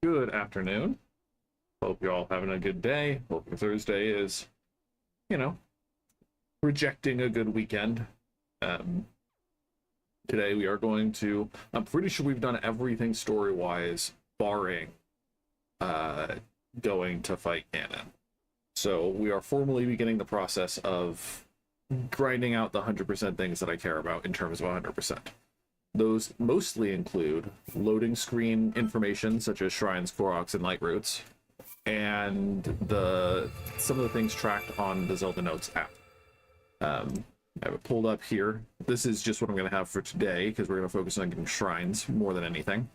Good afternoon. Hope you're all having a good day. Hope your Thursday is, you know, rejecting a good weekend. Um, Today we are going to, I'm pretty sure we've done everything story-wise, barring uh, going to fight Ganon. So we are formally beginning the process of grinding out the 100% things that I care about in terms of 100%. Those mostly include loading screen information such as shrines, Koroks, and light roots, and some of the things tracked on the Zelda Notes app. I have it pulled up here. This is just what I'm going to have for today because we're going to focus on getting shrines more than anything.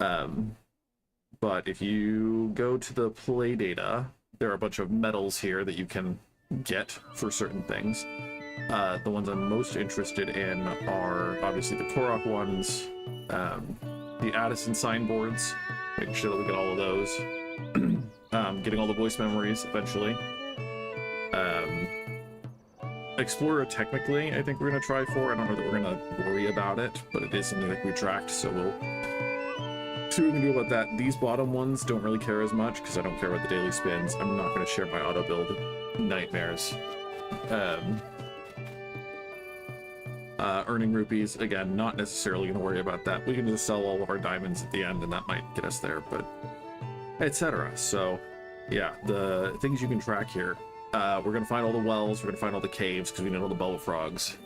But if you go to the play data, there are a bunch of medals here that you can get for certain things. The ones I'm most interested in are obviously the Korok ones, the Addison signboards, making sure that we get all of those, getting all the voice memories eventually. Explorer, technically, I think we're going to try for. I don't know that we're going to worry about it, but it is something that we tracked, so we'll see what we can do about that. These bottom ones don't really care as much because I don't care about the daily spins. I'm not going to share my auto build nightmares. Earning rupees, again, not necessarily going to worry about that. We can just sell all of our diamonds at the end and that might get us there, but etc. So yeah, the things you can track here. We're going to find all the wells, we're going to find all the caves because we need all the bubble frogs.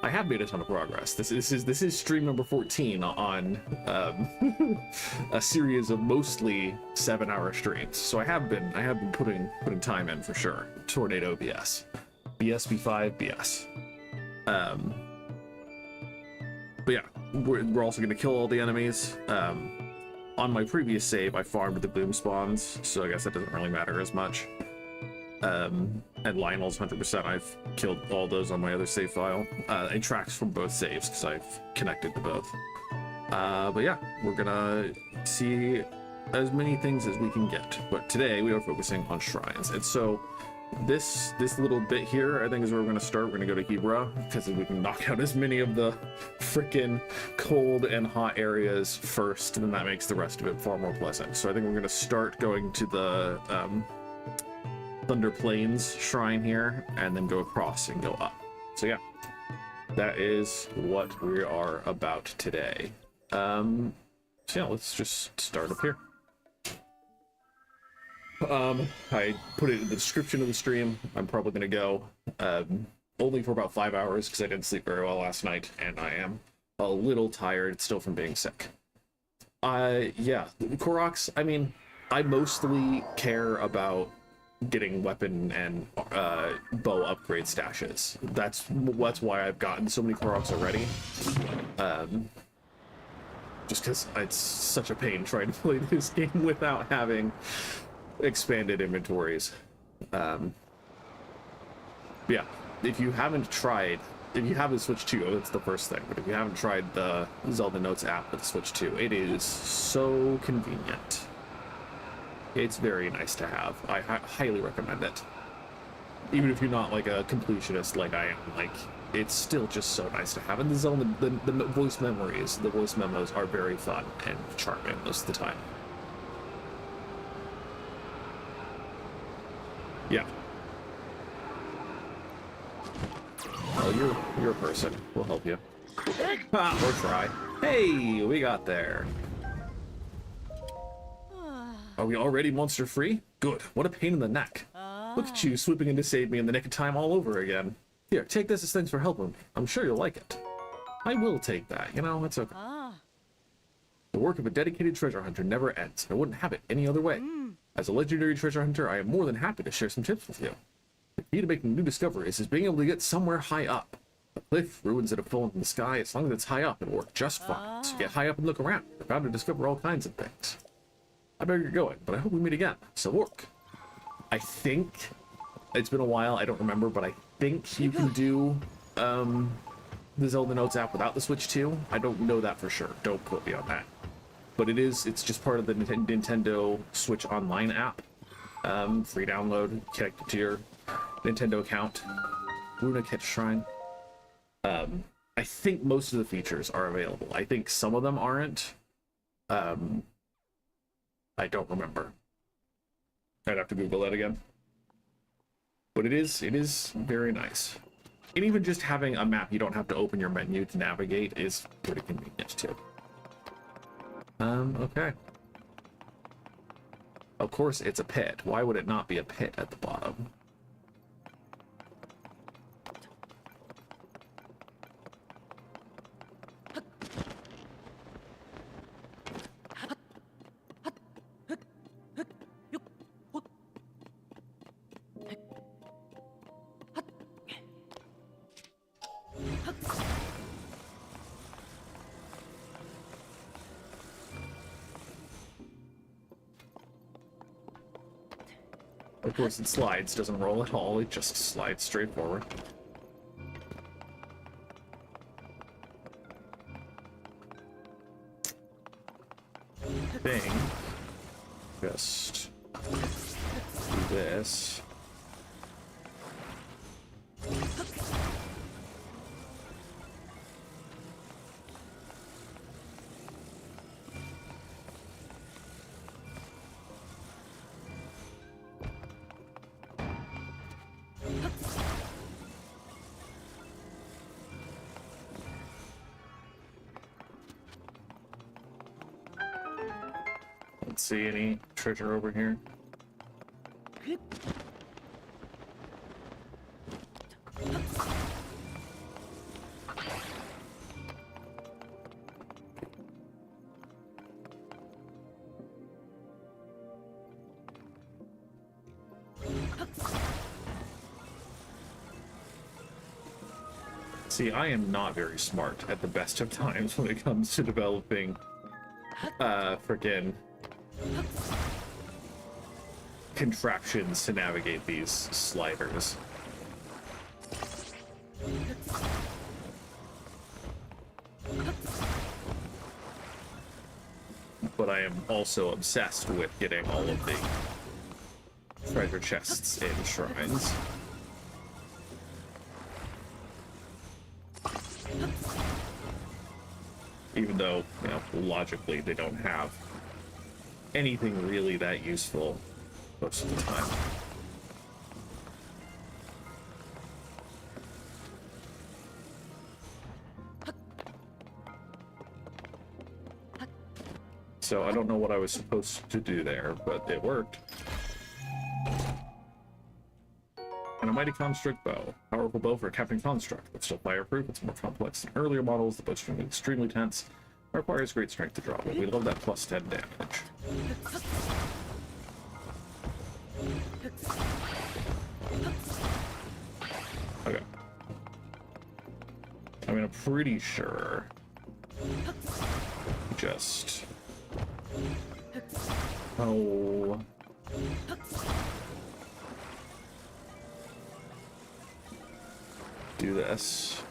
I have made a ton of progress. This is stream number 14 on a series of mostly 7-hour streams. So I have been putting time in for sure. Tornado BS. BSB5 BS. But yeah, we're also going to kill all the enemies. On my previous save, I farmed the boom spawns, so I guess that doesn't really matter as much. And Lionel's 100%, I've killed all those on my other save file. It tracks from both saves because I've connected to both. But yeah, we're gonna see as many things as we can get. But today we are focusing on shrines, and so this little bit here, I think, is where we're going to start. We're going to go to Hebra, because we can knock out as many of the frickin' cold and hot areas first, and then that makes the rest of it far more pleasant. So I think we're going to start going to the Thunder Plains shrine here, and then go across and go up. So yeah, that is what we are about today. So yeah, let's just start up here. I put it in the description of the stream. I'm probably going to go only for about 5 hours because I didn't sleep very well last night, and I am a little tired still from being sick. Yeah, Koroks, I mean, I mostly care about getting weapon and bow upgrade stashes. That's why I've gotten so many Koroks already. Just because it's such a pain trying to play this game without having expanded inventories. Yeah, if you haven't Switch 2, that's the first thing, but if you haven't tried the Zelda Notes app with the Switch 2, it is so convenient. It's very nice to have. I highly recommend it. Even if you're not like a completionist like I am, like, it's still just so nice to have. And the voice memories, the voice memos are very fun and charming most of the time. Yeah. Oh, you're a person. We'll help you. Or try. Hey, we got there. Are we already monster free? Good. What a pain in the neck. Look at you swooping in to save me in the nick of time all over again. Here, take this as thanks for helping me. I'm sure you'll like it. I will take that. You know, it's okay. The work of a dedicated treasure hunter never ends. I wouldn't have it any other way. As a legendary treasure hunter, I am more than happy to share some tips with you. The key to making new discoveries is being able to get somewhere high up. A cliff, ruins that have fallen from the sky, as long as it's high up, it'll work just fine. So get high up and look around. You're bound to discover all kinds of things. I better get going, but I hope we meet again. So work. I think, it's been a while, I don't remember, but I think you can do the Zelda Notes app without the Switch 2. I don't know that for sure. Don't quote me on that. But it's just part of the Nintendo Switch Online app. Free download, connected to your Nintendo account. Runa Catch Shrine. I think most of the features are available. I think some of them aren't. I don't remember. I'd have to Google that again. But it is very nice. And even just having a map you don't have to open your menu to navigate is pretty convenient too. Okay. Of course it's a pit. Why would it not be a pit at the bottom? Of course it slides, doesn't roll at all, it just slides straight forward. Thing. Just do this. See any treasure over here? See, I am not very smart at the best of times when it comes to developing frickin' contraptions to navigate these sliders. But I am also obsessed with getting all of the treasure chests in shrines. Even though, you know, logically they don't have anything really that useful most of the time. So I don't know what I was supposed to do there, but it worked. And a mighty construct bow. Powerful bow for a captain construct, but still fireproof. It's more complex than earlier models. The bowstring is extremely tense. Requires great strength to draw, but we love that plus 10 damage. Okay. I mean, I'm pretty sure. Just. Oh. Do this.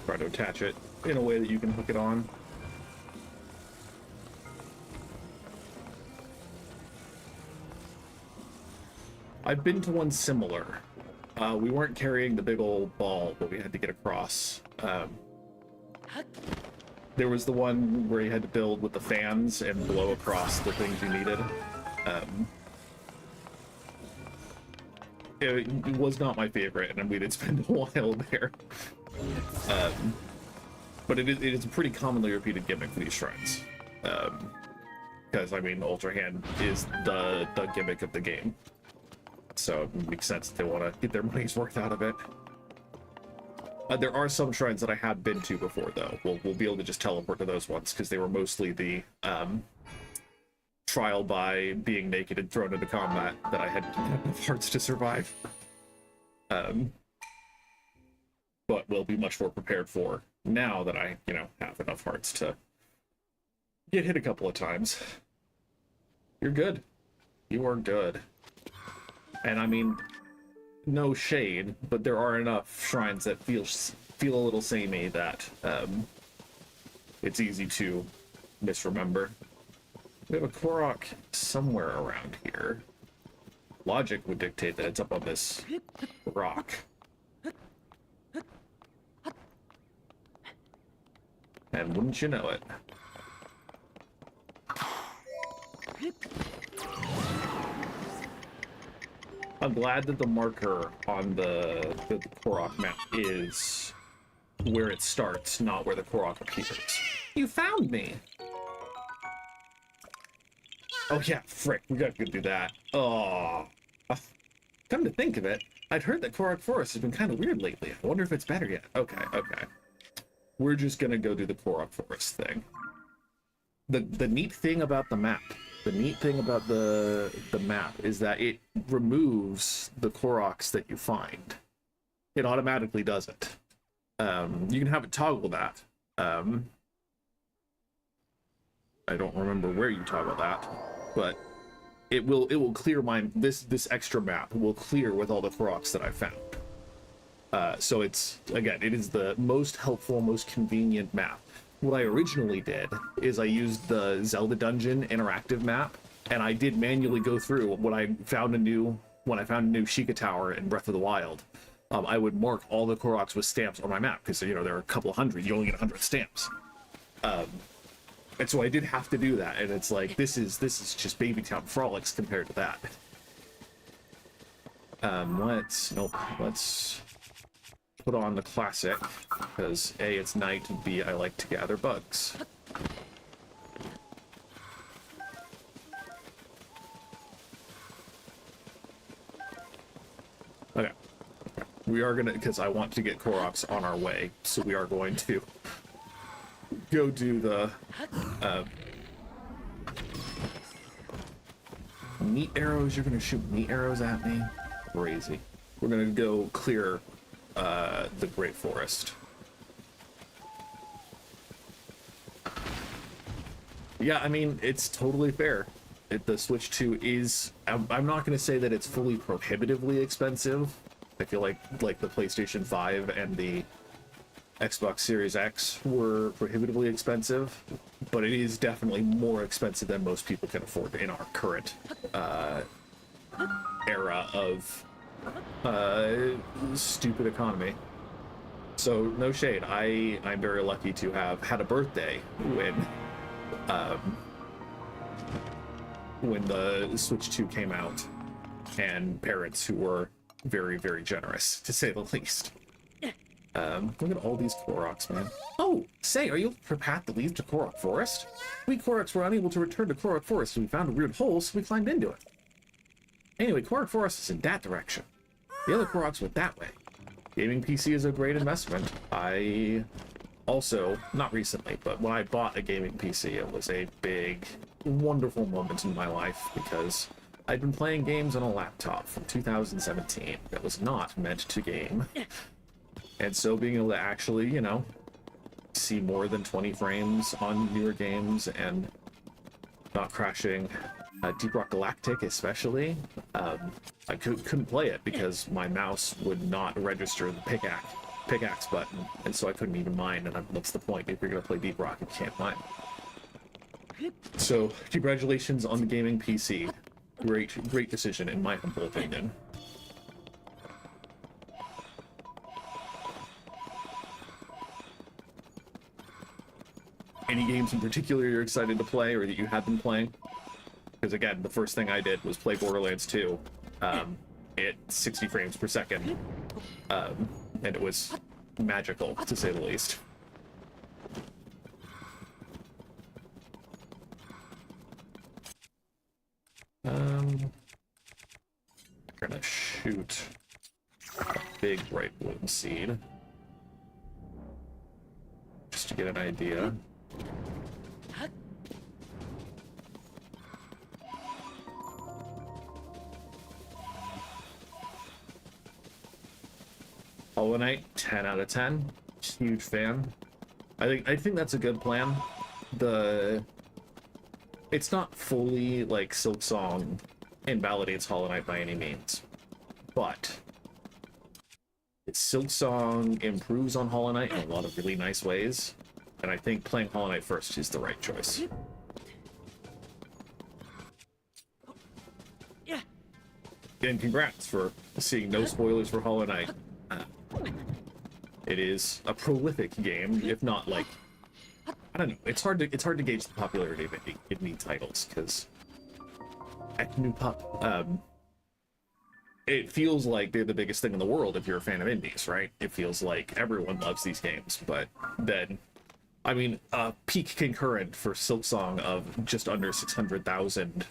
Try to attach it in a way that you can hook it on. I've been to one similar. We weren't carrying the big old ball, but we had to get across. There was the one where you had to build with the fans and blow across the things you needed. It was not my favorite, and we did spend a while there. But it is a pretty commonly repeated gimmick for these shrines. Because, I mean, Ultra Hand is the gimmick of the game. So it makes sense that they want to get their money's worth out of it. There are some shrines that I have been to before, though. We'll be able to just teleport to those ones, because they were mostly the trial by being naked and thrown into combat that I had enough hearts to survive. But we'll be much more prepared for now that I, you know, have enough hearts to get hit a couple of times. You're good. You are good. And I mean, no shade, but there are enough shrines that feel a little samey that it's easy to misremember. We have a Korok somewhere around here. Logic would dictate that it's up on this rock. And wouldn't you know it? I'm glad that the marker on the Korok map is where it starts, not where the Korok appears. You found me! Oh yeah, frick, we gotta go do that. Oh. Come to think of it, I'd heard that Korok Forest has been kind of weird lately. I wonder if it's better yet. Okay, okay. We're just gonna go do the Korok Forest thing. The neat thing about the map, the map is that it removes the Koroks that you find. It automatically does it. You can have it toggle that. I don't remember where you toggle that, but it will clear this extra map will clear with all the Koroks that I found. So it's, again, it is the most helpful, most convenient map. What I originally did is I used the Zelda Dungeon interactive map, and I did manually go through when I found a new Sheikah Tower in Breath of the Wild. I would mark all the Koroks with stamps on my map, because, you know, there are a couple of hundred, you only get 100 stamps. And so I did have to do that, and it's like, this is just Baby Town Frolics compared to that. Let's put on the classic, because A, it's night, and B, I like to gather bugs. Okay. We are gonna, because I want to get Koroks on our way, so we are going to go do the meat arrows. You're gonna shoot meat arrows at me? Crazy. We're gonna go clear the Great Forest. Yeah, I mean, it's totally fair. The Switch 2 is, I'm not gonna say that it's fully prohibitively expensive. I feel like the PlayStation 5 and the Xbox Series X were prohibitively expensive, but it is definitely more expensive than most people can afford in our current era of stupid economy. So no shade, I'm very lucky to have had a birthday when the Switch 2 came out, and parents who were very, very generous, to say the least. Look at all these Koroks, man. Oh, say, are you looking for a path that leads to Korok Forest? We Koroks were unable to return to Korok Forest, and we found a weird hole, so we climbed into it. Anyway, Korok Forest is in that direction. The other Koroks went that way. Gaming PC is a great investment. I also, not recently, but when I bought a gaming PC, it was a big, wonderful moment in my life, because I'd been playing games on a laptop from 2017 that was not meant to game. And so being able to actually, you know, see more than 20 frames on newer games and not crashing, Deep Rock Galactic especially, I couldn't play it because my mouse would not register the pickaxe button, and so I couldn't even mine, and what's the point if you're going to play Deep Rock and can't mine? So, congratulations on the gaming PC. Great decision, in my humble opinion. Any games in particular you're excited to play, or that you have been playing? Because again, the first thing I did was play Borderlands 2 at 60 frames per second, and it was magical, to say the least. I'm gonna shoot a big bright bloom seed, just to get an idea. Hollow Knight, 10 out of 10. Huge fan. I think that's a good plan. It's not fully like Silksong invalidates Hollow Knight by any means, but Silksong improves on Hollow Knight in a lot of really nice ways, and I think playing Hollow Knight first is the right choice. And congrats for seeing no spoilers for Hollow Knight. It is a prolific game, if not like, I don't know. It's hard to gauge the popularity of indie titles because it feels like they're the biggest thing in the world if you're a fan of indies, right? It feels like everyone loves these games, but then, I mean, peak concurrent for Silksong of just under 600,000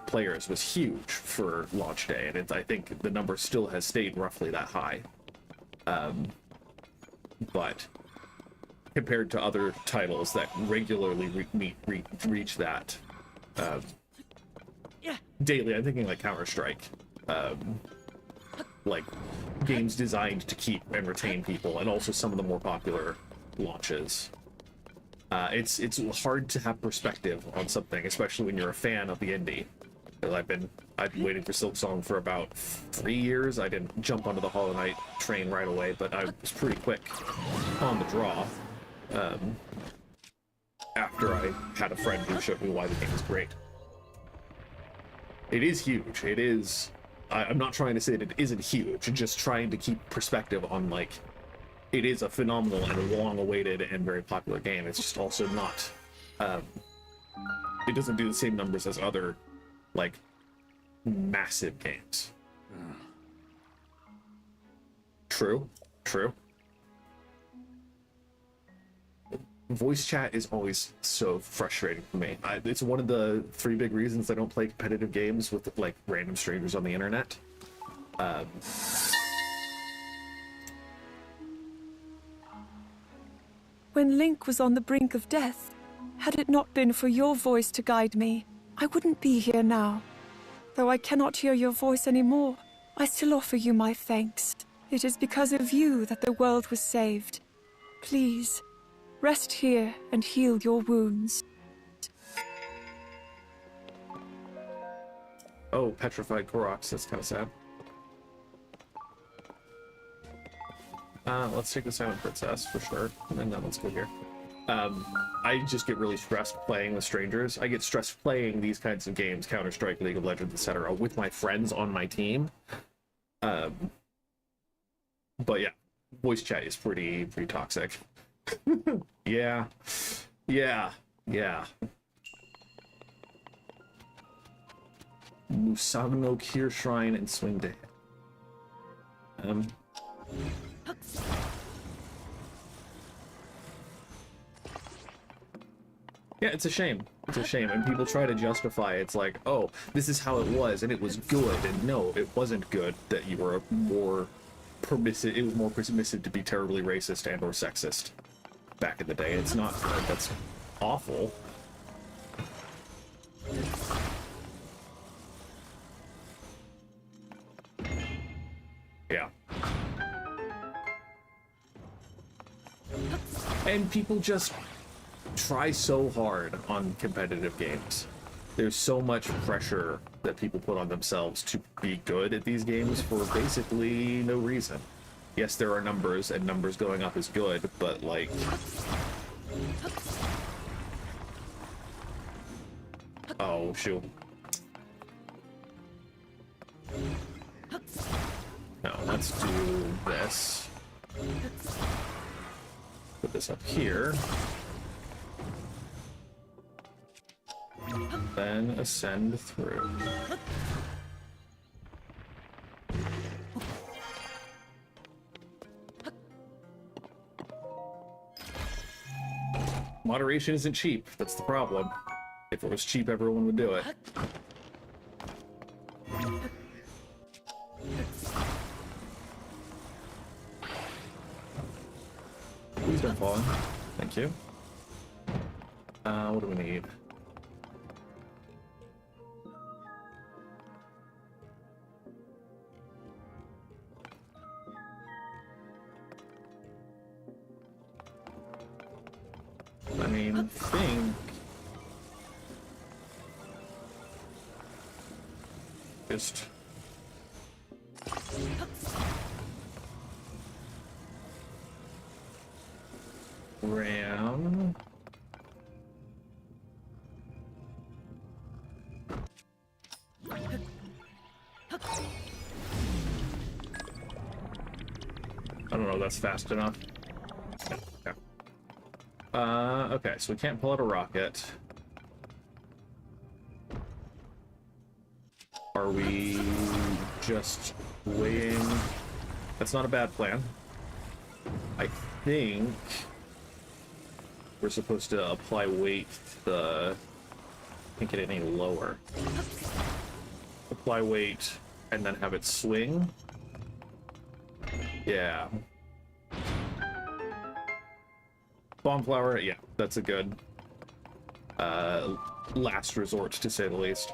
players was huge for launch day, and I think the number still has stayed roughly that high. But compared to other titles that regularly reach that daily, I'm thinking like Counter-Strike, like games designed to keep and retain people, and also some of the more popular launches. It's hard to have perspective on something, especially when you're a fan of the indie. I've been waiting for Silksong for about 3 years. I didn't jump onto the Hollow Knight train right away, but I was pretty quick on the draw. After I had a friend who showed me why the game was great. It is huge. It is. I'm not trying to say that it isn't huge. I'm just trying to keep perspective on, like, it is a phenomenal and long-awaited and very popular game. It's just also not. It doesn't do the same numbers as other, like, massive games. True. Voice chat is always so frustrating for me. It's one of the 3 big reasons I don't play competitive games with, like, random strangers on the internet. When Link was on the brink of death, had it not been for your voice to guide me, I wouldn't be here now. Though I cannot hear your voice anymore, I still offer you my thanks. It is because of you that the world was saved. Please, rest here and heal your wounds. Oh, petrified Koroks, that's kind of sad. Let's take the Silent Princess for sure, and then let's go here. I just get really stressed playing with strangers. I get stressed playing these kinds of games, Counter-Strike, League of Legends, etc., with my friends on my team. But yeah, voice chat is pretty toxic. Yeah. Musagno Kier Shrine and swing to hit. Yeah, it's a shame. It's a shame, and people try to justify it. It's like, oh, this is how it was, and it was good, and no, it wasn't good. That you were more permissive. It was more permissive to be terribly racist and/or sexist back in the day. It's not good. That's awful. Yeah. And people just try so hard on competitive games. There's so much pressure that people put on themselves to be good at these games for basically no reason. Yes, there are numbers, and numbers going up is good, but like... Oh, shoot. No, let's do this. Put this up here. Then ascend through. Moderation isn't cheap. That's the problem. If it was cheap, everyone would do it. Please don't fall in. Thank you. What do we need? I mean, think... Just... Ram. I don't know if that's fast enough. Okay. Okay, so we can't pull out a rocket. Are we just waiting? That's not a bad plan. I think we're supposed to apply weight to the... Can't get it any lower. Apply weight and then have it swing. Yeah. Bomb flower, yeah, that's a good last resort, to say the least.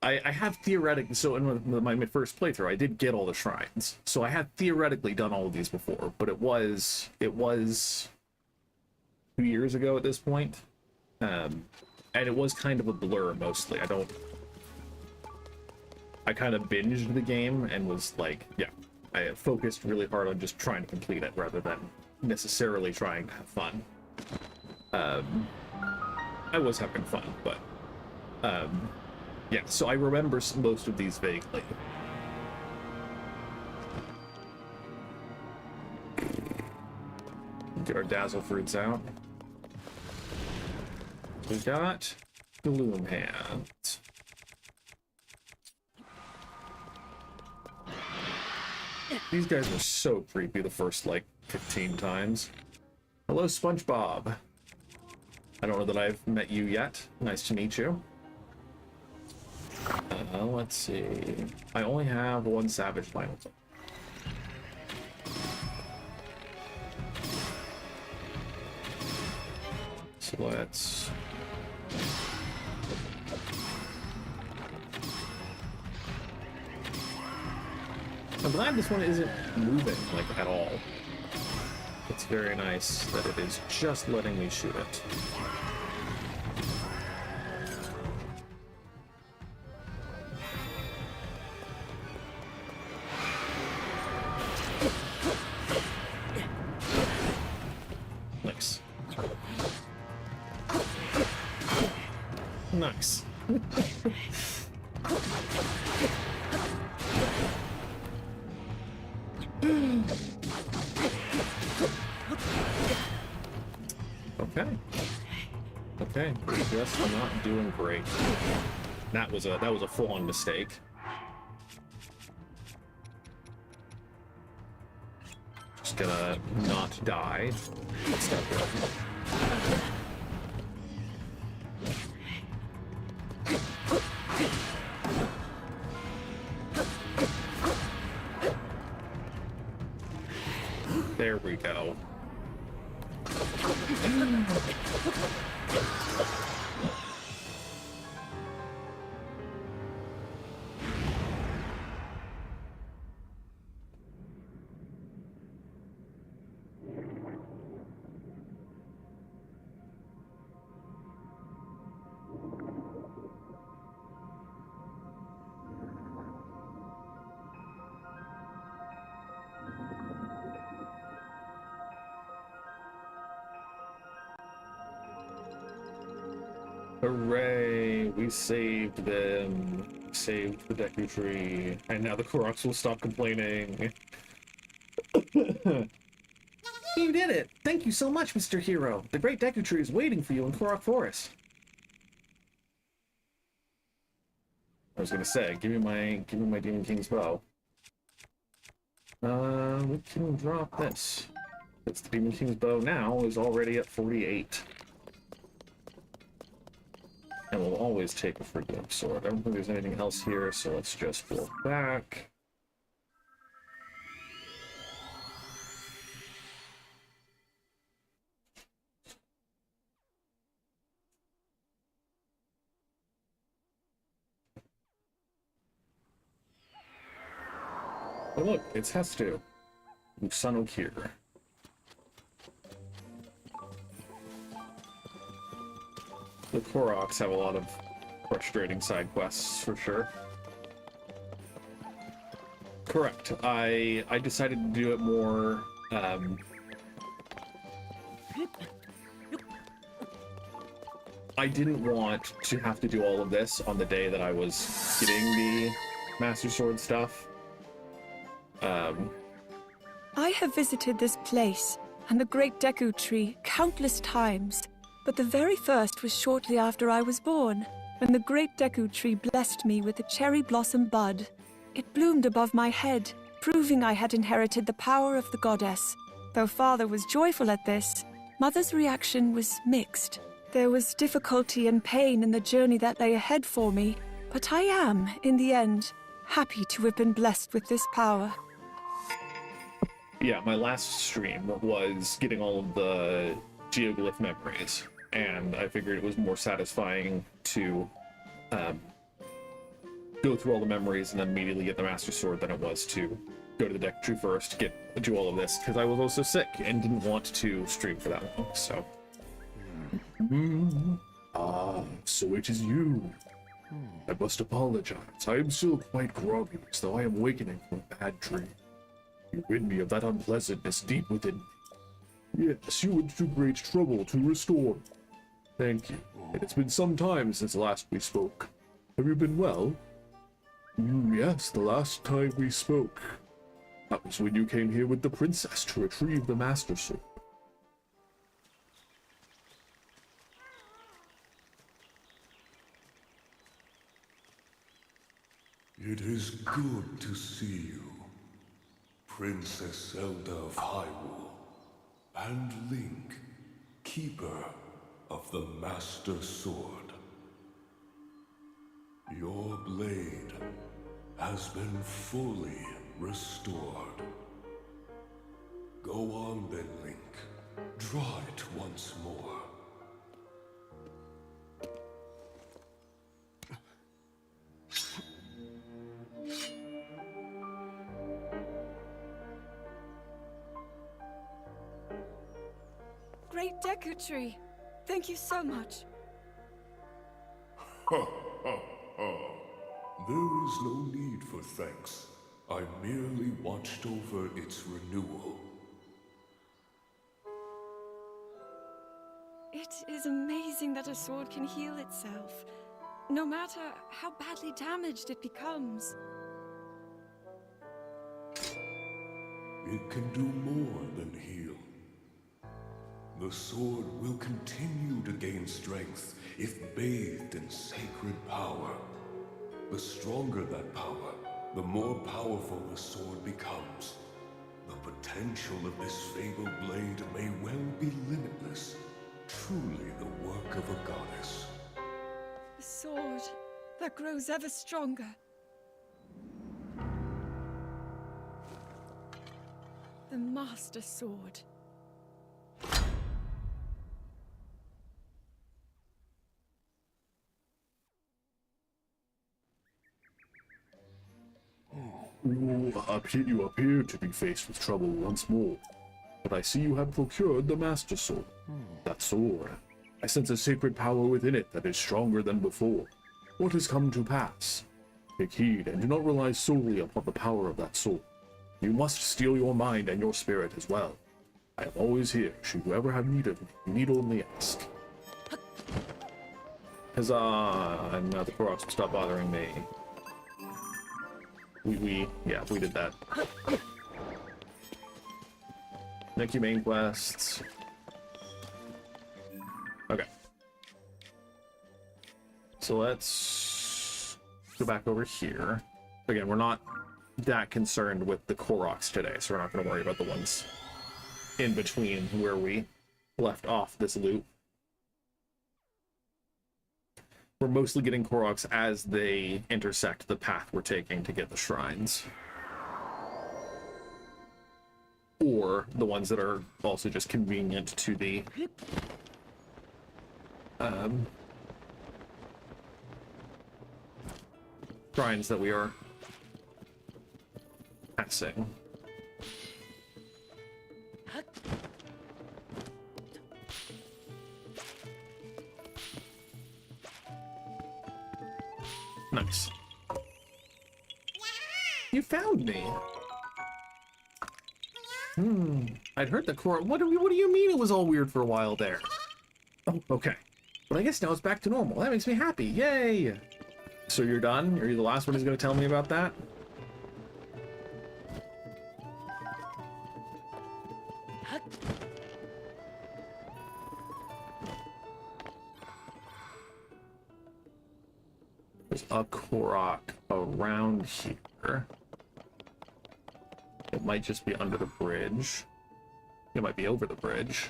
I have theoretically, so in my first playthrough, I did get all the shrines. So I had theoretically done all of these before, but it was 2 years ago at this point. And it was kind of a blur mostly. I kind of binged the game and was like, yeah, I focused really hard on just trying to complete it rather than necessarily trying to have fun. I was having fun, but yeah, so I remember most of these vaguely. Get our dazzle fruits out. We got Gloom Hands. These guys were so creepy the first, like, 15 times. Hello, SpongeBob. I don't know that I've met you yet. Nice to meet you. Let's see. I only have one Savage line. So let's... I'm glad this one isn't moving, like, at all. It's very nice that it is just letting me shoot it. Nice. Nice. Okay. Okay, we're just not doing great. That was a full-on mistake. Just gonna not die. Step There we go. Hooray! We saved them. Saved the Deku Tree. And now the Koroks will stop complaining. You did it! Thank you so much, Mr. Hero. The Great Deku Tree is waiting for you in Korok Forest. I was gonna say, give me my Demon King's bow. We can drop this. It's the Demon King's bow now is already at 48. And we'll always take a freaking sword. I don't think there's anything else here, so let's just go back. Oh look, it's Hestu. Usano Kier. The Koroks have a lot of frustrating side quests, for sure. Correct. I decided to do it more, I didn't want to have to do all of this on the day that I was getting the Master Sword stuff. I have visited this place and the Great Deku Tree countless times, but the very first was shortly after I was born, when the Great Deku Tree blessed me with a cherry blossom bud. It bloomed above my head, proving I had inherited the power of the goddess. Though Father was joyful at this, Mother's reaction was mixed. There was difficulty and pain in the journey that lay ahead for me, but I am, in the end, happy to have been blessed with this power. Yeah, my last stream was getting all of the geoglyph memories, and I figured it was more satisfying to go through all the memories and then immediately get the Master Sword than it was to go to the Deku Tree first, do all of this, because I was also sick and didn't want to stream for that long, so... Ah, so it is you. I must apologize. I am still quite groggy, as though I am awakening from a bad dream. You rid me of that unpleasantness deep within me. Yes, you went to great trouble to restore me. Thank you. And it's been some time since last we spoke. Have you been well? Yes, the last time we spoke. That was when you came here with the princess to retrieve the Master Sword. It is good to see you, Princess Zelda of Hyrule, and Link, Keeper of the Master Sword. Your blade has been fully restored. Go on then, Link. Draw it once more. Great Deku Tree, thank you so much. There is no need for thanks. I merely watched over its renewal. It is amazing that a sword can heal itself, no matter how badly damaged it becomes. It can do more than heal. The sword will continue to gain strength if bathed in sacred power. The stronger that power, the more powerful the sword becomes. The potential of this fabled blade may well be limitless. Truly the work of a goddess. A sword that grows ever stronger. The Master Sword. You appear to be faced with trouble once more, but I see you have procured the Master Sword. That sword, I sense a sacred power within it that is stronger than before. What has come to pass? Take heed and do not rely solely upon the power of that sword. You must steel your mind and your spirit as well. I am always here, should you ever have need of me. You need only ask. Huzzah! And now the Koroks will stop bothering me. We did that. Thank you, main quests. Okay. So let's go back over here. Again, we're not that concerned with the Koroks today, so we're not going to worry about the ones in between where we left off this loop. We're mostly getting Koroks as they intersect the path we're taking to get the shrines. Or the ones that are also just convenient to the shrines that we are passing. Nice. You found me. I'd heard the core. What do you mean it was all weird for a while there? Oh, okay. But I guess now it's back to normal. That makes me happy. Yay! So you're done? Are you the last one who's going to tell me about that? There's a Korok around here. It might just be under the bridge. It might be over the bridge.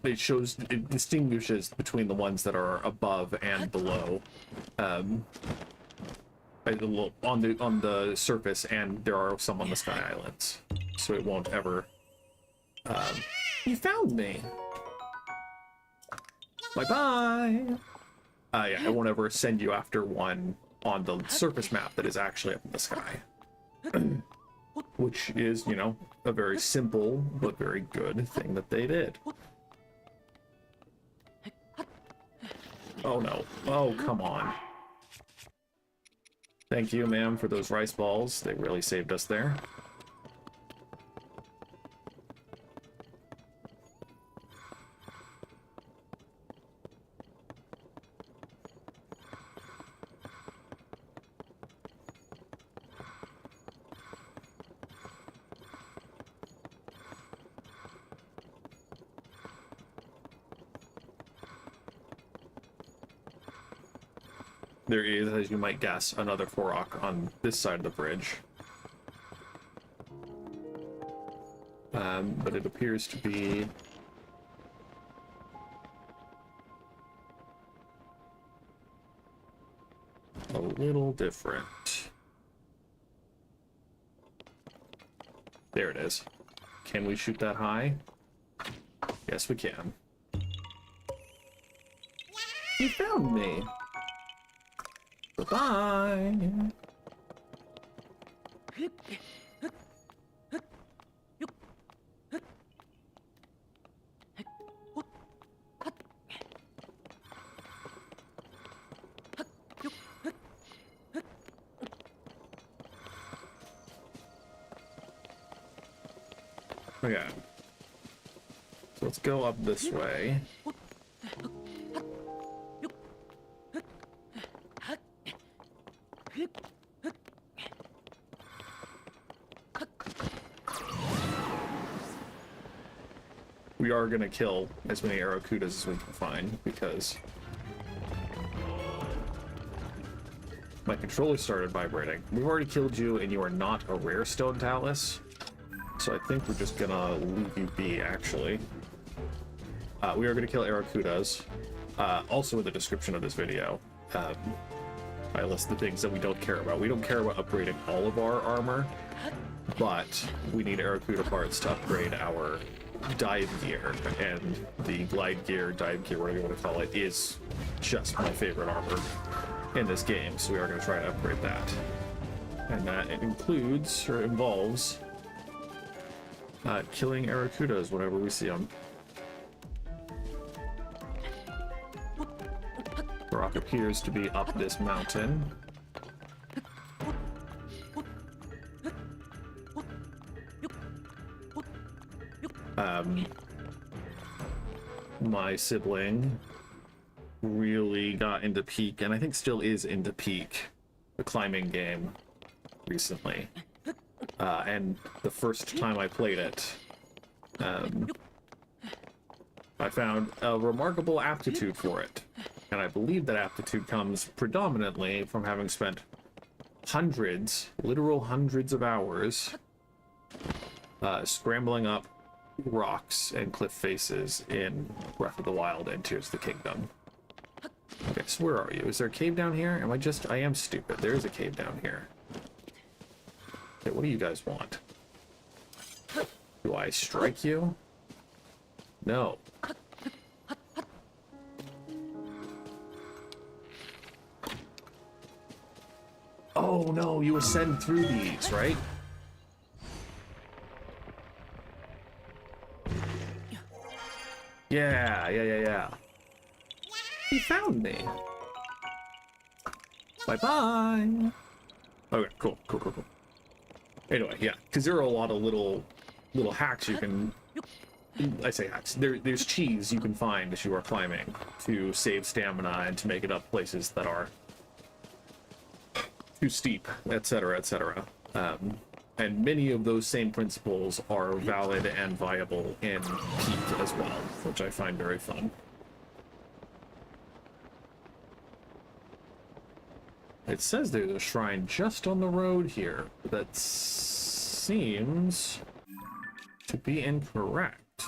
It distinguishes between the ones that are above and below. On the surface, and there are some on the Sky Islands. So it won't ever... You found me! Bye-bye! Yeah, it won't ever send you after one on the surface map that is actually up in the sky. Which is, you know, a very simple but very good thing that they did. Oh no. Oh, come on. Thank you, ma'am, for those rice balls. They really saved us there. There is, as you might guess, another Korok on this side of the bridge. But it appears to be... a little different. There it is. Can we shoot that high? Yes, we can. You found me! Bye. Okay. So let's go up this way. We are going to kill as many Arakudas as we can find, because my controller started vibrating. We've already killed you, and you are not a rare stone talus, so I think we're just going to leave you be, actually. We are going to kill Arakudas. Also in the description of this video, I list the things that we don't care about. We don't care about upgrading all of our armor, but we need Arakuda parts to upgrade our dive gear, and the glide gear, dive gear, whatever you want to call it, is just my favorite armor in this game, so we are going to try to upgrade that. And that includes, or involves, killing Arakudas whenever we see them. Rock appears to be up this mountain. My sibling really got into Peak, and I think still is into Peak, the climbing game, recently. And the first time I played it, I found a remarkable aptitude for it. And I believe that aptitude comes predominantly from having spent hundreds, literal hundreds of hours scrambling up rocks and cliff faces in Breath of the Wild and Tears of the Kingdom. Okay, so where are you? Is there a cave down here? I am stupid. There is a cave down here. Okay, what do you guys want? Do I strike you? No. Oh no, you ascend through these, right? Yeah. He found me. Bye-bye. Okay, cool. Anyway, yeah, because there are a lot of little hacks you can... I say hacks. There's cheese you can find as you are climbing to save stamina and to make it up places that are too steep, etc., etc. And many of those same principles are valid and viable in Peak as well, which I find very fun. It says there's a shrine just on the road here. That seems to be incorrect.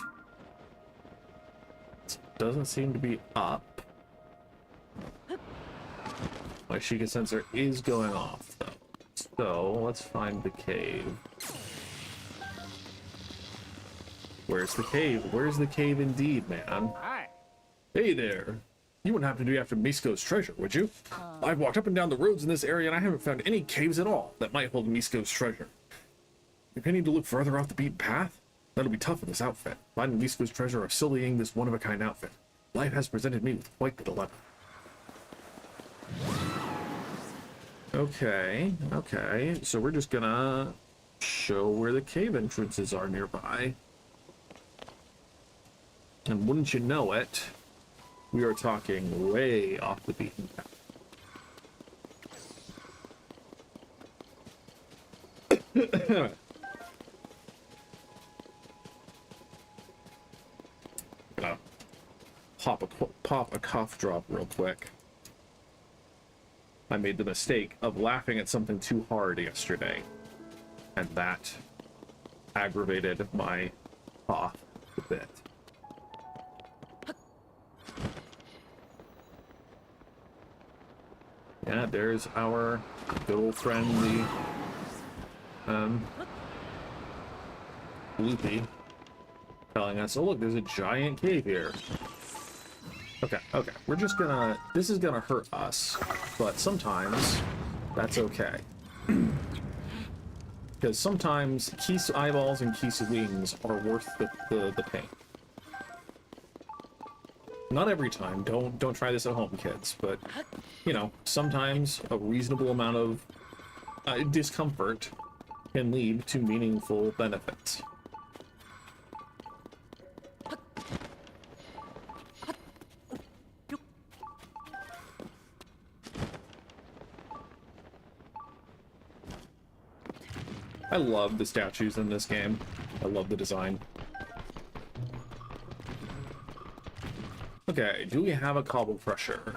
It doesn't seem to be up. My Sheikah sensor is going off, though. So, let's find the cave. Where's the cave? Where's the cave indeed, man? Hi. Hey there. You wouldn't happen to be after Misko's treasure, would you? I've walked up and down the roads in this area and I haven't found any caves at all that might hold Misko's treasure. If I need to look further off the beaten path, that'll be tough with this outfit. Finding Misko's treasure or sullying this one-of-a-kind outfit. Life has presented me with quite the dilemma. Okay, so we're just gonna show where the cave entrances are nearby. And wouldn't you know it, we are talking way off the beaten path. Gonna pop a cough drop real quick. I made the mistake of laughing at something too hard yesterday, and that aggravated my cough a bit. Yeah, there's our good old friend, the Loopy, telling us, oh look, there's a giant cave here. Okay, we're just gonna, this is gonna hurt us, but sometimes that's okay. Because sometimes Kisu eyeballs and Kisu wings are worth the pain. Not every time, don't try this at home, kids, but, you know, sometimes a reasonable amount of discomfort can lead to meaningful benefits. I love the statues in this game. I love the design. Okay, do we have a cobble crusher?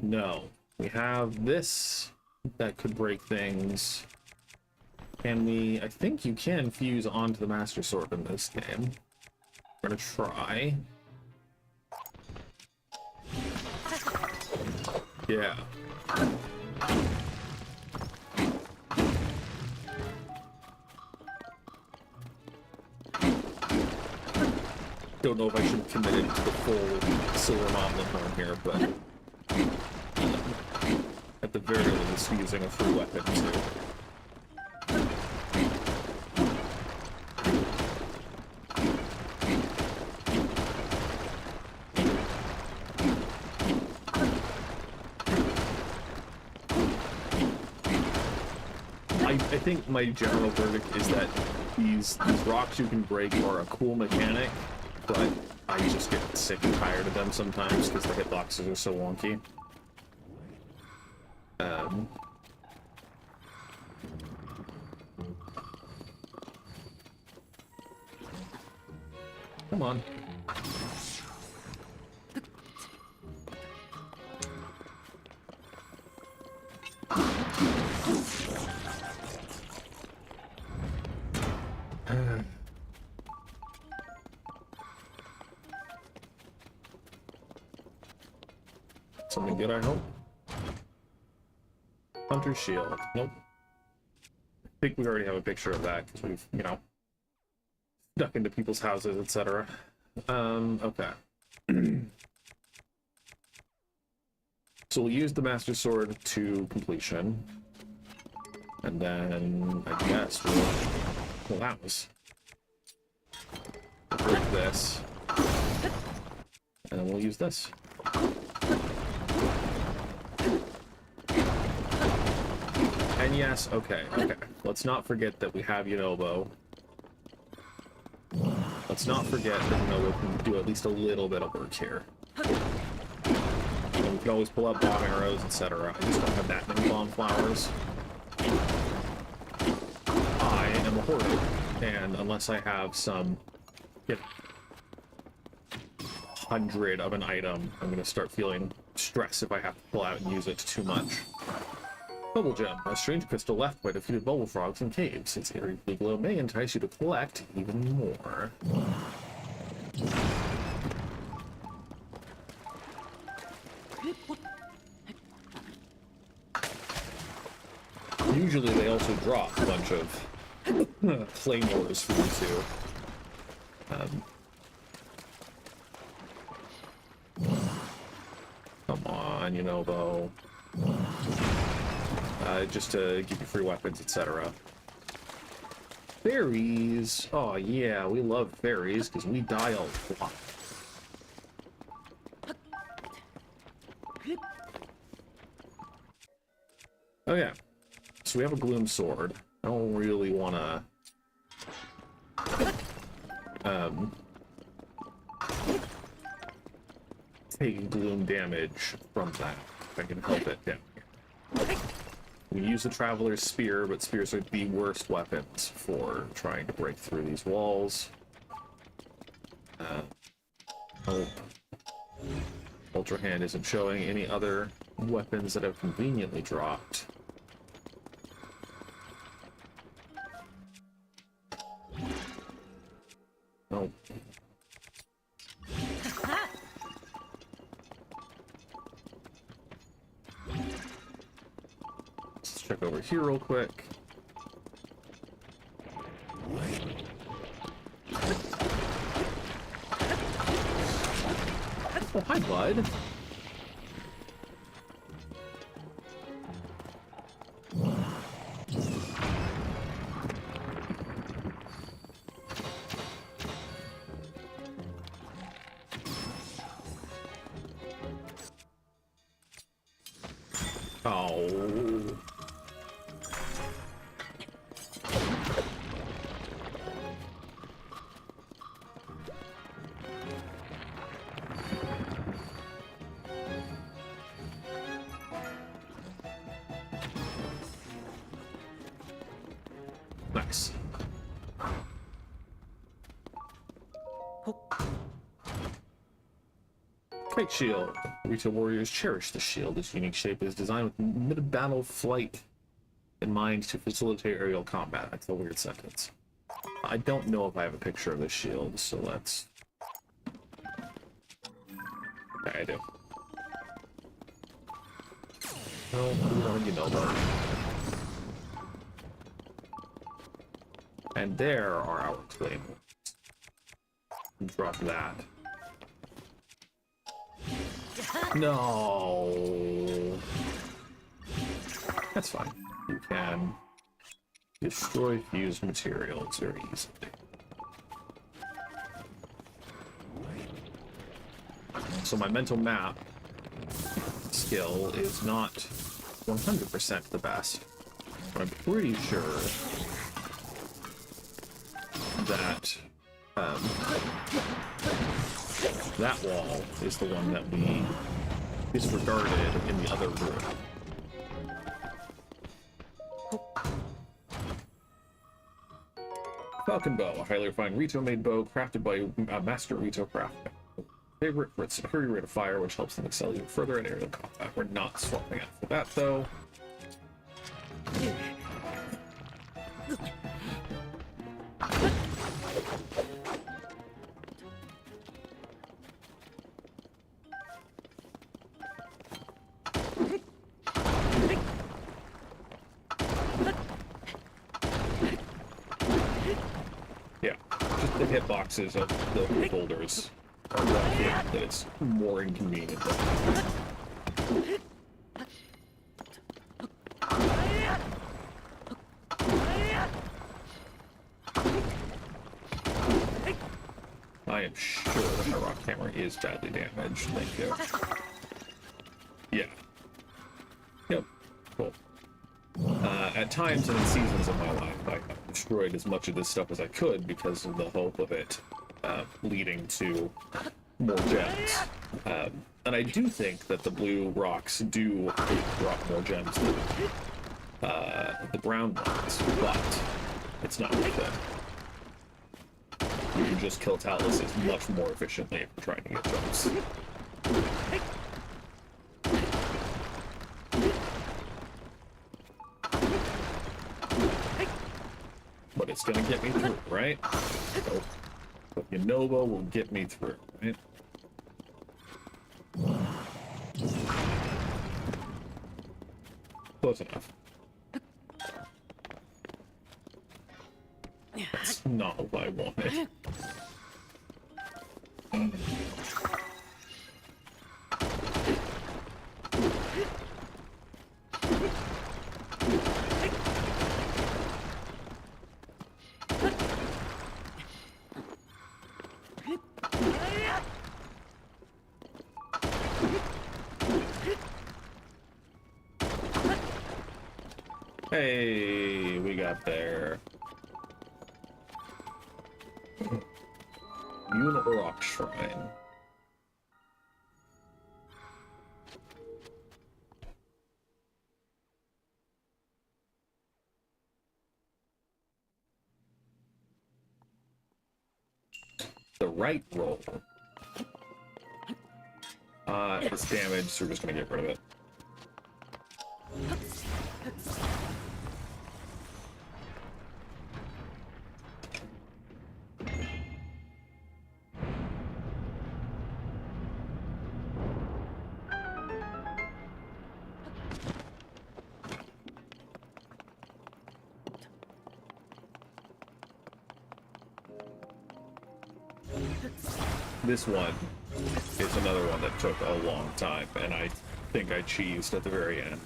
No. We have this that could break things. Can we... I think you can fuse onto the Master Sword in this game. We're gonna try. Yeah. Don't know if I should have committed to the full silver moblin horn here, but at the very least, using a full weapon too. I think my general verdict is that these rocks you can break are a cool mechanic, but I just get sick and tired of them sometimes because the hitboxes are so wonky. Come on. Something good, I hope. Hunter's shield. Nope. I think we already have a picture of that because we've, you know, duck into people's houses, etc. Okay. So we'll use the Master Sword to completion. And then I guess well, that was break this. And And we'll use this. And yes, okay. Let's not forget that we have Yunobo. Let's not forget that Yunobo can do at least a little bit of work here. And we can always pull out bomb arrows, etc. I just don't have that many bomb flowers. I am a hoarder, and unless I have some, 100 of an item, I'm going to start feeling stress if I have to pull out and use it too much. Bubble Gem. A strange crystal left by defeated bubble frogs in caves. Its eerie blue glow may entice you to collect even more. Usually they also drop a bunch of claymores for you too. Come on, Yunobo. Just to give you free weapons, etc. Fairies! Oh yeah, we love fairies because we die a lot. Oh yeah, so we have a gloom sword. I don't really want to take gloom damage from that, if I can help it down here. We use the Traveler's Spear, but spears are the worst weapons for trying to break through these walls. Hope Ultra Hand isn't showing any other weapons that have conveniently dropped. Nope. Let's check over here real quick. Oh, hi, bud. Oh. Nice. Kite Shield. Retail warriors cherish the shield. Its unique shape is designed with mid-battle flight in mind to facilitate aerial combat. That's a weird sentence. I don't know if I have a picture of this shield, so let's... Okay, I do. No, you know that. And there are our claymores. Drop that. No. That's fine. You can destroy fused materials very easily. So my mental map skill is not 100% the best, but I'm pretty sure that that wall is the one that we disregarded in the other room. Falcon Bow, a highly refined Rito-made bow crafted by a master Rito craftsman. Favorite for its superior rate of fire, which helps them excel even further in aerial combat. We're not swapping out for that, though. Yeah, just the hitboxes of the boulders are rough enough that it's more inconvenient. I I am sure that my rock hammer is badly damaged. Thank you. Yeah. Yep. Cool. At times and in seasons of my life, I destroyed as much of this stuff as I could because of the hope of it leading to more gems. And I do think that the blue rocks do drop more gems than the brown ones, but it's not worth it. You can just kill Taluses much more efficiently if you're trying to get gems. But it's gonna get me through, right? So, Unova will get me through, right? Close enough. That's not what I wanted. Hey, we got there. Rock Shrine. The right roll. It's damaged, so we're just gonna get rid of it. This one is another one that took a long time, and I think I cheesed at the very end.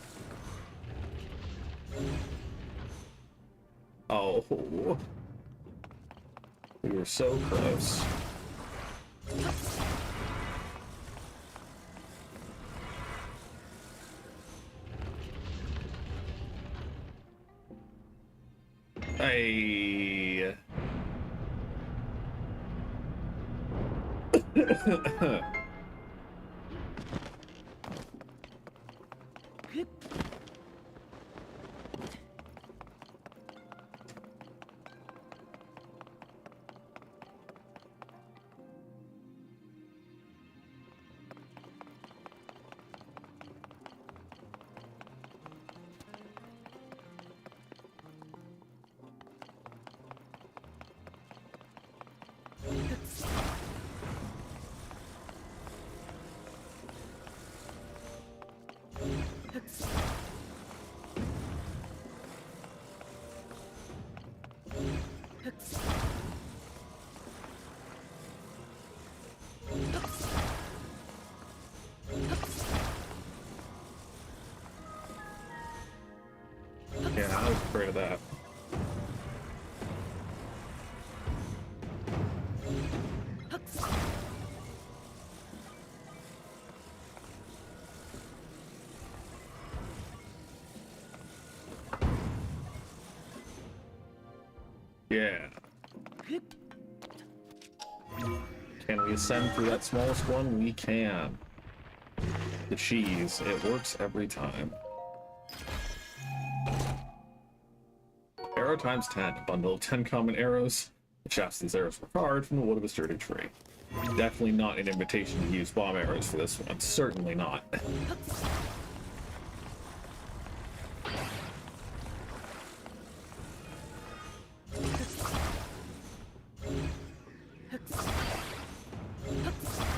Oh, we were so close. Hey. Yeah, I was afraid of that. Yeah. Can we ascend through that smallest one? We can. The cheese, it works every time. Arrow times 10. A bundle of 10 common arrows. The shafts of these arrows were carved from the wood of a sturdy tree. Definitely not an invitation to use bomb arrows for this one. Certainly not.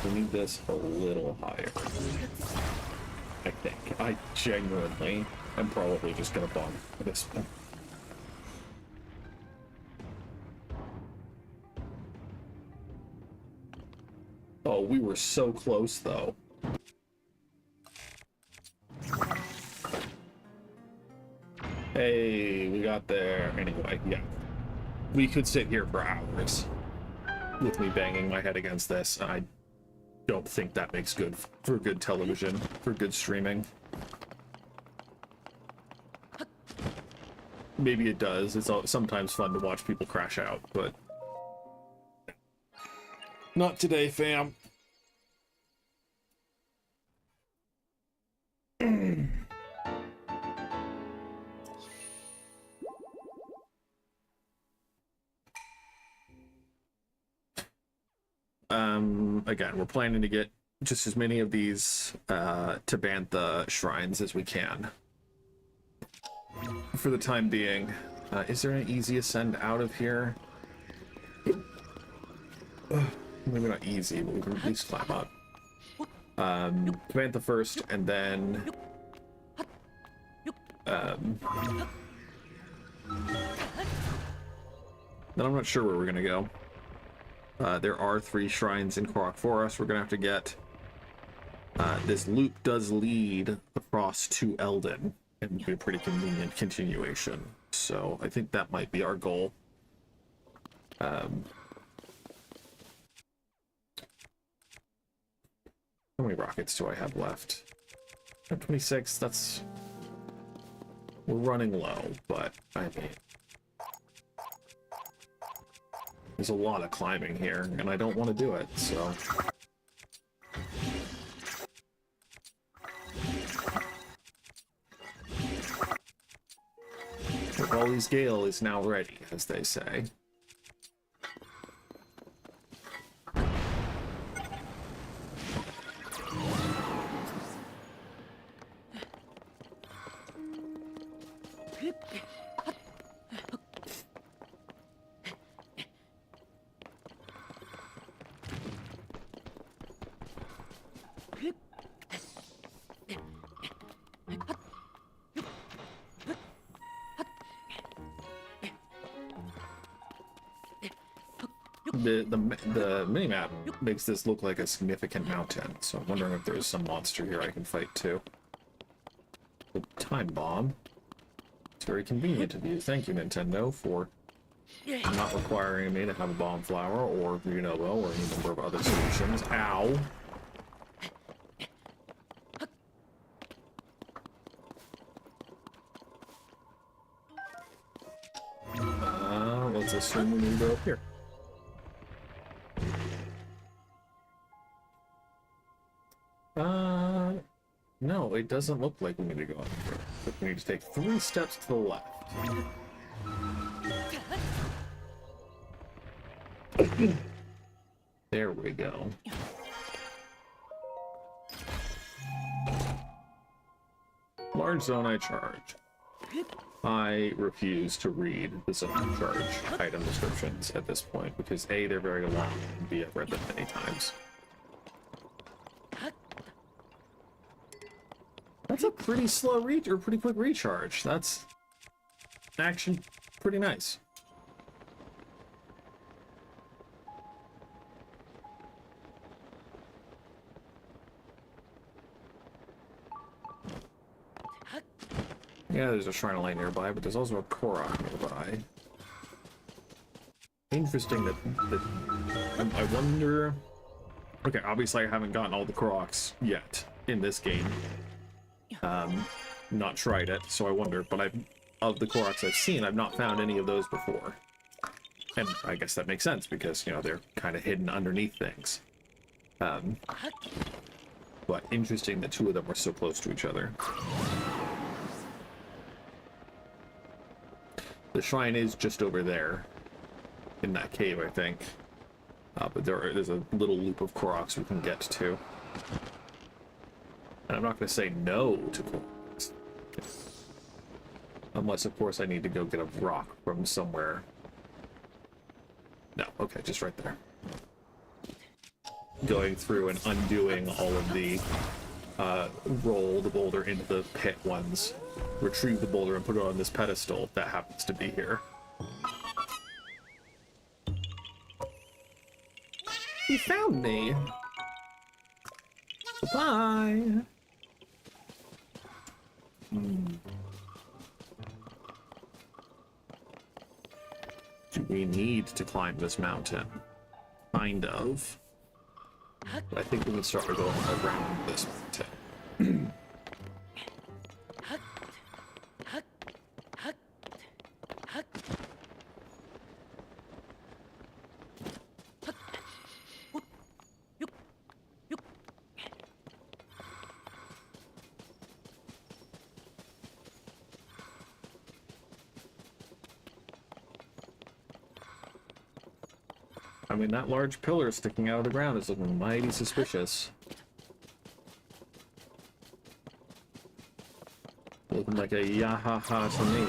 We need this a little higher. I think. I genuinely am probably just gonna bomb this one. Oh, we were so close, though. Hey, we got there. Anyway, yeah. We could sit here for hours. with me banging my head against this, and I don't think that makes good for good television, for good streaming. Maybe it does. It's sometimes fun to watch people crash out, but not today, fam. Again, we're planning to get just as many of these to Bantha shrines as we can. For the time being, is there an easy ascend out of here? Maybe not easy, but we can at least climb up. Bantha first, and then then I'm not sure where we're gonna go. There are 3 shrines in Korok Forest we're gonna have to get. This loop does lead across to Eldin, and be a pretty convenient continuation. So I think that might be our goal. How many rockets do I have left? I have 26. That's... We're running low, but I mean... There's a lot of climbing here, and I don't want to do it, so... Wally's Gale is now ready, as they say. The minimap makes this look like a significant mountain, so I'm wondering if there's some monster here I can fight too. The time bomb. It's very convenient of you. Thank you, Nintendo, for not requiring me to have a bomb flower or Unobo or any number of other solutions. Ow! Let's assume we need to go up here. No, it doesn't look like we need to go up here. But we need to take 3 steps to the left. There we go. Large zone I charge. I refuse to read the zone charge item descriptions at this point because A, they're very long, and B, I've read them many times. That's a pretty slow reach, or pretty quick recharge. That's actually pretty nice. Yeah, there's a shrine of light nearby, but there's also a Korok nearby. Interesting that I wonder... Okay, obviously I haven't gotten all the Koroks yet in this game. Not tried it, so I wonder, but of the Koroks I've seen, I've not found any of those before. And I guess that makes sense, because, you know, they're kind of hidden underneath things. But interesting that 2 of them were so close to each other. The shrine is just over there, in that cave, I think. But there's a little loop of Koroks we can get to. And I'm not going to say no to Koroks. Unless, of course, I need to go get a rock from somewhere. No, okay, just right there. Going through and undoing all of the roll the boulder into the pit ones. Retrieve the boulder and put it on this pedestal that happens to be here. You found me! Bye! Do we need to climb this mountain? kind of. But I think we can start going around this too. I mean, that large pillar sticking out of the ground is looking mighty suspicious. Looking like a yahaha to me.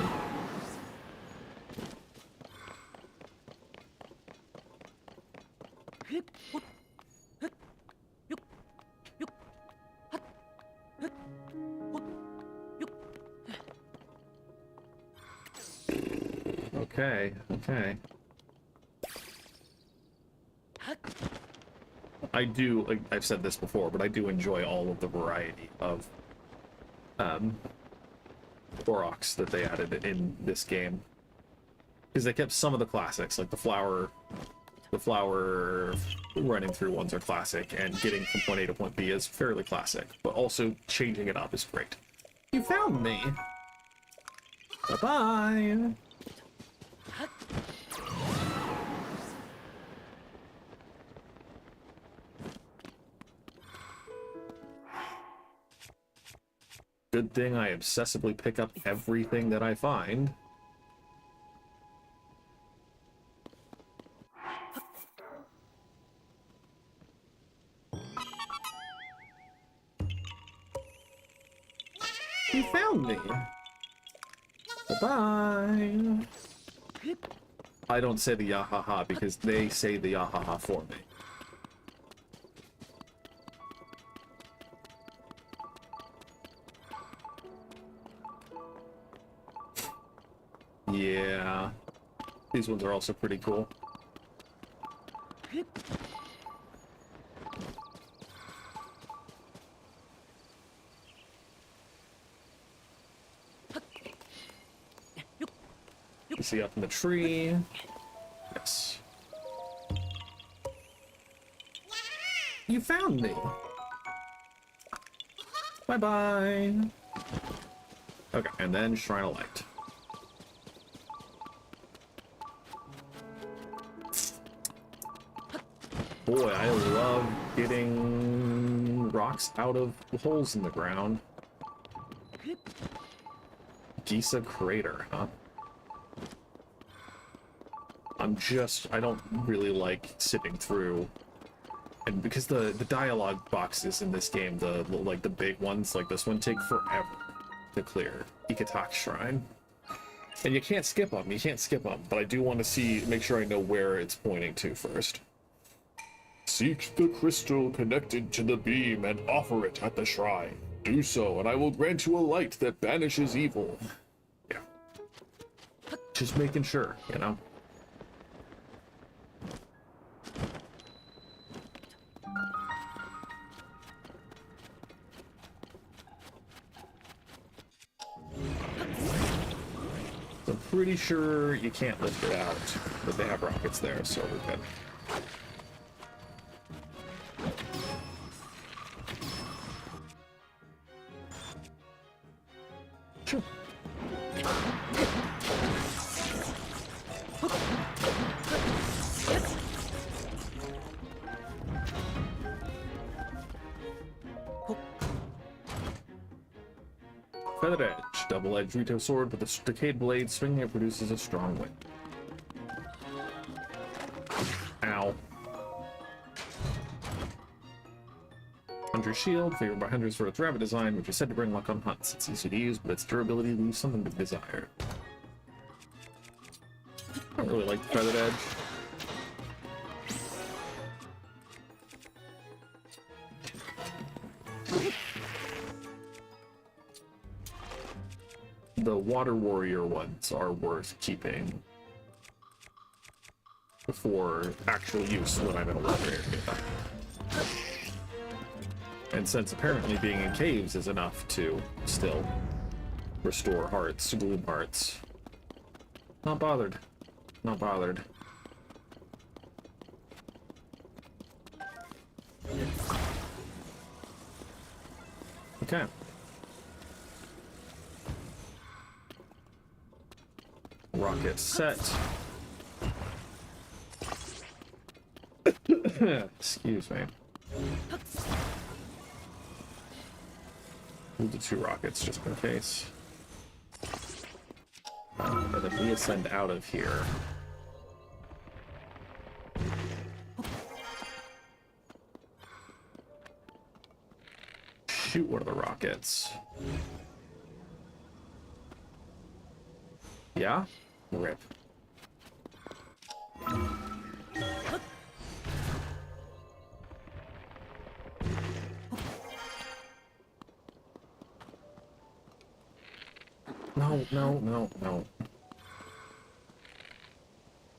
Okay, okay. I do, like I've said this before, but I do enjoy all of the variety of Koroks that they added in this game. Because they kept some of the classics, like the flower running through ones are classic, and getting from point A to point B is fairly classic, but also changing it up is great. You found me! Bye-bye! Good thing I obsessively pick up everything that I find. You found me! Bye-bye! I don't say the yahaha because they say the yahaha for me. Yeah, these ones are also pretty cool. You see up in the tree. Yes. You found me. Bye-bye. Okay, and then Shrine of Light. Boy, I love getting rocks out of holes in the ground. Gisa Crater, huh? I don't really like sitting through, and because the dialogue boxes in this game, the big ones like this one, take forever to clear. Ikatak Shrine. And you can't skip them, but I do want to make sure I know where it's pointing to first. Seek the crystal connected to the beam and offer it at the shrine. Do so, and I will grant you a light that banishes evil. Yeah. Just making sure, you know? I'm pretty sure you can't lift it out, but they have rockets there, so we're good. Sure. Feathered Edge, double-edged Rito sword with a decayed blade. Swinging it produces a strong wind. Ow. Hunter's Shield, favored by hunters for its rabbit design, which is said to bring luck on hunts. It's easy to use, but its durability leaves something to be desired. I don't really like the Feathered Edge. The Water Warrior ones are worth keeping for actual use when I'm in a water area. And since apparently being in caves is enough to still restore hearts, gloom hearts. Not bothered. Not bothered. Okay. Rocket set. Excuse me. We'll do 2 rockets just in case. And then we ascend out of here. Shoot one of the rockets. Yeah? Rip. No, no, no, no.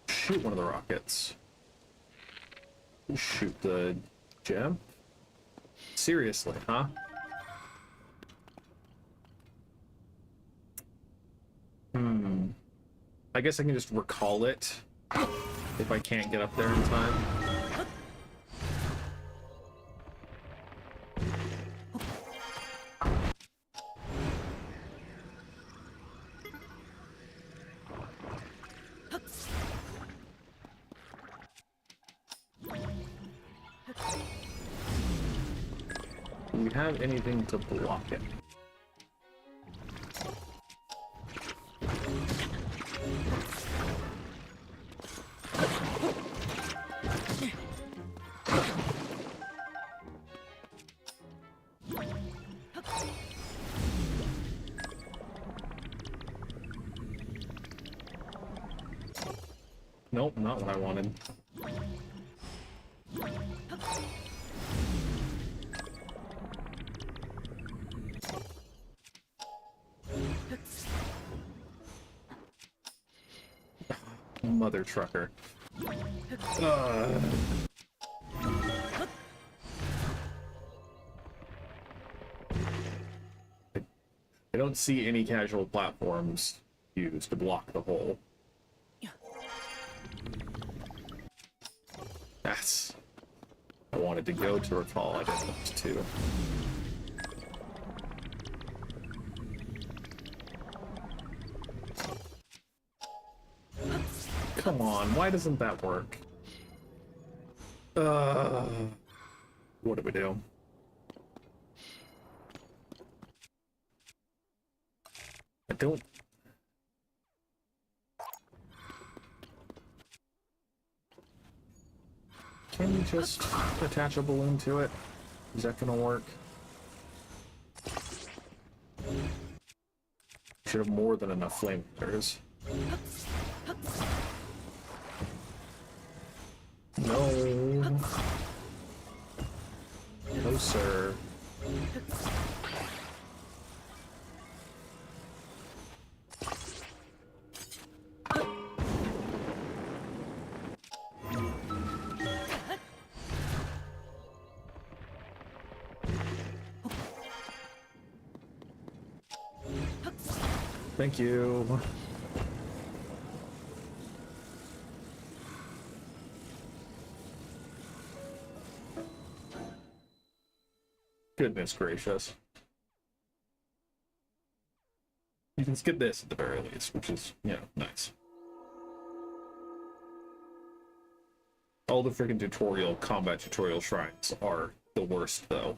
Shoot one of the rockets. Shoot the gem? Seriously, huh? I guess I can just recall it if I can't get up there in time. Do we have anything to block it? Nope, not what I wanted. Mother trucker. I don't see any casual platforms used to block the hole. That's... I wanted to go to recall, I didn't want to. Come on, why doesn't that work? What do we do? I don't... Can you just attach a balloon to it? Is that gonna work? Should have more than enough flamethrowers. No. No, sir. Thank you. Goodness gracious. You can skip this at the very least, which is, you know, nice. All the freaking combat tutorial shrines are the worst, though.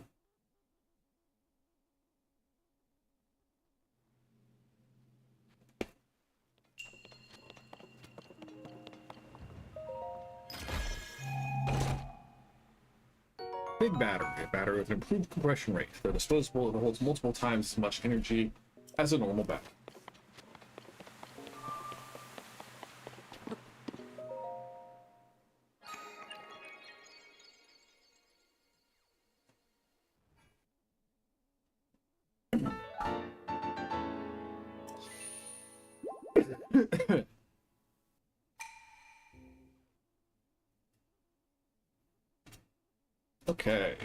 Big battery, a battery with an improved compression rate. They're disposable and holds multiple times as much energy as a normal battery. Okay.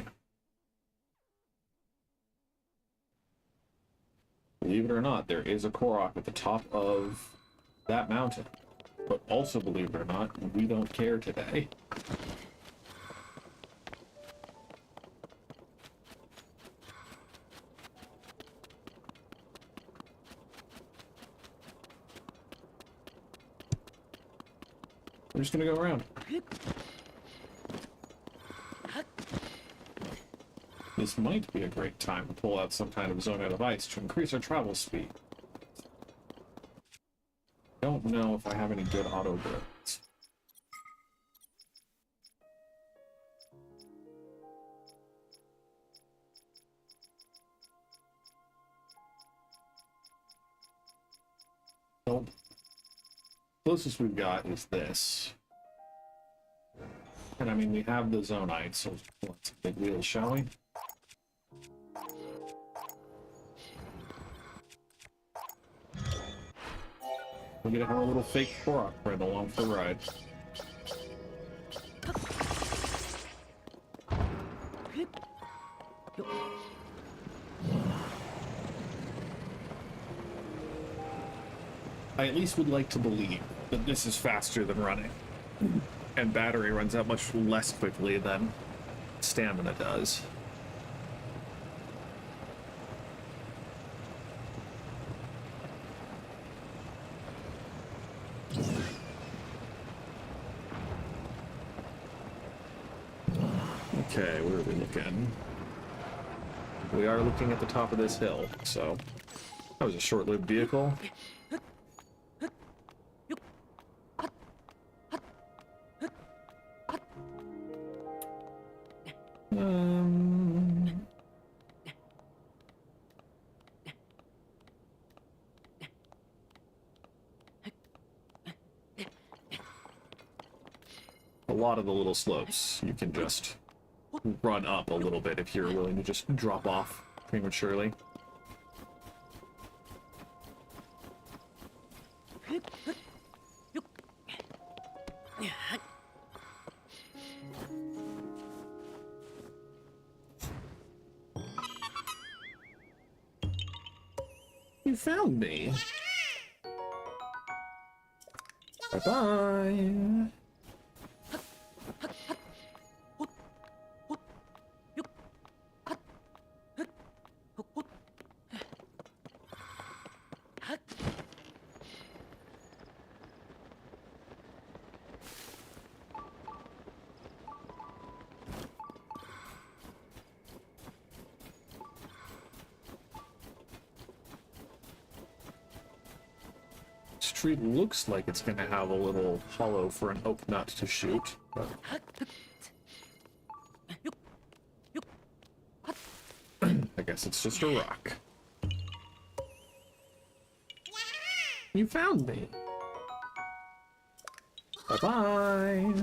Believe it or not, there is a Korok at the top of that mountain. But also, believe it or not, we don't care today. I'm just gonna go around. This might be a great time to pull out some kind of zone out of ice to increase our travel speed. Don't know if I have any good auto builds. Nope. Closest we've got is this. And I mean, we have the zonite, so let's big wheel, shall we? We're gonna have a little fake Korok right along for the ride. I at least would like to believe that this is faster than running. And battery runs out much less quickly than stamina does. Okay, where are we looking? We are looking at the top of this hill, so that was a short-lived vehicle. A lot of the little slopes you can just run up a little bit if you're willing to just drop off prematurely. You found me. Bye-bye. Tree looks like it's going to have a little hollow for an oak nut to shoot, but I guess it's just a rock. You found me. Bye-bye.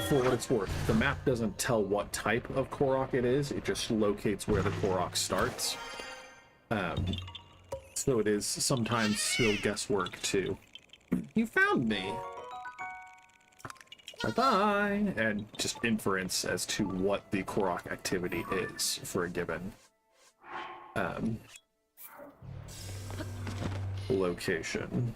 For what it's worth, the map doesn't tell what type of Korok it is, it just locates where the Korok starts. So it is sometimes still guesswork too. You found me! Bye-bye! And just inference as to what the Korok activity is for a given location.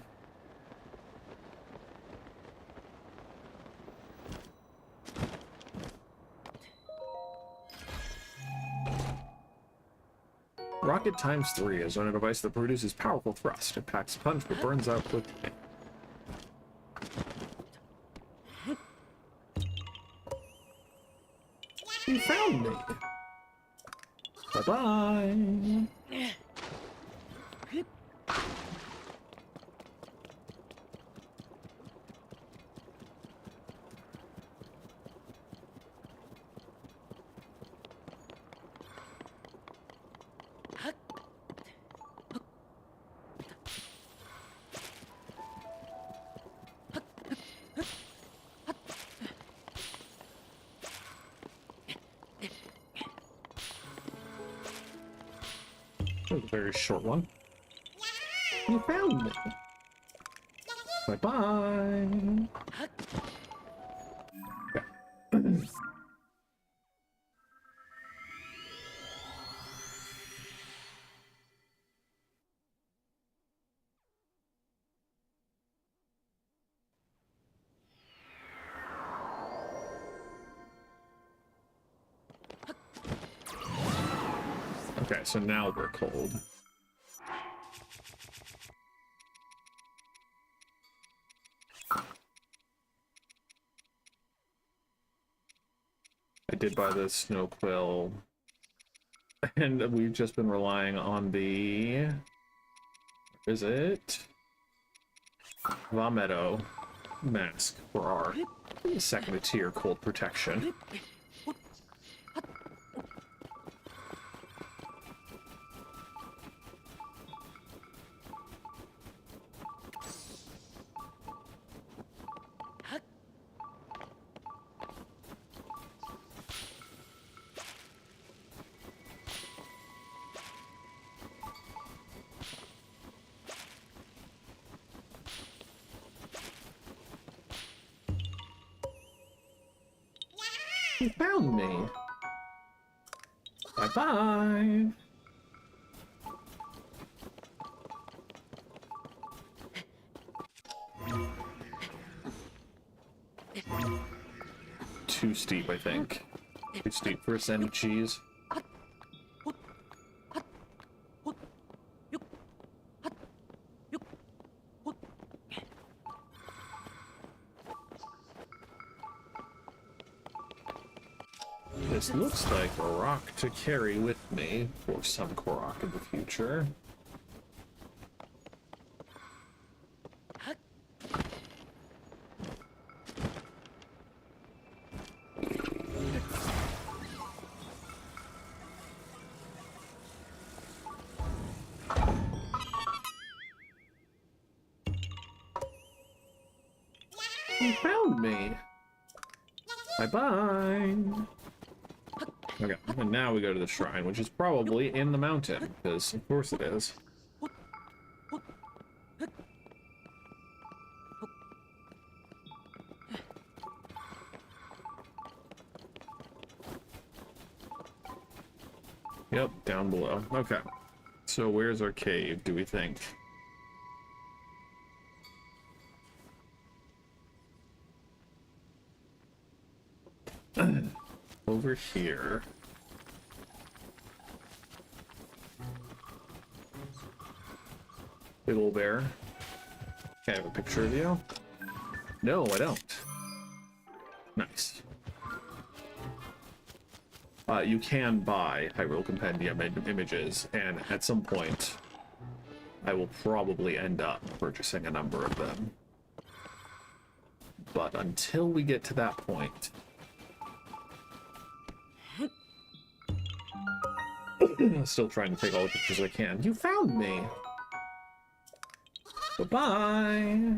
Rocket ×3 is on a device that produces powerful thrust. It packs a punch but burns out quickly. You found me! Bye-bye! A very short one. You found me. Bye-bye. Okay. Okay, so now we're cold. I did buy the snow quill, and we've just been relying on the... Where is it? Vamedo mask for our second tier cold protection. You found me. Bye-bye. Too steep, I think. Too steep for a sandy cheese. This looks like a rock to carry with me for some Korok in the future. You found me. Bye-bye. Okay, and now we go to the shrine, which is probably in the mountain, because of course it is. Yep, down below. Okay. So where's our cave, do we think? Over here. Big ol' bear. Okay, I have a picture of you. No, I don't. Nice. You can buy Hyrule Compendium images, and at some point, I will probably end up purchasing a number of them. But until we get to that point, I'm still trying to take all the pictures I can. You found me! Bye-bye!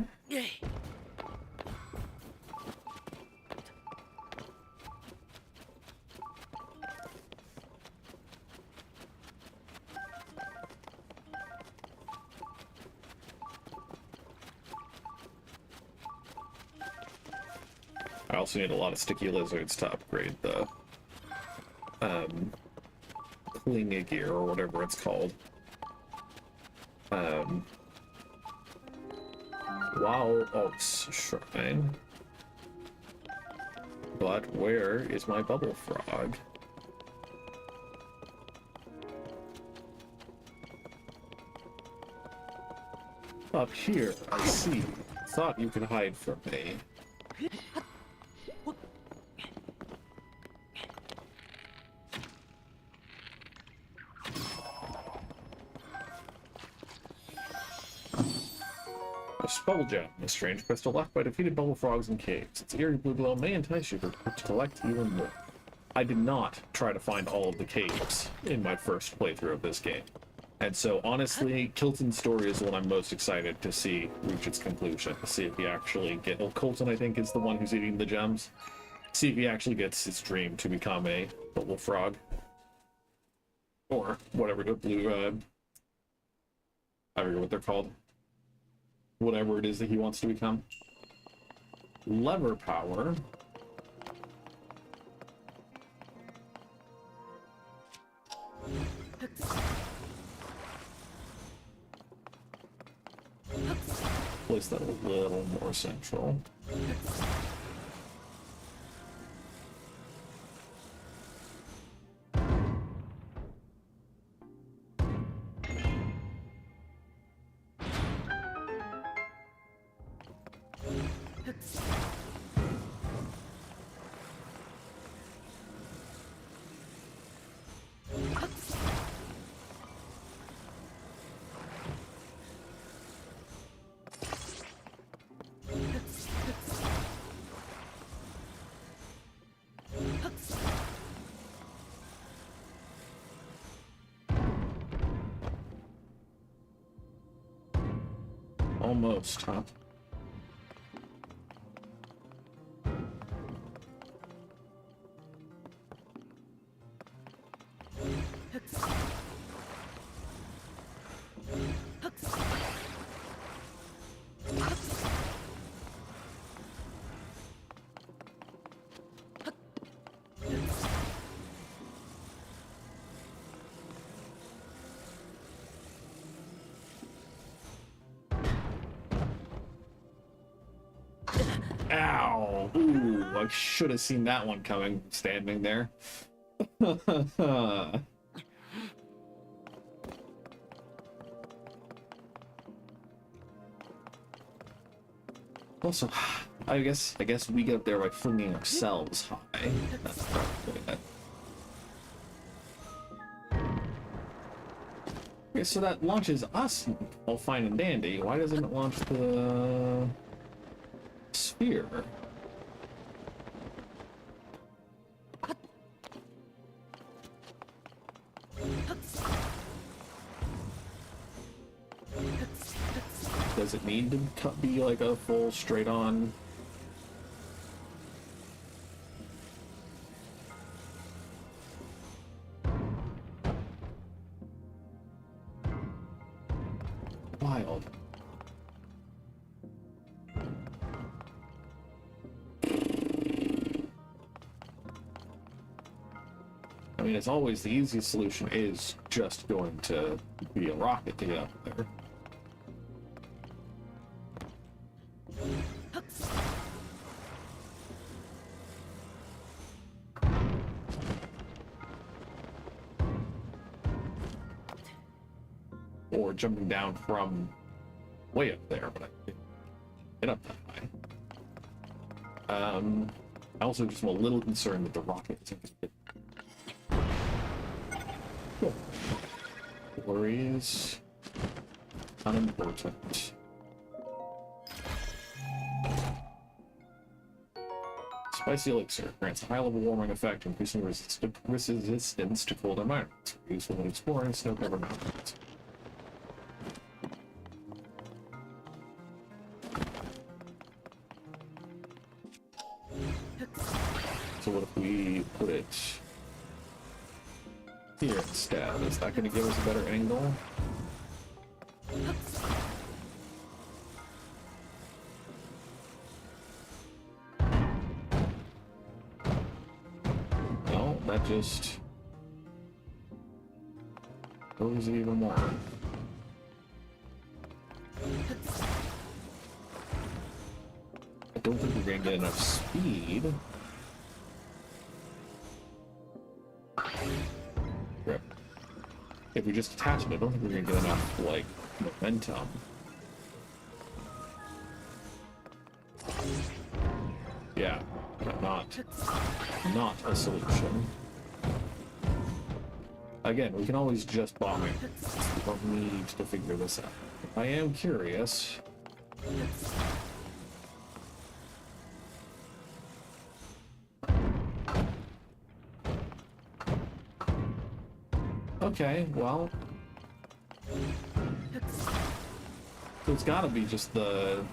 I also need a lot of sticky lizards to upgrade the clingy gear or whatever it's called. Wow, Ox Shrine. But where is my bubble frog? Up here, I see. Thought you could hide from me. A bubble gem, a strange crystal left by defeated bubble frogs in caves. Its eerie blue glow may entice you to collect even more. I did not try to find all of the caves in my first playthrough of this game. And so, honestly, Kilton's story is the one I'm most excited to see reach its conclusion. To see if he actually gets... Well, Colton, I think, is the one who's eating the gems. See if he actually gets his dream to become a bubble frog. Or whatever the blue... I forget what they're called. Whatever it is that he wants to become. Lever power. Place that a little more central. Almost, huh? Ow! Ooh, I should have seen that one coming, standing there. Also, I guess we get up there by flinging ourselves high. That's probably it. Okay, so that launches us all fine and dandy. Why doesn't it launch the sphere? Does it need to be like a full straight on? Wild. I mean, as always, the easiest solution is just going to be a rocket to get up there. Or jumping down from way up there, but I can't get up that high. I also just am a little concerned that the rocket isn't going to get. Cool. Worries. Unimportant. Spicy elixir grants a high level warming effect, increasing resistance to cold environments. Useful when exploring snow-covered mountains. So what if we put it here instead? Is that going to give us a better angle? No, that just goes even more. I don't think we're going to get enough speed. Rip. If we just attach it, I don't think we're going to get enough, like, momentum. Yeah, not a solution. Again, we can always just bomb it. We don't need to figure this out. I am curious. Okay, well, so it's got to be just the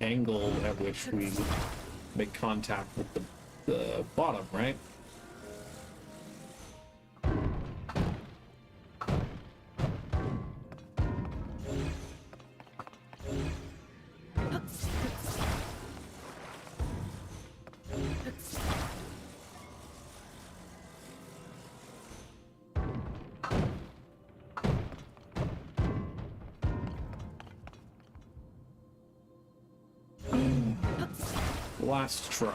angle at which we make contact with the bottom, right? Last try.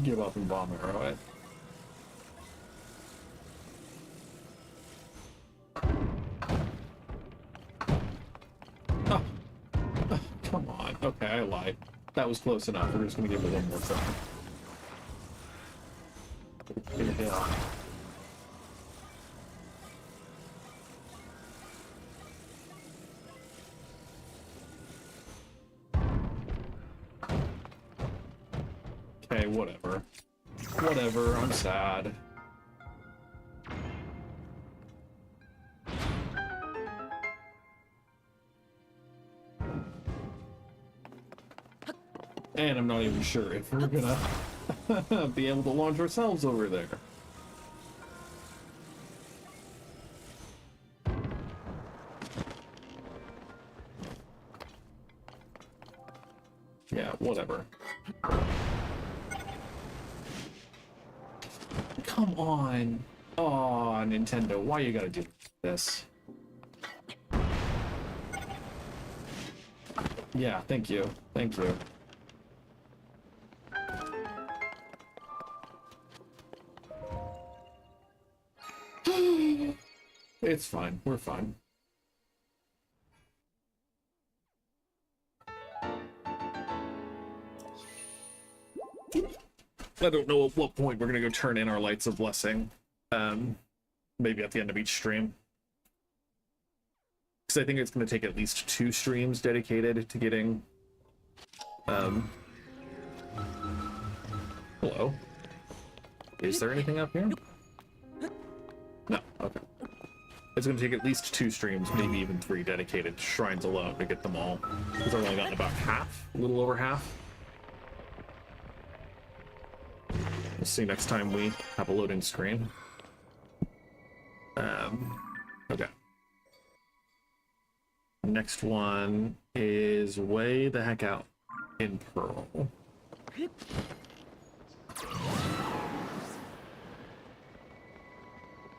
Give up and bomb arrow it. Oh. Oh, come on. Okay, I lied. That was close enough. We're just gonna give it one more try. Yeah. Okay, whatever. Whatever, I'm sad. And I'm not even sure if we're gonna be able to launch ourselves over there. Yeah, whatever. Come on. Oh, Nintendo, why you gotta do this? Yeah, thank you. Thank you. It's fine. We're fine. I don't know at what point we're gonna go turn in our lights of blessing. Maybe at the end of each stream. Because I think it's gonna take at least 2 streams dedicated to getting... Hello? Is there anything up here? No, okay. It's gonna take at least 2 streams, maybe even 3 dedicated to shrines alone to get them all. Because I've only gotten about half, a little over half. We'll see next time we have a loading screen. Okay. Next one is way the heck out in Pearl.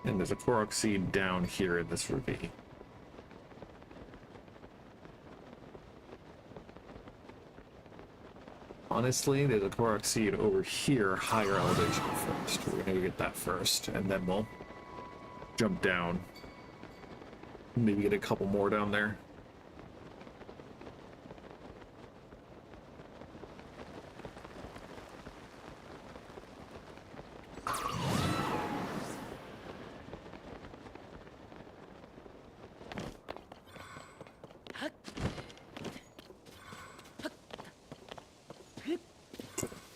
And there's a Korok seed down here in this ravine. Honestly, there's a Korok seed over here, higher elevation first. We're gonna get that first, and then we'll jump down. Maybe get a couple more down there.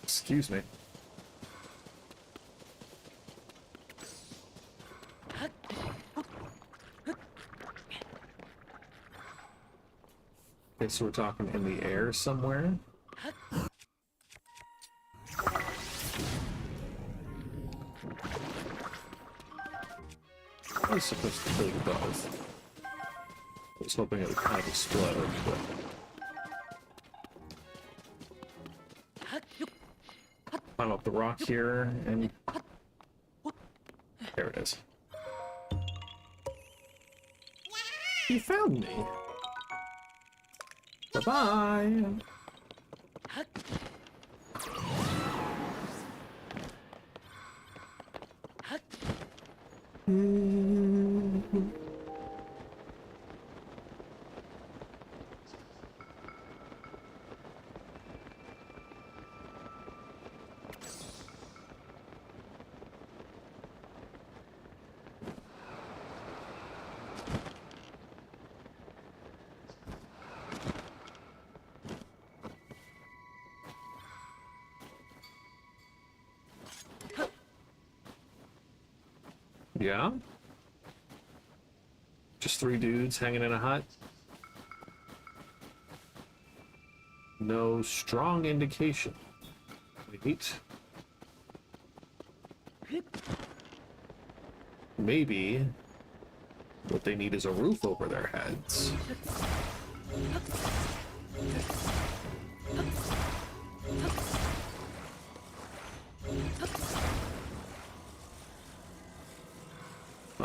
Excuse me. Okay, so we're talking in the air somewhere. I was supposed to kill you both. I was hoping it would kind of explode, but... Climb up the rock here, and... There it is. You found me! Bye-bye! Yeah? Just 3 dudes hanging in a hut? No strong indication. Wait. Maybe what they need is a roof over their heads.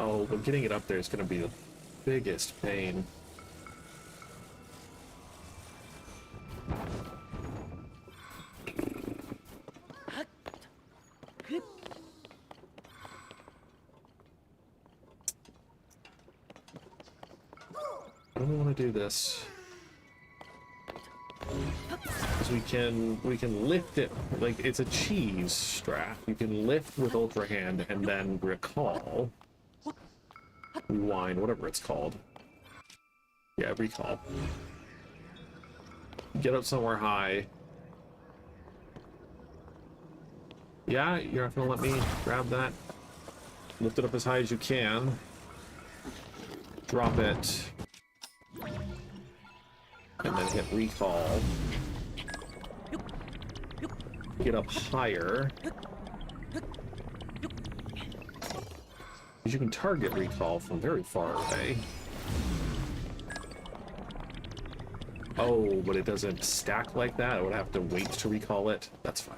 Oh, but getting it up there is going to be the biggest pain. I don't want to do this. is we can lift it like it's a cheese strat. You can lift with Ultra Hand and then recall, rewind, whatever it's called. Yeah, recall. Get up somewhere high. Yeah, you're not gonna let me grab that. Lift it up as high as you can. Drop it. And then hit recall. Get up higher. Because you can target recall from very far away. Oh, but it doesn't stack like that. I would have to wait to recall it. That's fine.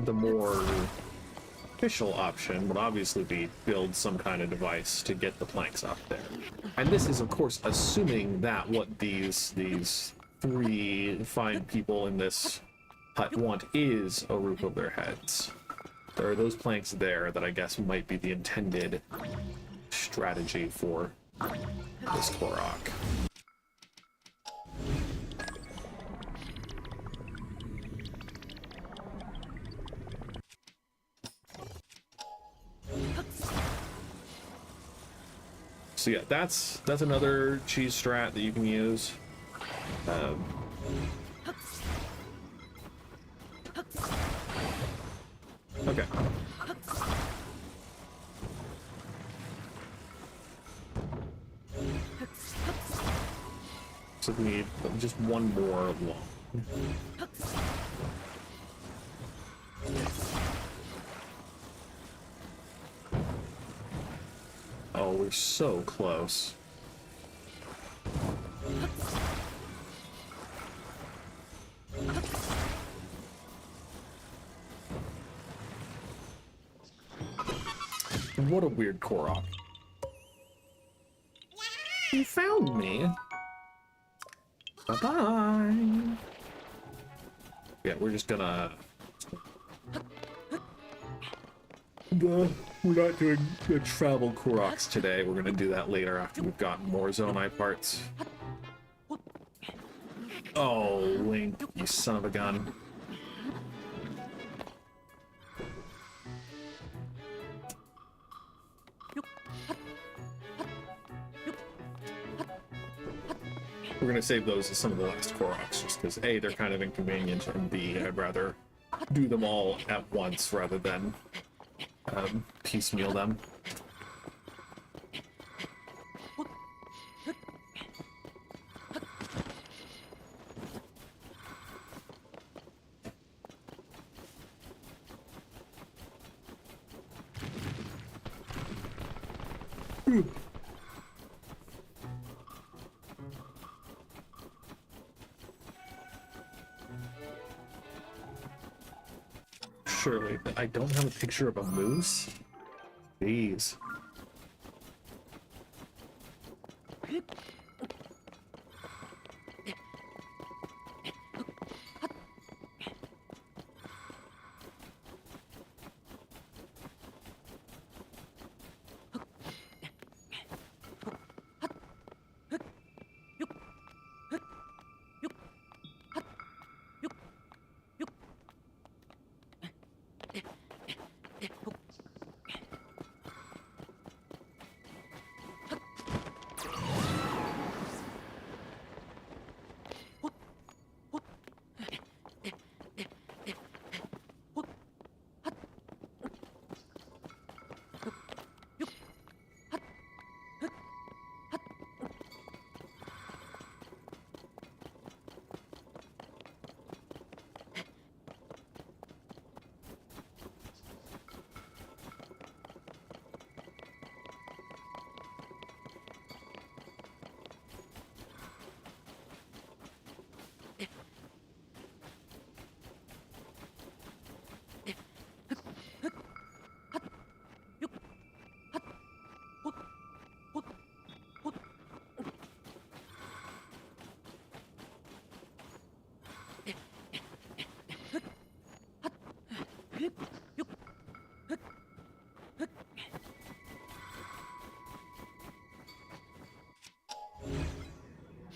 The more official option would obviously be build some kind of device to get the planks up there. And this is, of course, assuming that what these three fine people in this hut want is a roof over their heads. There are those planks there that I guess might be the intended strategy for this Korok. So yeah, that's another cheese strat that you can use. Okay. So we need just one more long. Oh, we're so close. What a weird Korok. You found me. Bye-bye. Yeah, we're just gonna... We're not doing the travel Koroks today. We're gonna do that later after we've gotten more Zonai parts. Oh, Link, you son of a gun. We're gonna save those as some of the last Koroks, just because A, they're kind of inconvenient, and B, I'd rather do them all at once rather than piecemeal them. Surely, I don't have a picture of a moose? Jeez.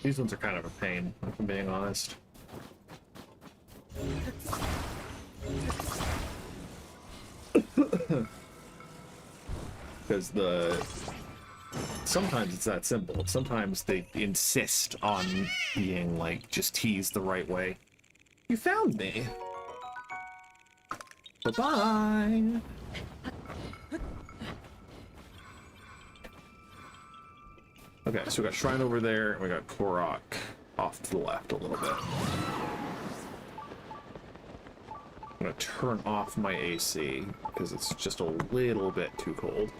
These ones are kind of a pain, if I'm being honest. Because sometimes it's that simple. Sometimes they insist on being, like, just teased the right way. You found me! Bye-bye! Okay, so we got Shrine over there, and we got Korok off to the left a little bit. I'm gonna turn off my AC, because it's just a little bit too cold.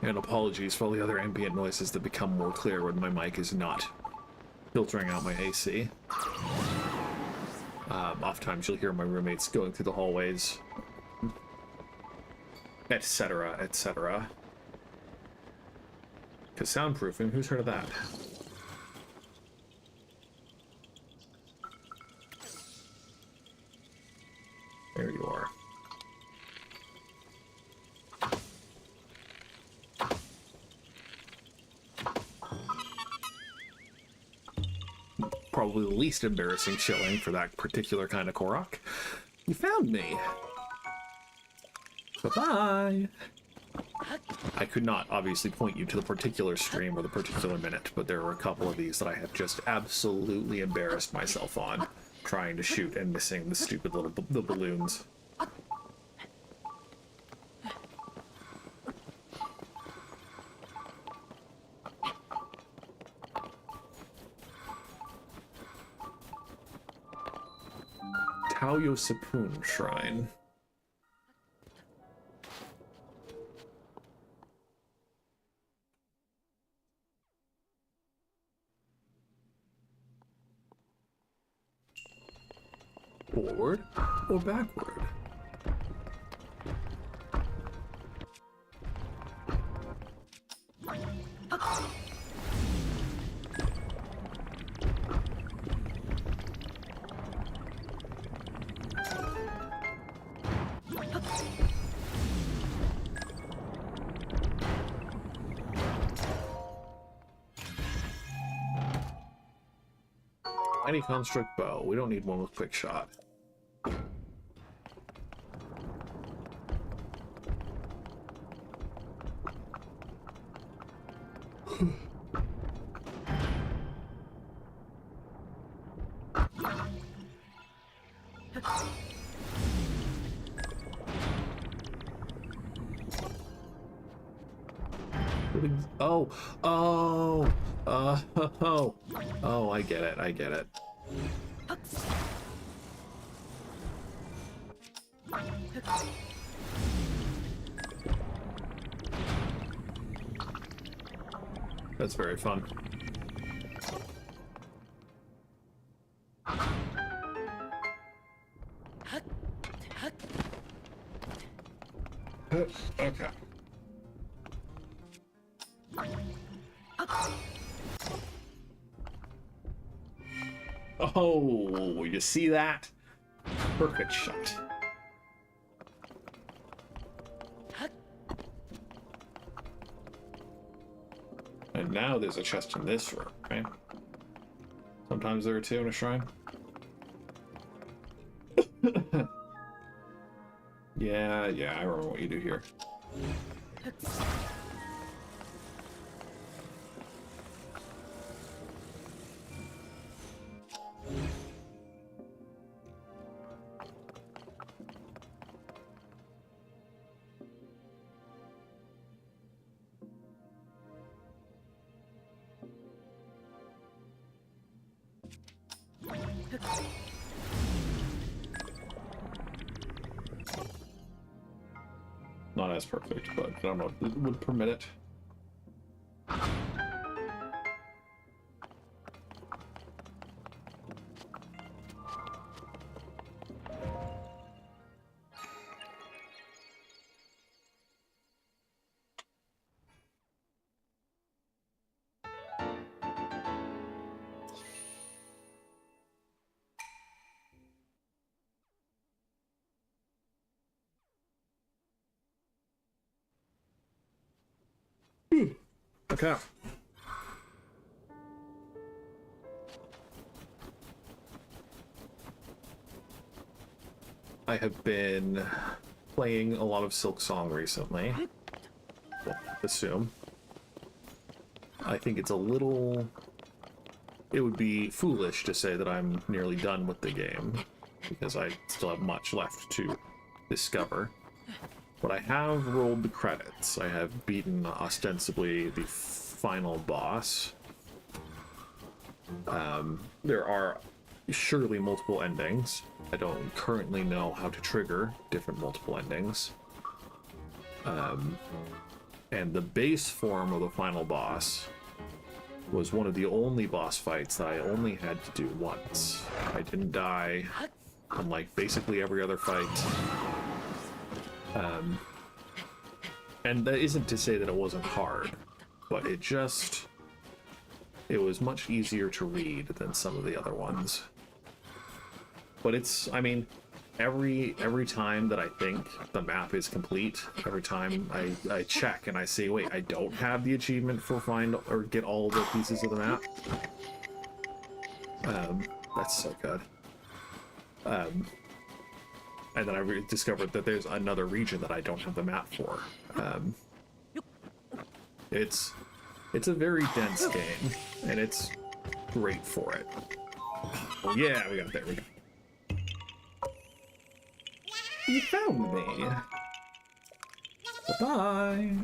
And apologies for all the other ambient noises that become more clear when my mic is not filtering out my AC. Oftentimes you'll hear my roommates going through the hallways, etc., etc. Because soundproofing, who's heard of that? There you are. Probably the least embarrassing showing for that particular kind of Korok. You found me. Bye-bye. I could not obviously point you to the particular stream or the particular minute, but there were a couple of these that I have just absolutely embarrassed myself on, trying to shoot and missing the stupid little the balloons. Taoyo Sapun Shrine. Forward or backward? Any construct bow. We don't need one with quick shot. Oh, I get it, I get it. That's very fun. Okay. Oh, you see that? Perfect shot. And now there's a chest in this room, okay? Sometimes there are two in a shrine. Yeah, I remember what you do here. Not as perfect, but I don't know if it would permit it. Okay. I have been playing a lot of Silk Song recently. Well, assume. I think it's a little... It would be foolish to say that I'm nearly done with the game, because I still have much left to discover. But I have rolled the credits. I have beaten, ostensibly, the final boss. There are surely multiple endings. I don't currently know how to trigger different multiple endings. And the base form of the final boss was one of the only boss fights that I only had to do once. I didn't die, unlike basically every other fight. And that isn't to say that it wasn't hard, but it was much easier to read than some of the other ones. But it's, I mean, every time that I think the map is complete, every time I check and I say, wait, I don't have the achievement for find or get all the pieces of the map. That's so good. And then I discovered that there's another region that I don't have the map for. It's a very dense game, and it's great for it. Oh, yeah, we got it. There we go. You found me. Bye-bye.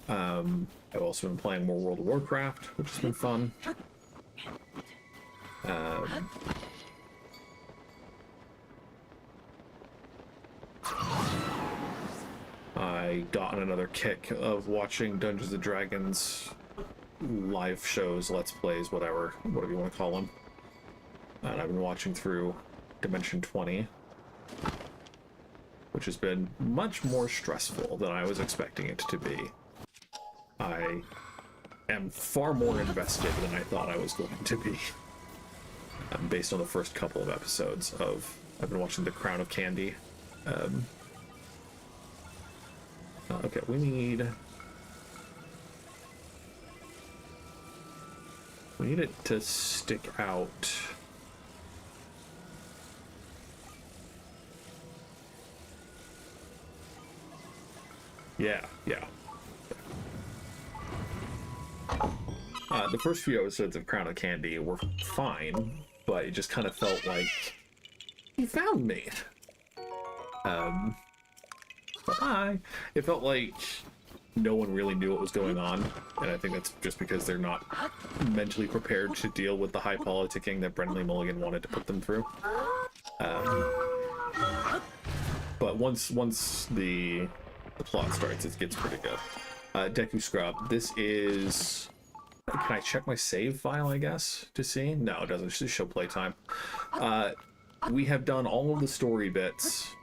I've also been playing more World of Warcraft, which has been fun. I got on another kick of watching Dungeons & Dragons live shows, Let's Plays, whatever you want to call them. And I've been watching through Dimension 20, which has been much more stressful than I was expecting it to be. I am far more invested than I thought I was going to be. Based on the first couple of episodes of... I've been watching The Crown of Candy. Okay, we need it to stick out. Yeah. The first few episodes of Crown of Candy were fine, but it just kind of felt like he found me. It felt like no one really knew what was going on, and I think that's just because they're not mentally prepared to deal with the high politicking that Brendan Lee Mulligan wanted to put them through. But once the plot starts, it gets pretty good. Deku Scrub, this is... Can I check my save file, I guess, to see? No, it doesn't. It's just show playtime. We have done all of the story bits,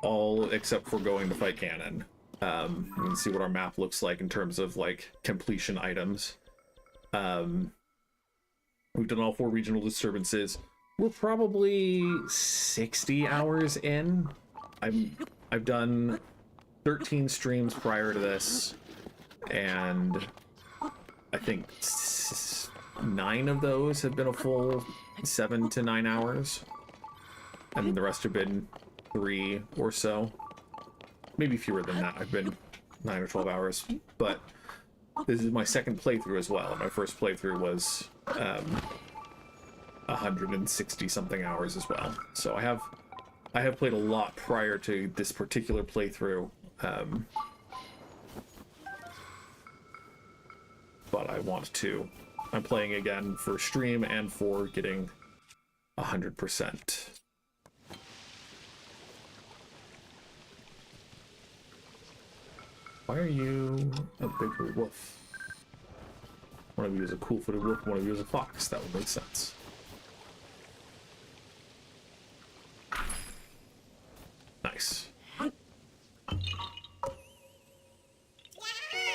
all except for going to fight Ganon. You can see what our map looks like in terms of, like, completion items. We've done all 4 regional disturbances. We're probably 60 hours in. I've done 13 streams prior to this, and I think 9 of those have been a full 7 to 9 hours, and the rest have been 3 or so. Maybe fewer than that. I've been 9 or 12 hours, but this is my second playthrough as well. My first playthrough was 160 something hours as well. So I have played a lot prior to this particular playthrough, but I'm playing again for stream and for getting 100%. Why are you a bigger wolf? One of you is a cool-footed wolf, one of you is a fox. That would make sense. Nice.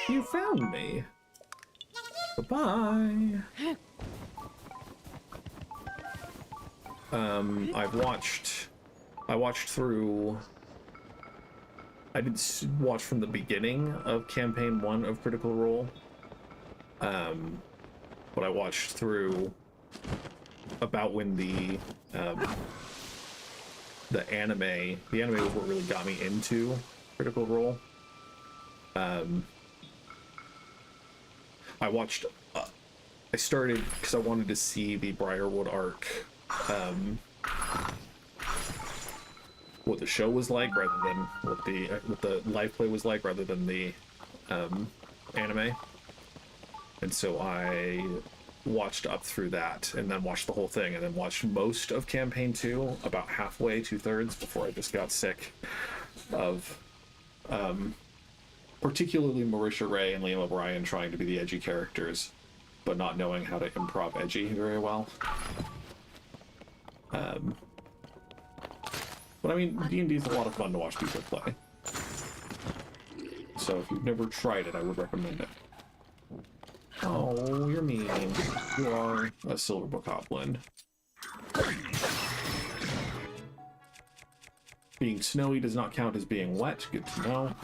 You found me. Bye-bye. I watched through... I did watch from the beginning of Campaign 1 of Critical Role. But I watched through about when the anime was what really got me into Critical Role. I started because I wanted to see the Briarwood arc, what the show was like rather than what the live play was like rather than the anime. And so I watched up through that and then watched the whole thing and then watched most of campaign 2, about halfway, 2/3, before I just got sick of particularly Marisha Ray and Liam O'Brien trying to be the edgy characters but not knowing how to improv edgy very well. But I mean, D&D is a lot of fun to watch people play. So if you've never tried it, I would recommend it. Oh, you're mean. You are a Silverbook Hopland. Being snowy does not count as being wet. Good to know.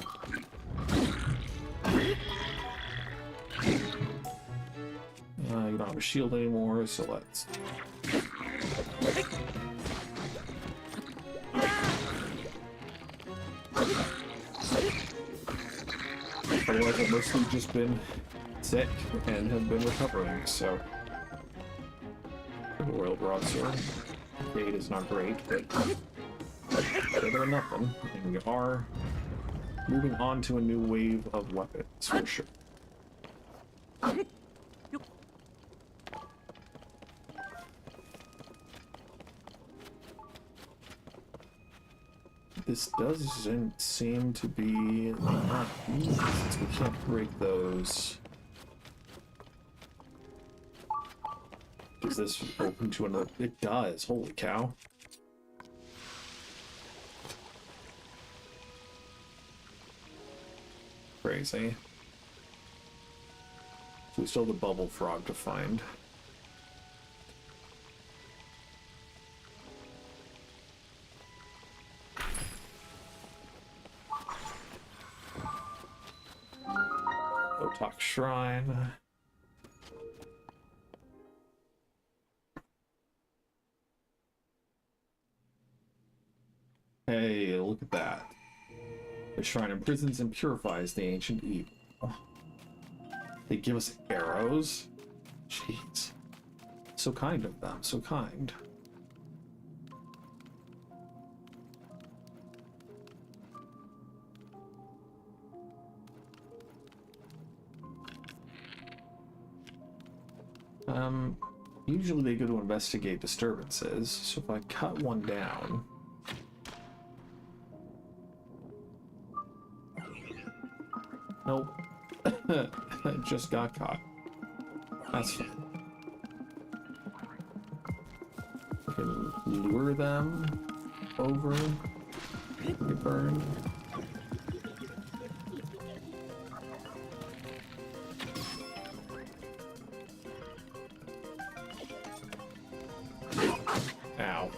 You don't have a shield anymore, so let's... Otherwise, I've mostly just been sick and have been recovering, so... The Royal Broadsword. Fade is not great, but better than nothing. And we are moving on to a new wave of weapons, for sure. This doesn't seem to be not easy since we can't break those. Does this open to another? It does. Holy cow. Crazy. So we still have the bubble frog to find. Otak Shrine. Hey, look at that. The shrine imprisons and purifies the ancient evil. Oh. They give us arrows? Jeez. So kind of them, so kind. Usually they go to investigate disturbances, so if I cut one down... Nope. I just got caught. That's fine. I can lure them over, get burned. Ow.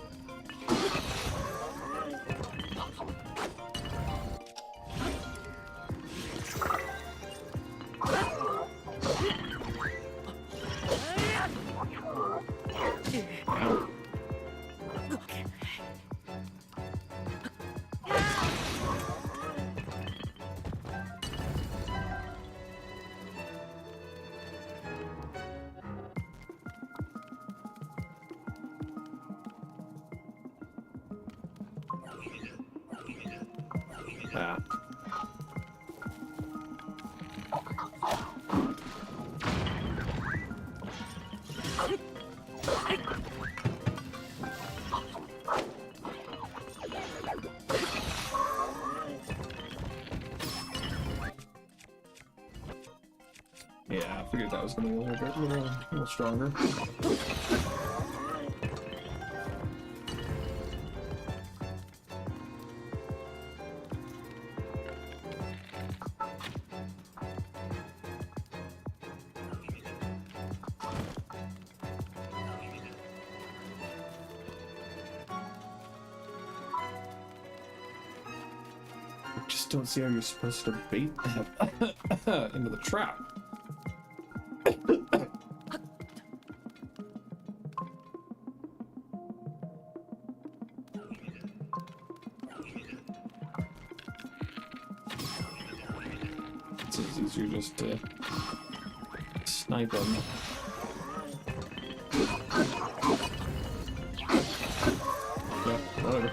Ah. Yeah, I figured that was gonna be a little stronger. Just don't see how you're supposed to bait them into the trap. you just to snipe them. Yep, whatever.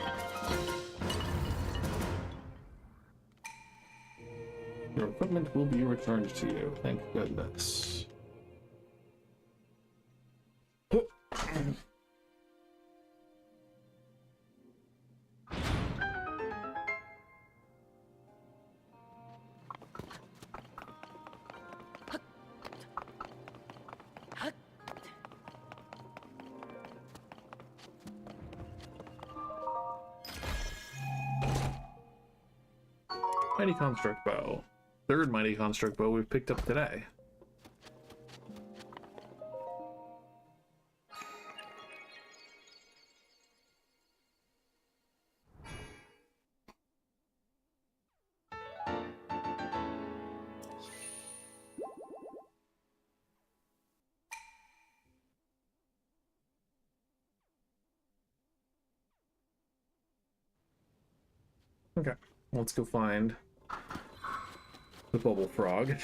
Your equipment will be returned to you. Thank goodness. Mighty Construct Bow. Third Mighty Construct Bow we've picked up today. Okay, let's go find the bubble frog.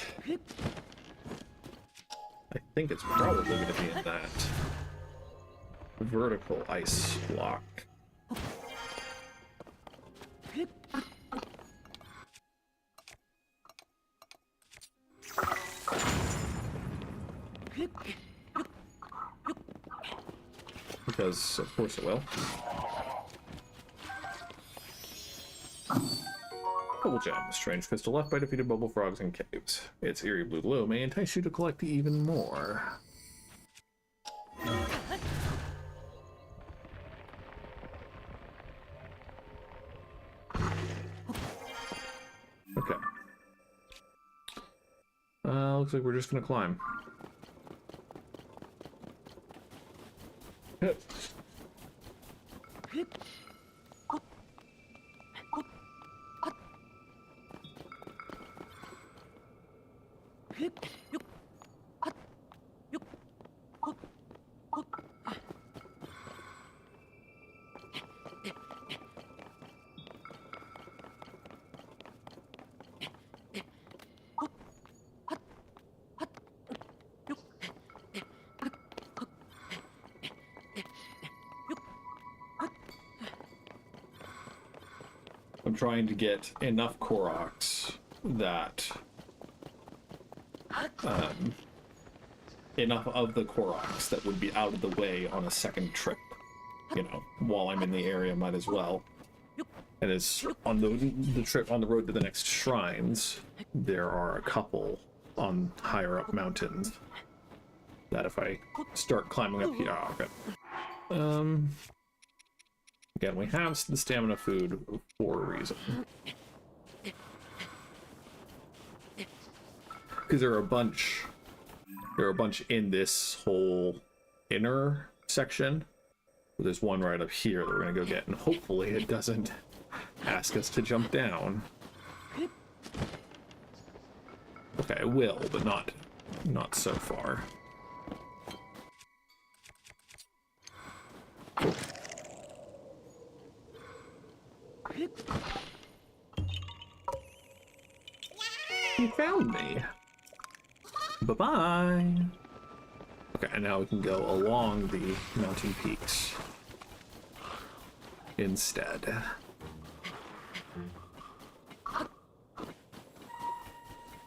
I think it's probably going to be in that vertical ice block. Because, of course it will. Bubble Gem, a strange crystal left by defeated bubble frogs in caves. Its eerie blue glow may entice you to collect even more. Okay. Looks like we're just gonna climb. I'm trying to get enough Koroks that enough of the Koroks that would be out of the way on a second trip. You know, while I'm in the area, might as well. And it's on the trip on the road to the next shrines. There are a couple on higher up mountains that if I start climbing up here, okay. Again, we have the stamina food for a reason. Because there are a bunch in this whole inner section. There's one right up here that we're gonna go get, and hopefully it doesn't ask us to jump down. Okay, it will, but not so far. You found me. Bye-bye. Okay, and now we can go along the mountain peaks instead.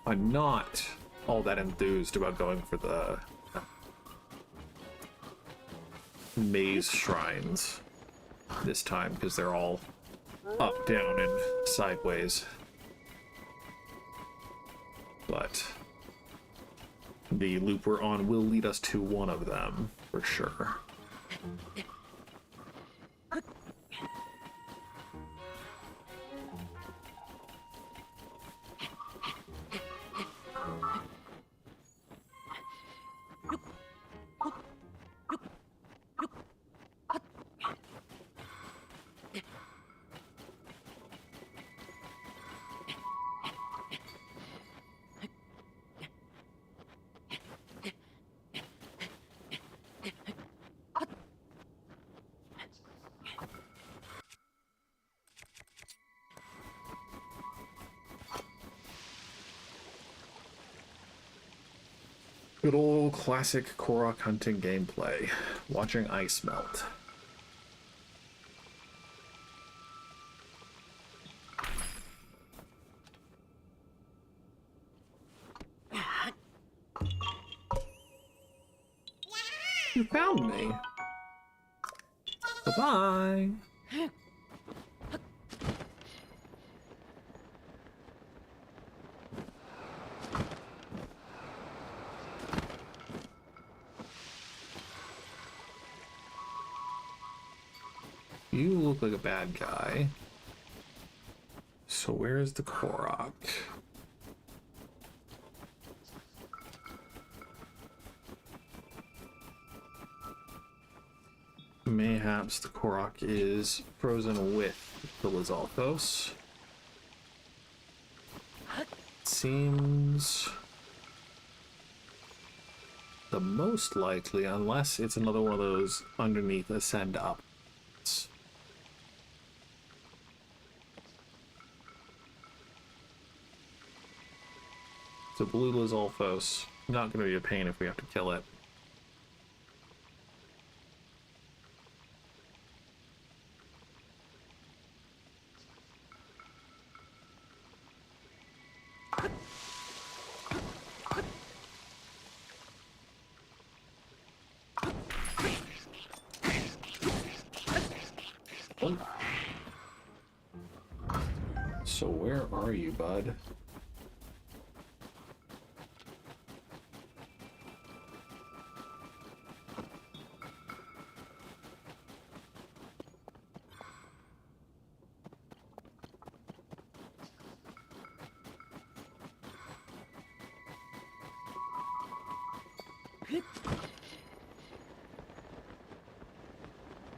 I'm not all that enthused about going for the maze shrines this time because they're all up, down, and sideways. But the loop we're on will lead us to one of them, for sure. Good old classic Korok hunting gameplay. Watching ice melt. You found me. Bye-bye. You look like a bad guy. So where's the Korok? Mayhaps the Korok is frozen with the Lizalfos. Seems the most likely, unless it's another one of those underneath ascend up. So blue Lizalfos, not going to be a pain if we have to kill it. So where are you, bud?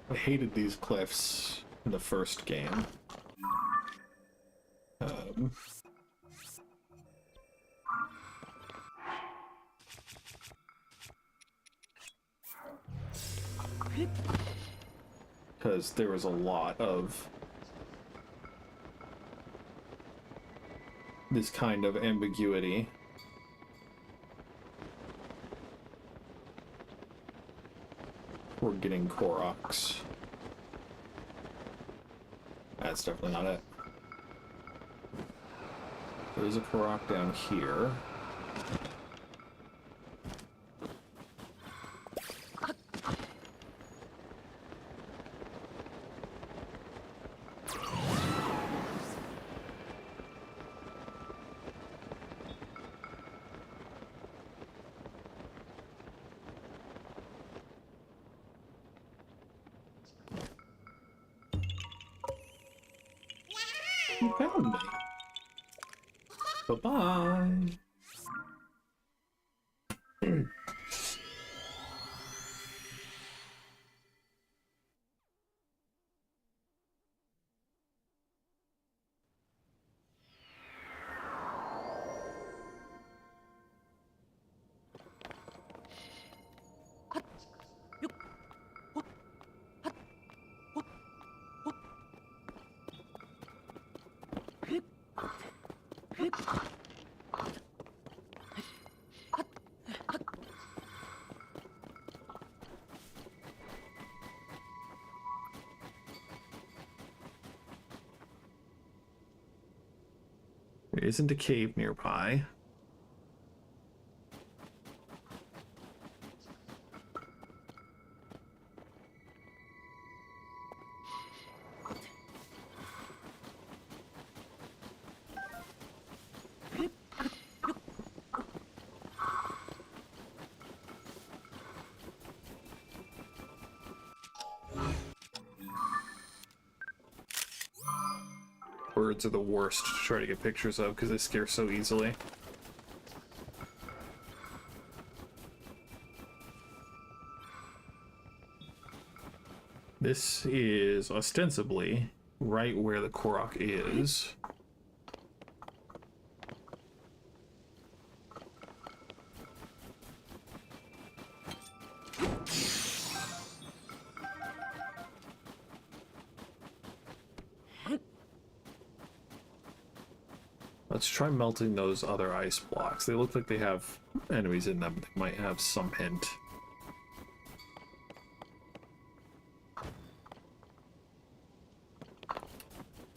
I hated these cliffs in the first game. Because there was a lot of this kind of ambiguity. We're getting Koroks. That's definitely not it. There's a Korok down here. You found me. Bye-bye. There isn't a cave nearby. Birds are the worst to try to get pictures of because they scare so easily. This is ostensibly right where the Korok is. Let's try melting those other ice blocks. They look like they have enemies in them. They might have some hint.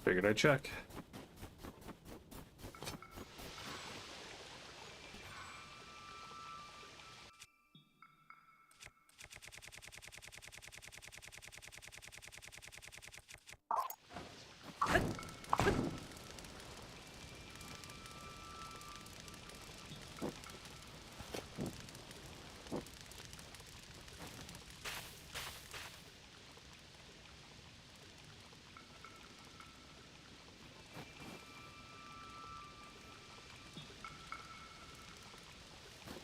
Figured I'd check.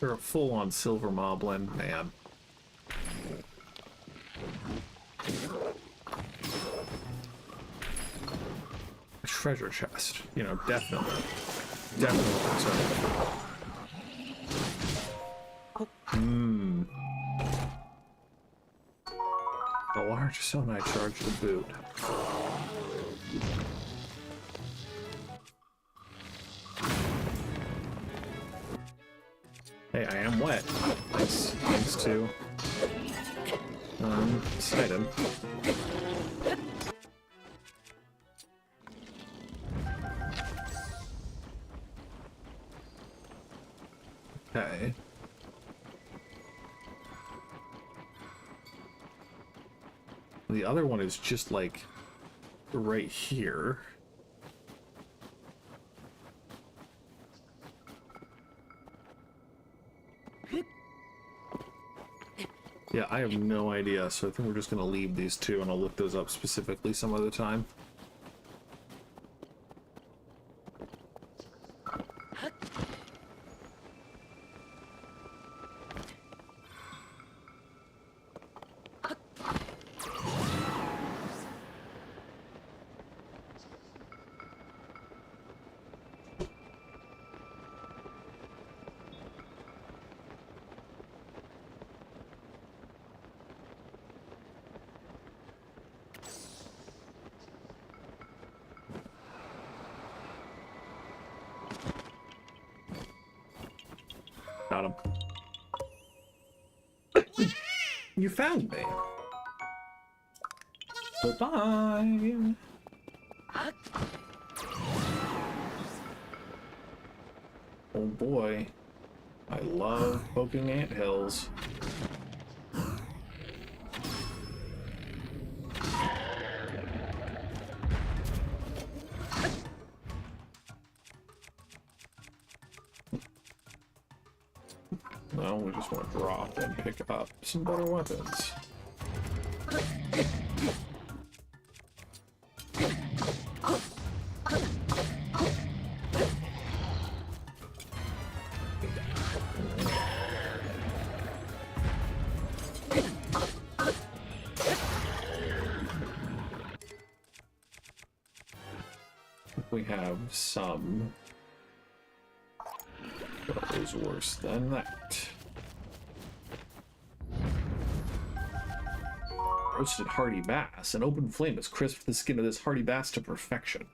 They're a full-on silver moblin, man. A treasure chest, you know, definitely. Definitely. A large sonite charge to boot. Hey, I am wet. Thanks to Sidon. Okay. The other one is just like right here. Yeah, I have no idea, so I think we're just gonna leave these two and I'll look those up specifically some other time. Got him. You found me. Goodbye. Oh boy. I love poking anthills. No, we just want to drop and pick up some better weapons. We have some. What is worse than that? Roasted hardy bass. An open flame has crisped the skin of this hardy bass to perfection.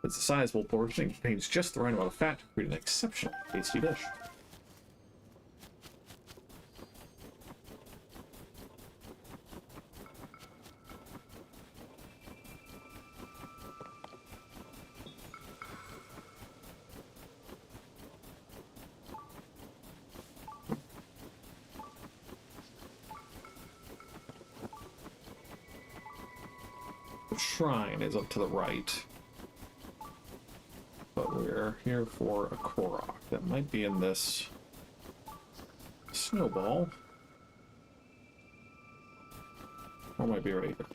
It's a sizable portion and contains just the right amount of fat to create an exceptionally tasty dish. The shrine is up to the right, but we're here for a Korok that might be in this snowball, or might be right here.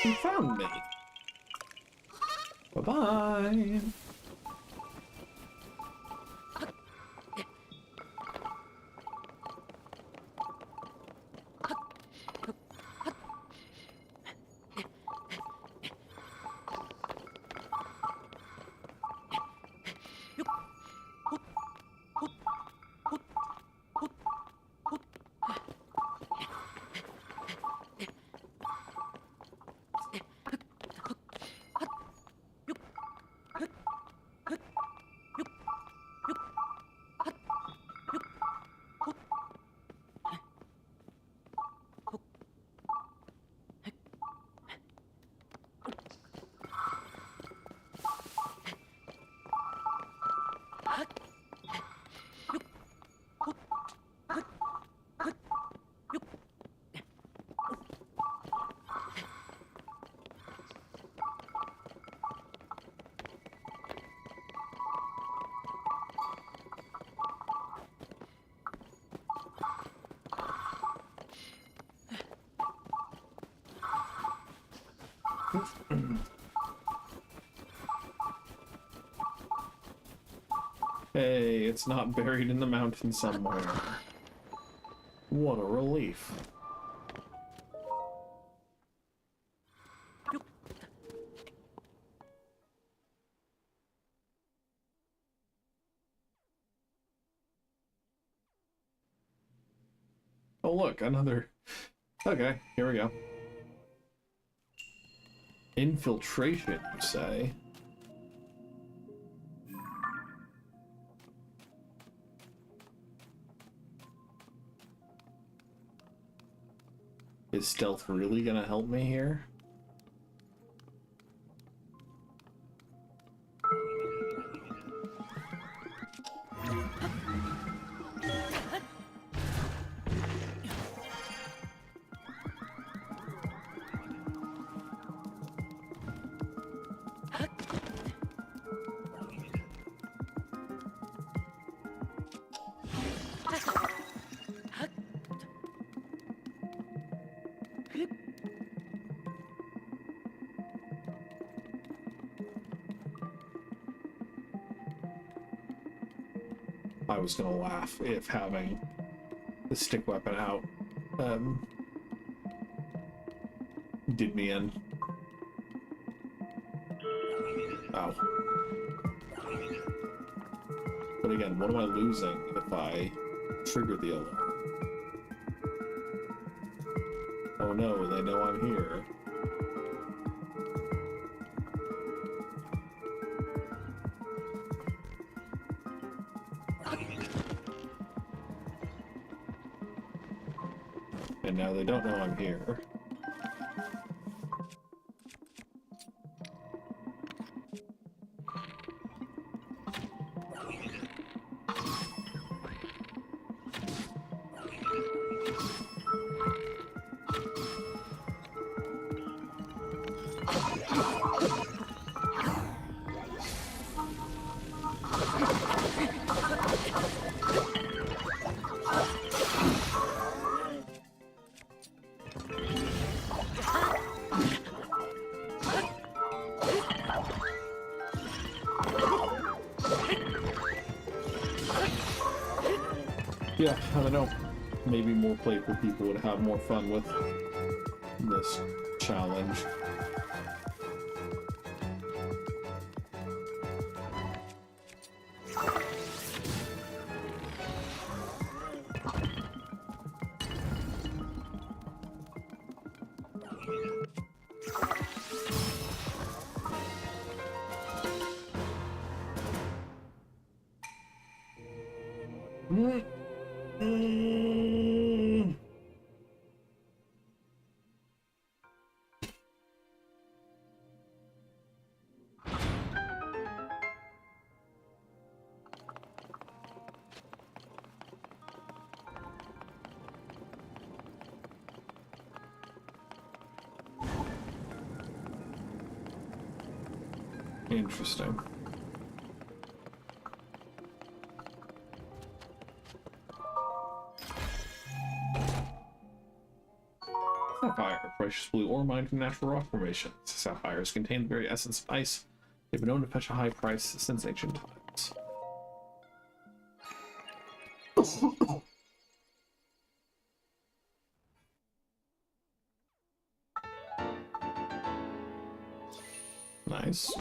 You found me. Bye-bye. Hey, it's not buried in the mountain somewhere. What a relief. Oh look, another... Okay, here we go. Infiltration, you say? Is stealth really gonna help me here? I was gonna laugh if having the stick weapon out did me in. Ow. But again, what am I losing if I trigger the alarm? Oh no, they know I'm here. And now they don't know I'm here. Yeah, I don't know. Maybe more playful people would have more fun with this challenge. Interesting. Sapphire, precious blue ore mined from natural rock formations. Sapphires contain the very essence of ice. They've been known to fetch a high price since ancient times. Nice.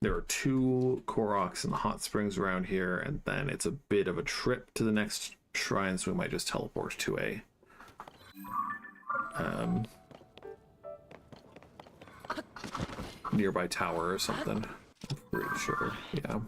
There are 2 Koroks in the hot springs around here, and then it's a bit of a trip to the next shrine, so we might just teleport to a nearby tower or something. I'm pretty sure, yeah.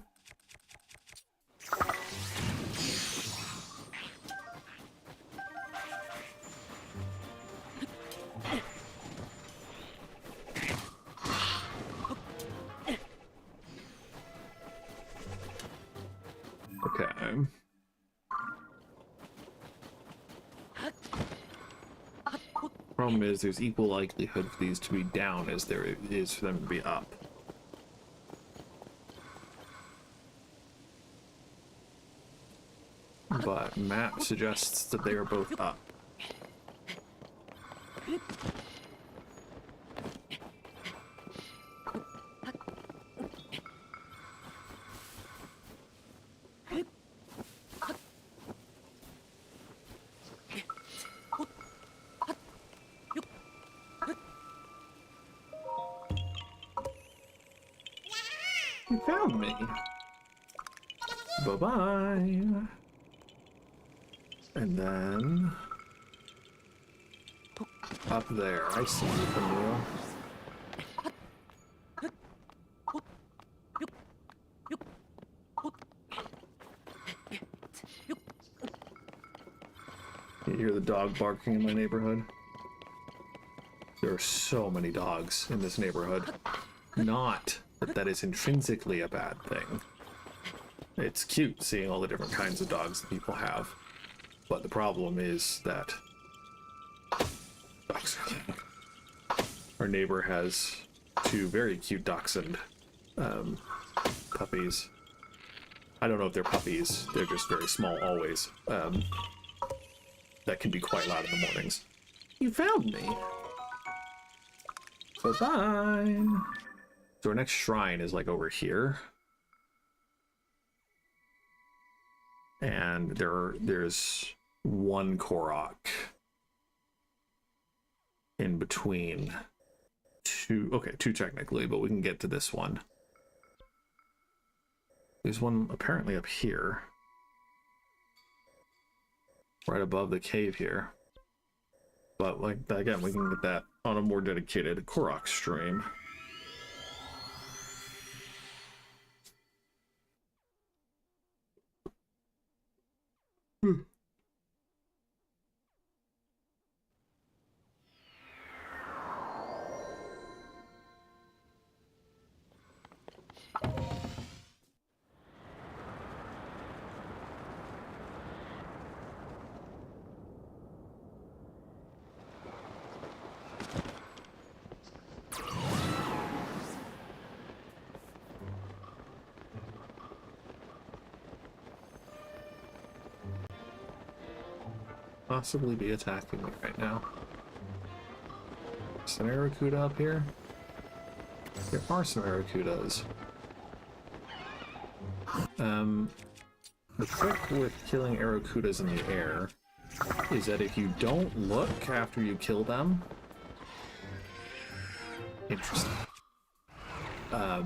Okay. Problem is, there's equal likelihood for these to be down as there is for them to be up. But map suggests that they are both up. You found me. Bye-bye. And then... up there. I see you from real. You hear the dog barking in my neighborhood? There are so many dogs in this neighborhood. Not that that is intrinsically a bad thing. It's cute seeing all the different kinds of dogs that people have. But the problem is that dogs. Our neighbor has two very cute dachshund puppies. I don't know if they're puppies. They're just very small always. That can be quite loud in the mornings. You found me. Bye-bye. So our next shrine is like over here. And there's one Korok in between two. Okay, two technically, but we can get to this one. There's one apparently up here. Right above the cave here. But like again, we can get that on a more dedicated Korok stream. Possibly be attacking me right now. Is an Aracuda up here? There are some Aracudas. The trick with killing Aracudas in the air is that if you don't look after you kill them... Interesting. If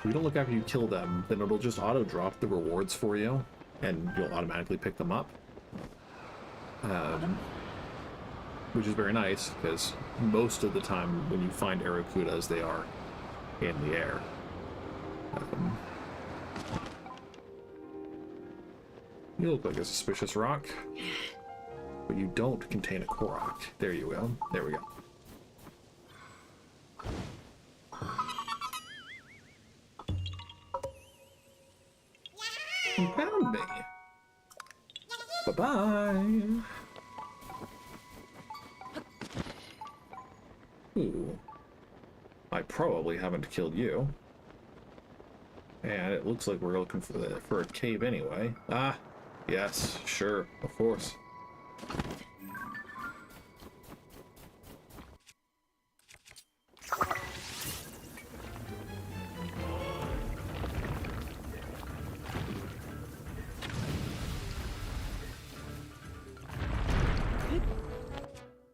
you don't look after you kill them, then it'll just auto-drop the rewards for you, and you'll automatically pick them up. Which is very nice, because most of the time when you find Aracudas, they are in the air. You look like a suspicious rock, but you don't contain a Korok. There you go. There we go. You found me. Bye-bye. Ooh. I probably haven't killed you. And it looks like we're looking for a cave anyway. Ah, yes, sure, of course.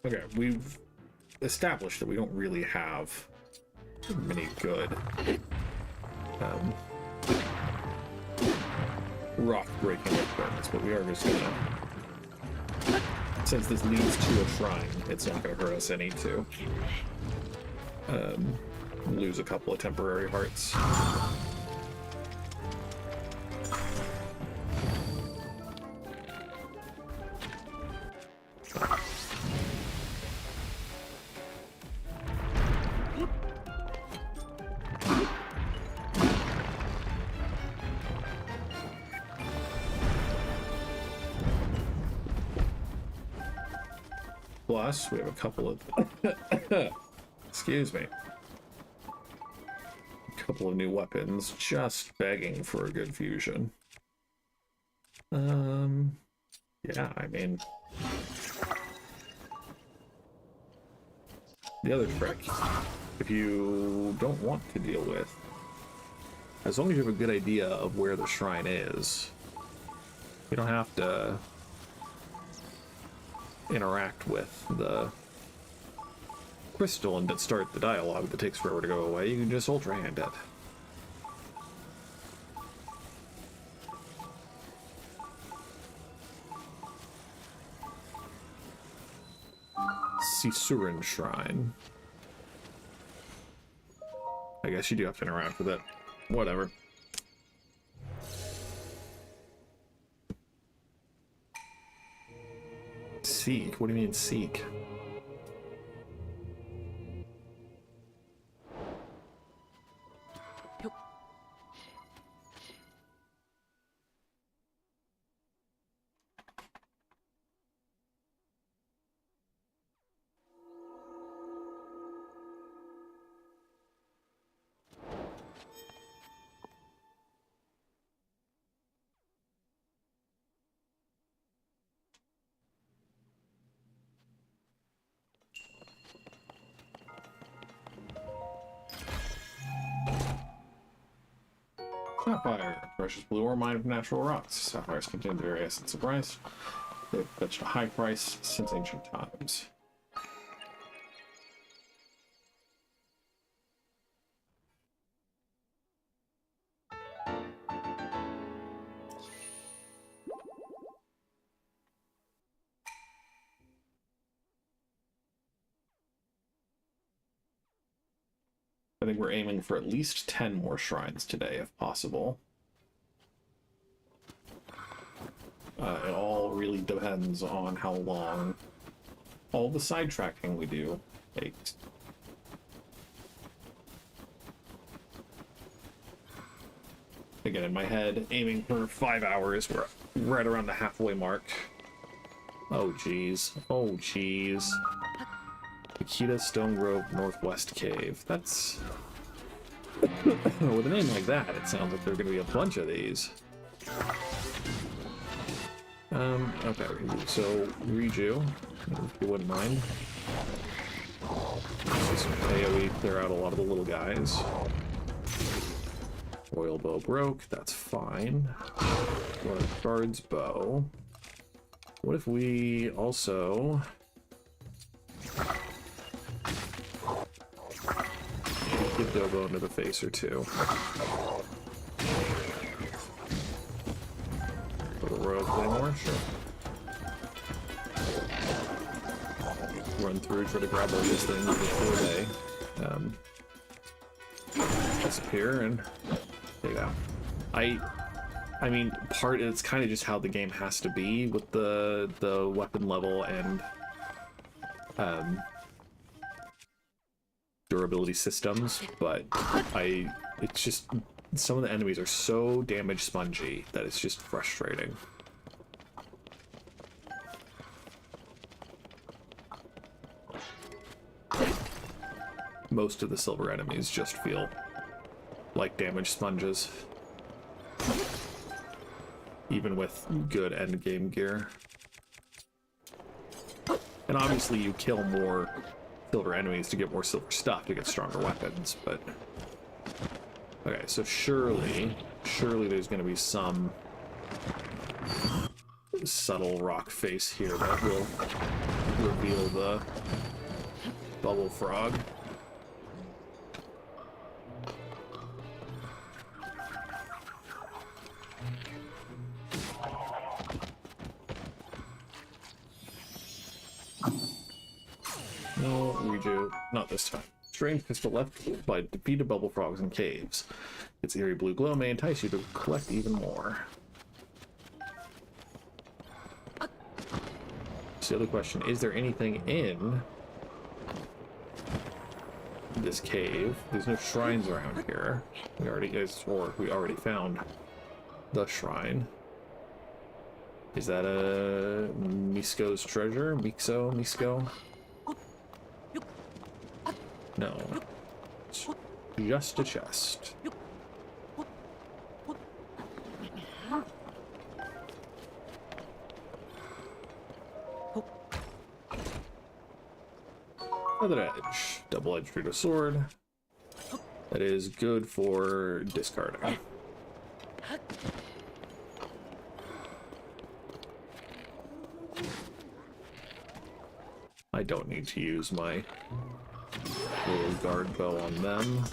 Okay, we've established that we don't really have many good rock breaking weapons, but we are just gonna, since this leads to a shrine, it's not gonna hurt us any to lose a couple of temporary hearts. Plus, we have a couple of excuse me, a couple of new weapons just begging for a good fusion. Yeah, I mean, the other trick. If you don't want to deal with, as long as you have a good idea of where the shrine is, you don't have to interact with the crystal and start the dialogue that takes forever to go away. You can just ultra hand it. Sisuran Shrine. I guess you do have to interact with it. Whatever. Seek? What do you mean seek? Sapphire, precious blue ore mined from natural rocks. Sapphires contain the very essence of rice. They've fetched a high price since ancient times. I think we're aiming for at least 10 more shrines today, if possible. It all really depends on how long all the sidetracking we do takes. Again, in my head, aiming for 5 hours. We're right around the halfway mark. Oh, jeez. Oh, jeez. Akita Stone Grove Northwest Cave. That's... with a name like that, it sounds like there are going to be a bunch of these. Okay, so Riju, if you wouldn't mind. Just AoE clear out a lot of the little guys. Royal bow broke, that's fine. Guard's bow. What if we also... give Dobo into the face or two. For the Royal Claymore, sure. Run through, try to grab all these things before they disappear and take it out. I mean, it's kind of just how the game has to be with the weapon level and durability systems, but it's just some of the enemies are so damage spongy that it's just frustrating. Most of the silver enemies just feel like damage sponges, even with good end game gear. And obviously you kill more silver enemies to get more silver stuff to get stronger weapons, but okay, so surely there's going to be some subtle rock face here that will reveal the bubble frog. No, Riju, not this time. Strange pistol left by defeated bubble frogs in caves. Its eerie blue glow may entice you to collect even more. So the other question, is there anything in this cave? There's no shrines around here. We already found the shrine. Is that a Misko's treasure? Misko? No. It's just a chest. Feathered edge. Double-edged Rito sword. That is good for discarding. I don't need to use my little guard bow on them.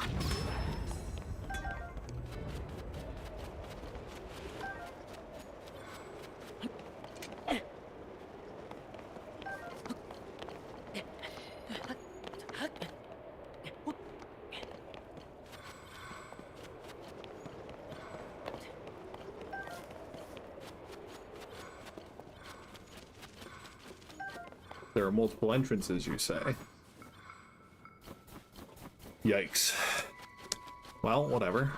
There are multiple entrances, you say? Yikes. Well, whatever.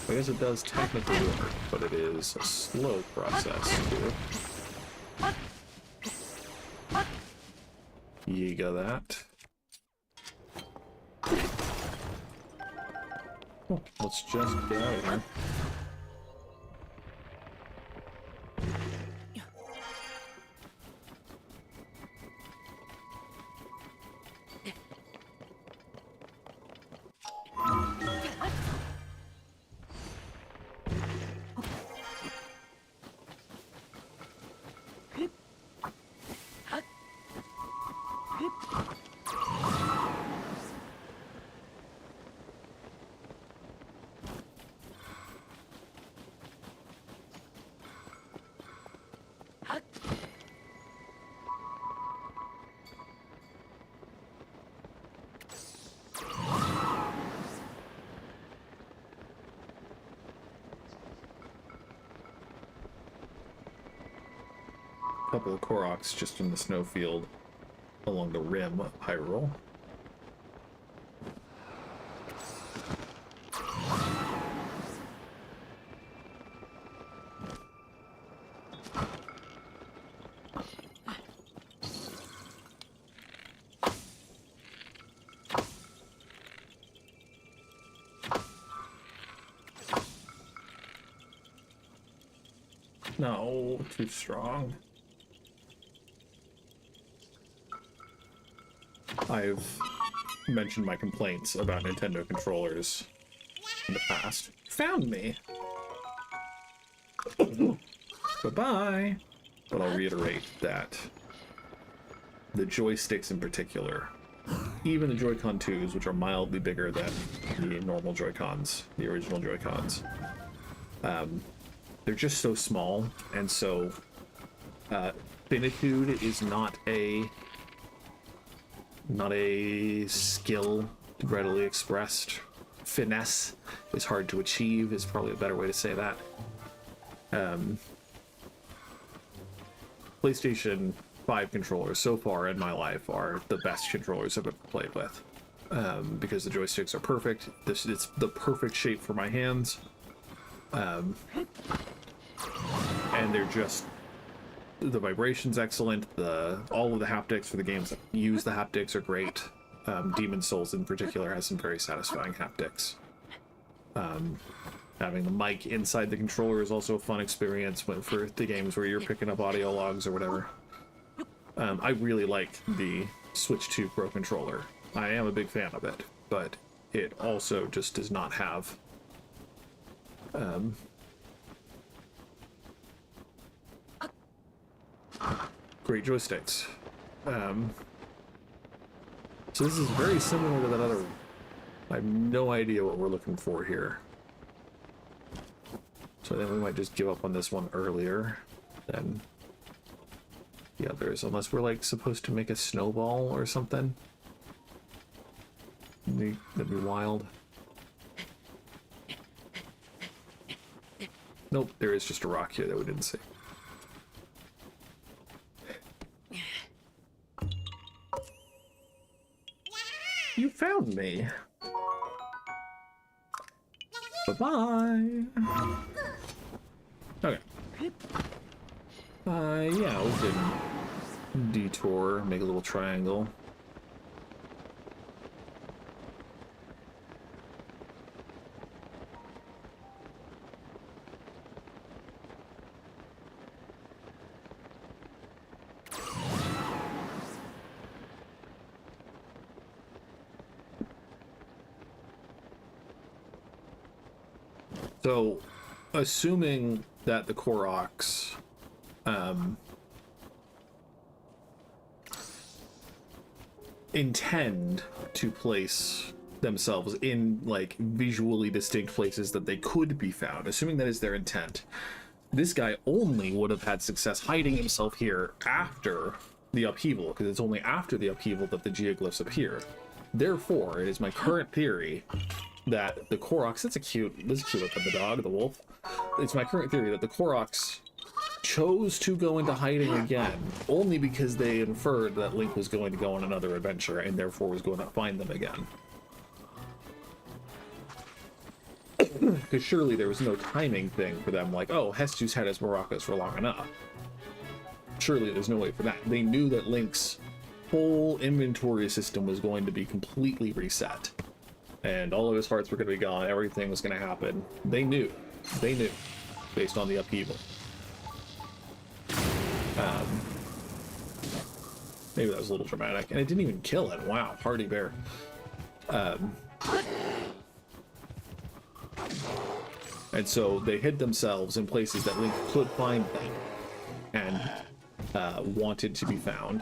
I guess it does technically work, but it is a slow process, too. You got that. Oh, let's just get out of here. Couple of Koroks just in the snowfield along the rim of Hyrule. No, too strong. I've mentioned my complaints about Nintendo controllers in the past. Found me! Bye-bye! But I'll reiterate that the joysticks in particular, even the Joy-Con 2s, which are mildly bigger than the normal Joy-Cons, the original Joy-Cons, they're just so small, and so finitude is not a skill readily expressed. Finesse is hard to achieve, is probably a better way to say that. PlayStation 5 controllers so far in my life are the best controllers I've ever played with. Because the joysticks are perfect. It's the perfect shape for my hands. And they're just... The vibration's excellent. All of the haptics for the games that use the haptics are great. Demon's Souls in particular has some very satisfying haptics. Having the mic inside the controller is also a fun experience for the games where you're picking up audio logs or whatever. I really like the Switch 2 Pro controller. I am a big fan of it, but it also just does not have great joysticks. So this is very similar to that other... I have no idea what we're looking for here. So then we might just give up on this one earlier than the others, unless we're like supposed to make a snowball or something. That'd be wild. Nope, there is just a rock here that we didn't see. You found me. Bye-bye. Okay. Yeah, we can detour, make a little triangle. So, assuming that the Koroks intend to place themselves in, like, visually distinct places that they could be found, assuming that is their intent, this guy only would have had success hiding himself here after the upheaval, because it's only after the upheaval that the geoglyphs appear. Therefore, it is my current theory that the Koroks, this is cute looking, the dog, the wolf. It's my current theory that the Koroks chose to go into hiding again only because they inferred that Link was going to go on another adventure and therefore was going to find them again. Because surely there was no timing thing for them, like, oh, Hestu's had his maracas for long enough. Surely there's no way for that. They knew that Link's whole inventory system was going to be completely reset. And all of his hearts were going to be gone, everything was going to happen. They knew, based on the upheaval. Maybe that was a little dramatic. And it didn't even kill it. Wow, party bear. And so they hid themselves in places that Link could find them and wanted to be found.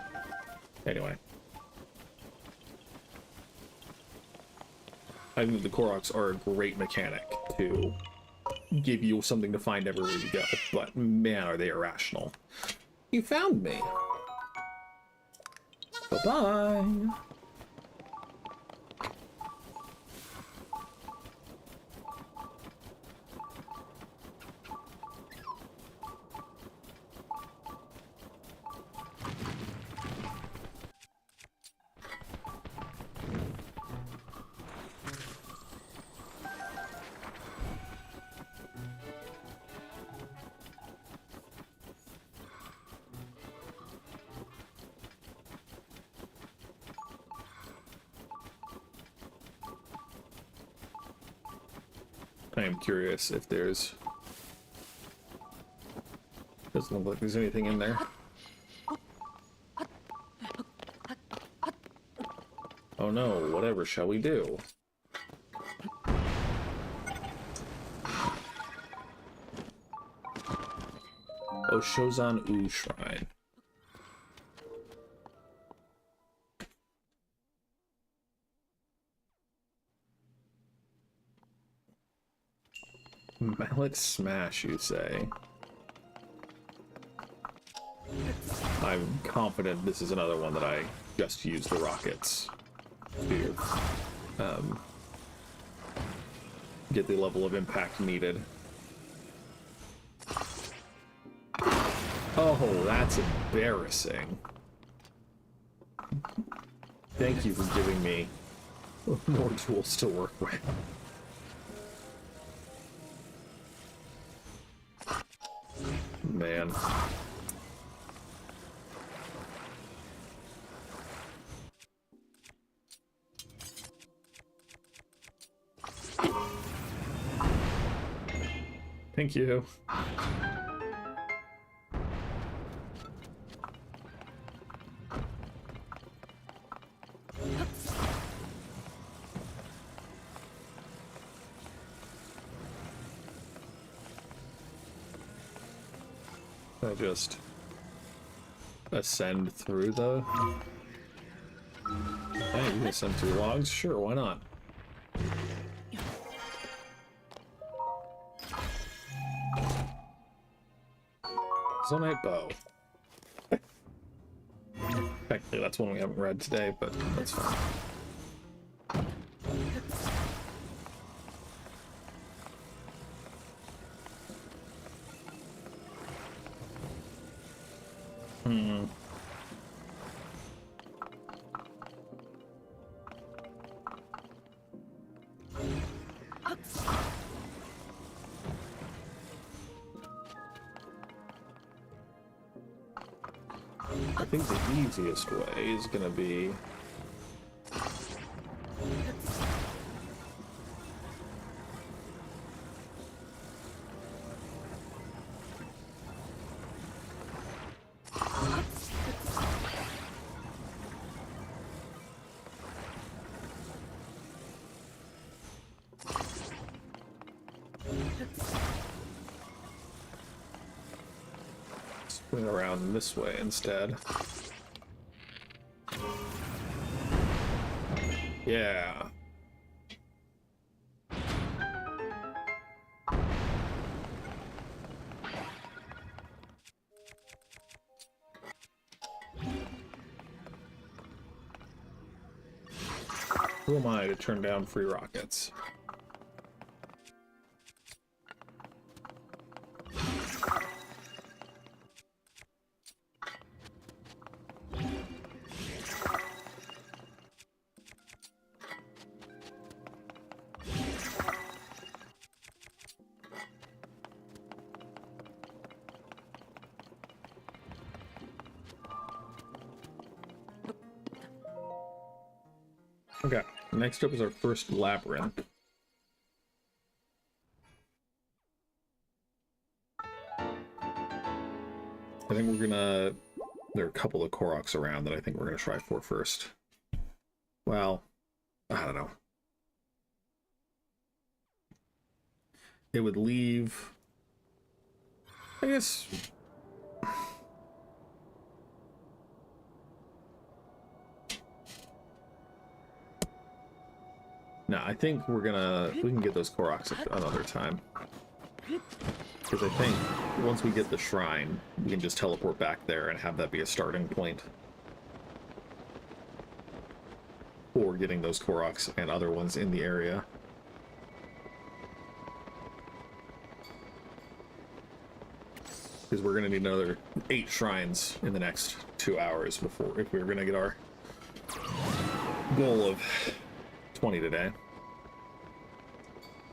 Anyway. I think the Koroks are a great mechanic to give you something to find everywhere you go, but man, are they irrational. You found me. Bye-bye. I am curious if there's... Doesn't look like there's anything in there. Oh no, whatever shall we do? Oh, Shozan-U Shrine. Mallet Smash, you say? I'm confident this is another one that I just used the rockets to get the level of impact needed. Oh, that's embarrassing. Thank you for giving me more tools to work with. Man. Thank you. I just ascend through the... Hey, you can ascend through logs? Sure, why not? Zonite bow. Technically, that's one we haven't read today, but that's fine. I think the easiest way is gonna be... Swing around this way instead. Yeah. Who am I to turn down free rockets? Okay, next up is our first labyrinth. I think we're gonna... There are a couple of Koroks around that I think we're gonna try for first. Well, I don't know. It would leave... I guess... No, I think we can get those Koroks another time. Because I think once we get the shrine, we can just teleport back there and have that be a starting point for getting those Koroks and other ones in the area. Because we're going to need another 8 shrines in the next 2 hours before, if we're going to get our goal of 20 today.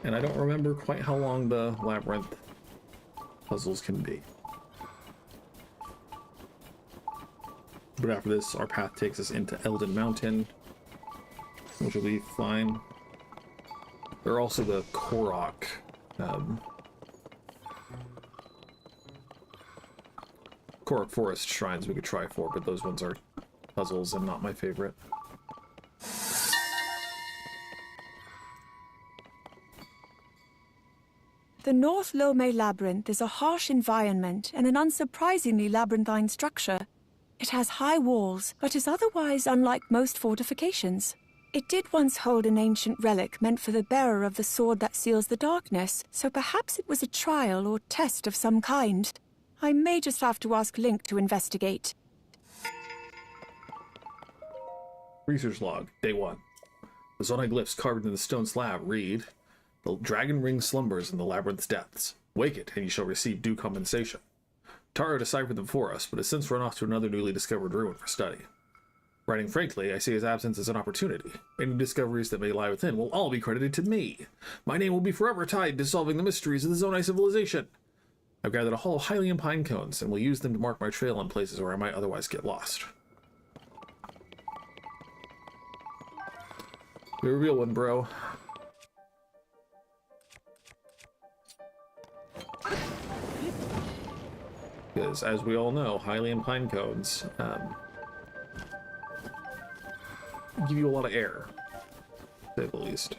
And I don't remember quite how long the labyrinth puzzles can be. But after this, our path takes us into Elden Mountain, which will be fine. There are also the Korok Korok Forest shrines we could try for, but those ones are puzzles and not my favorite. The North Lome Labyrinth is a harsh environment and an unsurprisingly labyrinthine structure. It has high walls, but is otherwise unlike most fortifications. It did once hold an ancient relic meant for the bearer of the sword that seals the darkness, so perhaps it was a trial or test of some kind. I may just have to ask Link to investigate. Research log, day 1. The Zonai glyphs carved in the stone slab read, "The dragon ring slumbers in the labyrinth's depths. Wake it, and you shall receive due compensation." Taro deciphered them for us, but has since run off to another newly discovered ruin for study. Writing frankly, I see his absence as an opportunity. Any discoveries that may lie within will all be credited to me. My name will be forever tied to solving the mysteries of the Zonai civilization. I've gathered a haul of Hylian pine cones, and will use them to mark my trail in places where I might otherwise get lost. You're a real one, bro. Because, as we all know, Hylian pine cones give you a lot of air, to say the least.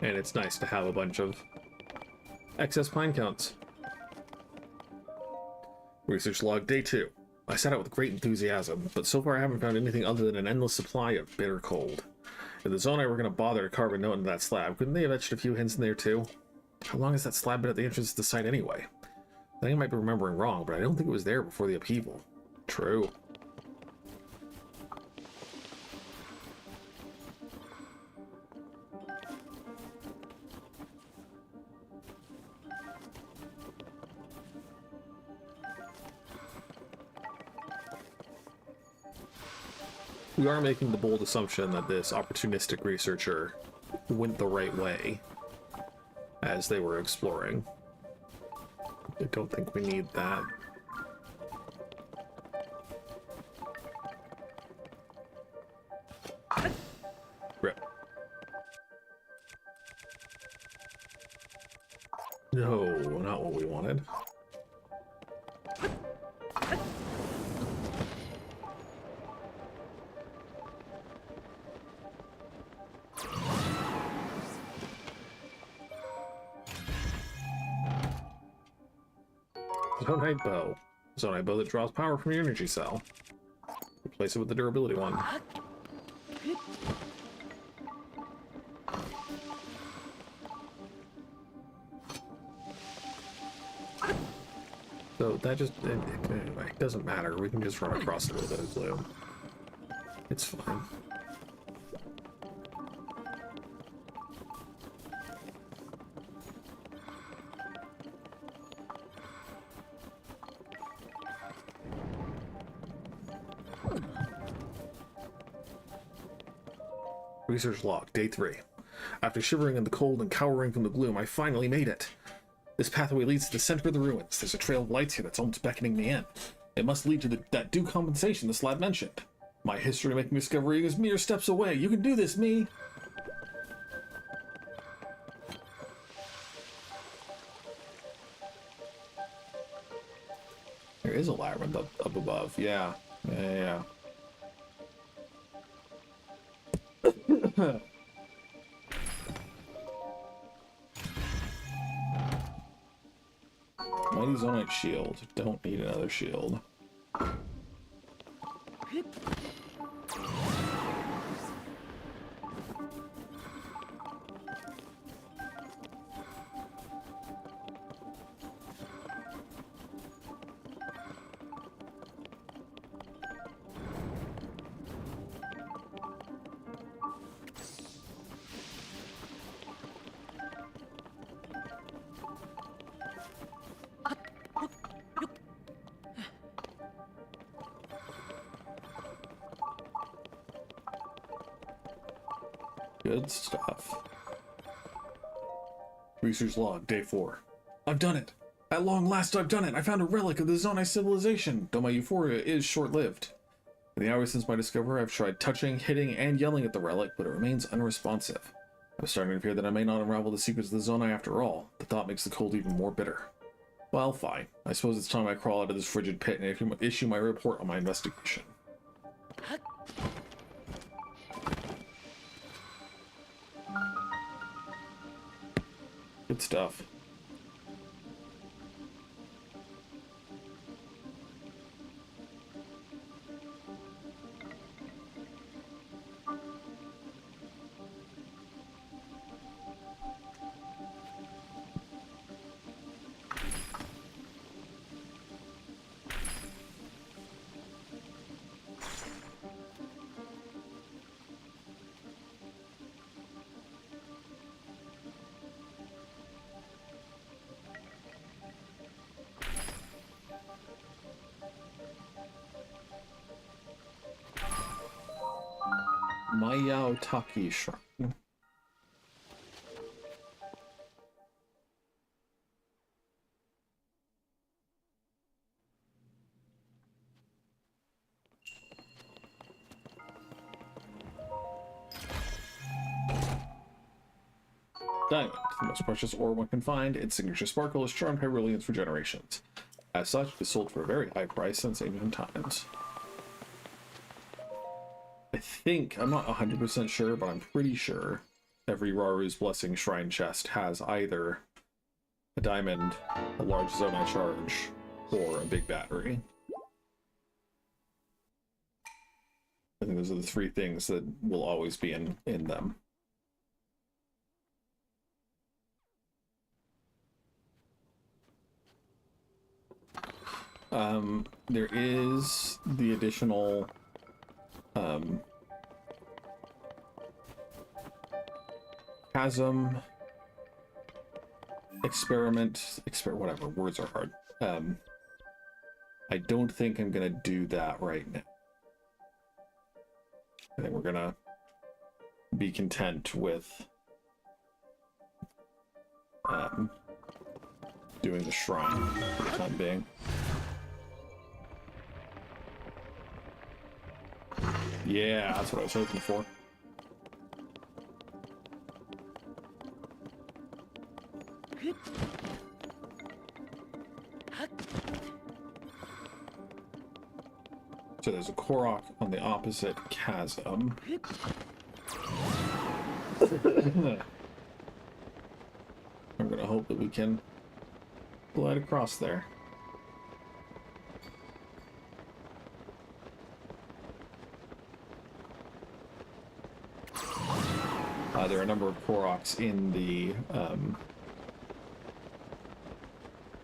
And it's nice to have a bunch of excess pine cones. Research log, day 2. I set out with great enthusiasm, but so far I haven't found anything other than an endless supply of bitter cold. If the Zonai were going to bother to carve a note into that slab, couldn't they have etched a few hints in there too? How long has that slab been at the entrance to the site anyway? I think I might be remembering wrong, but I don't think it was there before the upheaval. True. We are making the bold assumption that this opportunistic researcher went the right way as they were exploring. I don't think we need that. Rip. No, not what we wanted. Zonite bow. Zonite bow that draws power from your energy cell. Replace it with the durability one. So that just, it doesn't matter. We can just run across it with those blue. It's fine. Research log, day 3. After shivering in the cold and cowering from the gloom, I finally made it. This pathway leads to the center of the ruins. There's a trail of lights here that's almost beckoning me in. It must lead to that due compensation this lad mentioned. My history-making discovery is mere steps away. You can do this, me! There is a labyrinth up above. Yeah. Yeah. Mighty Zonite shield. Don't need another shield. Good stuff. Research log, day 4. I've done it! At long last, I've done it! I found a relic of the Zonite civilization, though my euphoria is short-lived. In the hours since my discovery, I've tried touching, hitting, and yelling at the relic, but it remains unresponsive. I'm starting to fear that I may not unravel the secrets of the Zonite after all. The thought makes the cold even more bitter. Well, fine. I suppose it's time I crawl out of this frigid pit and issue my report on my investigation. Good stuff. Mayao Taki Shrine. Diamond, the most precious ore one can find. Its signature sparkle is charmed by brilliance for generations. As such, it is sold for a very high price since ancient times. I think, I'm not 100% sure, but I'm pretty sure every Raru's Blessing Shrine chest has either a diamond, a large Zonite charge, or a big battery. I think those are the 3 things that will always be in them. There is the additional chasm experiment, whatever, words are hard. I don't think I'm gonna do that right now. I think we're gonna be content with doing the shrine for the time being. Yeah, that's what I was hoping for. So there's a Korok on the opposite chasm. I'm gonna hope that we can glide across there. there are a number of Koroks in the,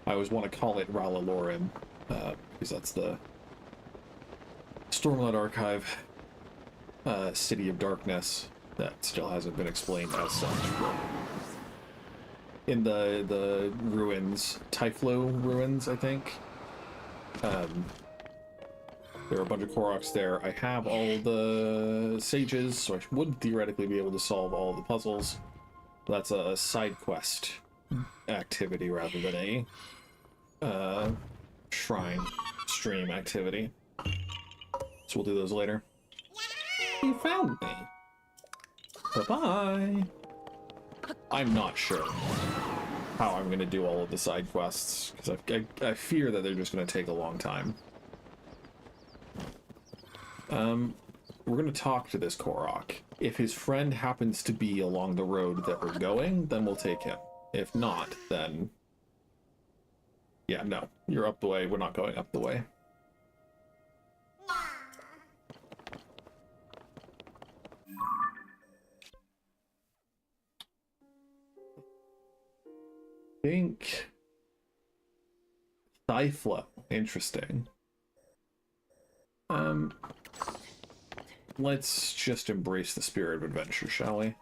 I always want to call it Rallaloran, because that's the Stormlight Archive, City of Darkness, that still hasn't been explained as such. But in the ruins, Typhlo ruins, I think, there are a bunch of Koroks there. I have all the sages, so I would theoretically be able to solve all the puzzles. That's a side quest activity rather than a shrine stream activity. So we'll do those later. You found me. Bye-bye. I'm not sure how I'm going to do all of the side quests, because I fear that they're just going to take a long time. We're going to talk to this Korok. If his friend happens to be along the road that we're going, then we'll take him. If not, then... yeah, no. You're up the way. We're not going up the way. Think... Typhlo. Interesting. Let's just embrace the spirit of adventure, shall we?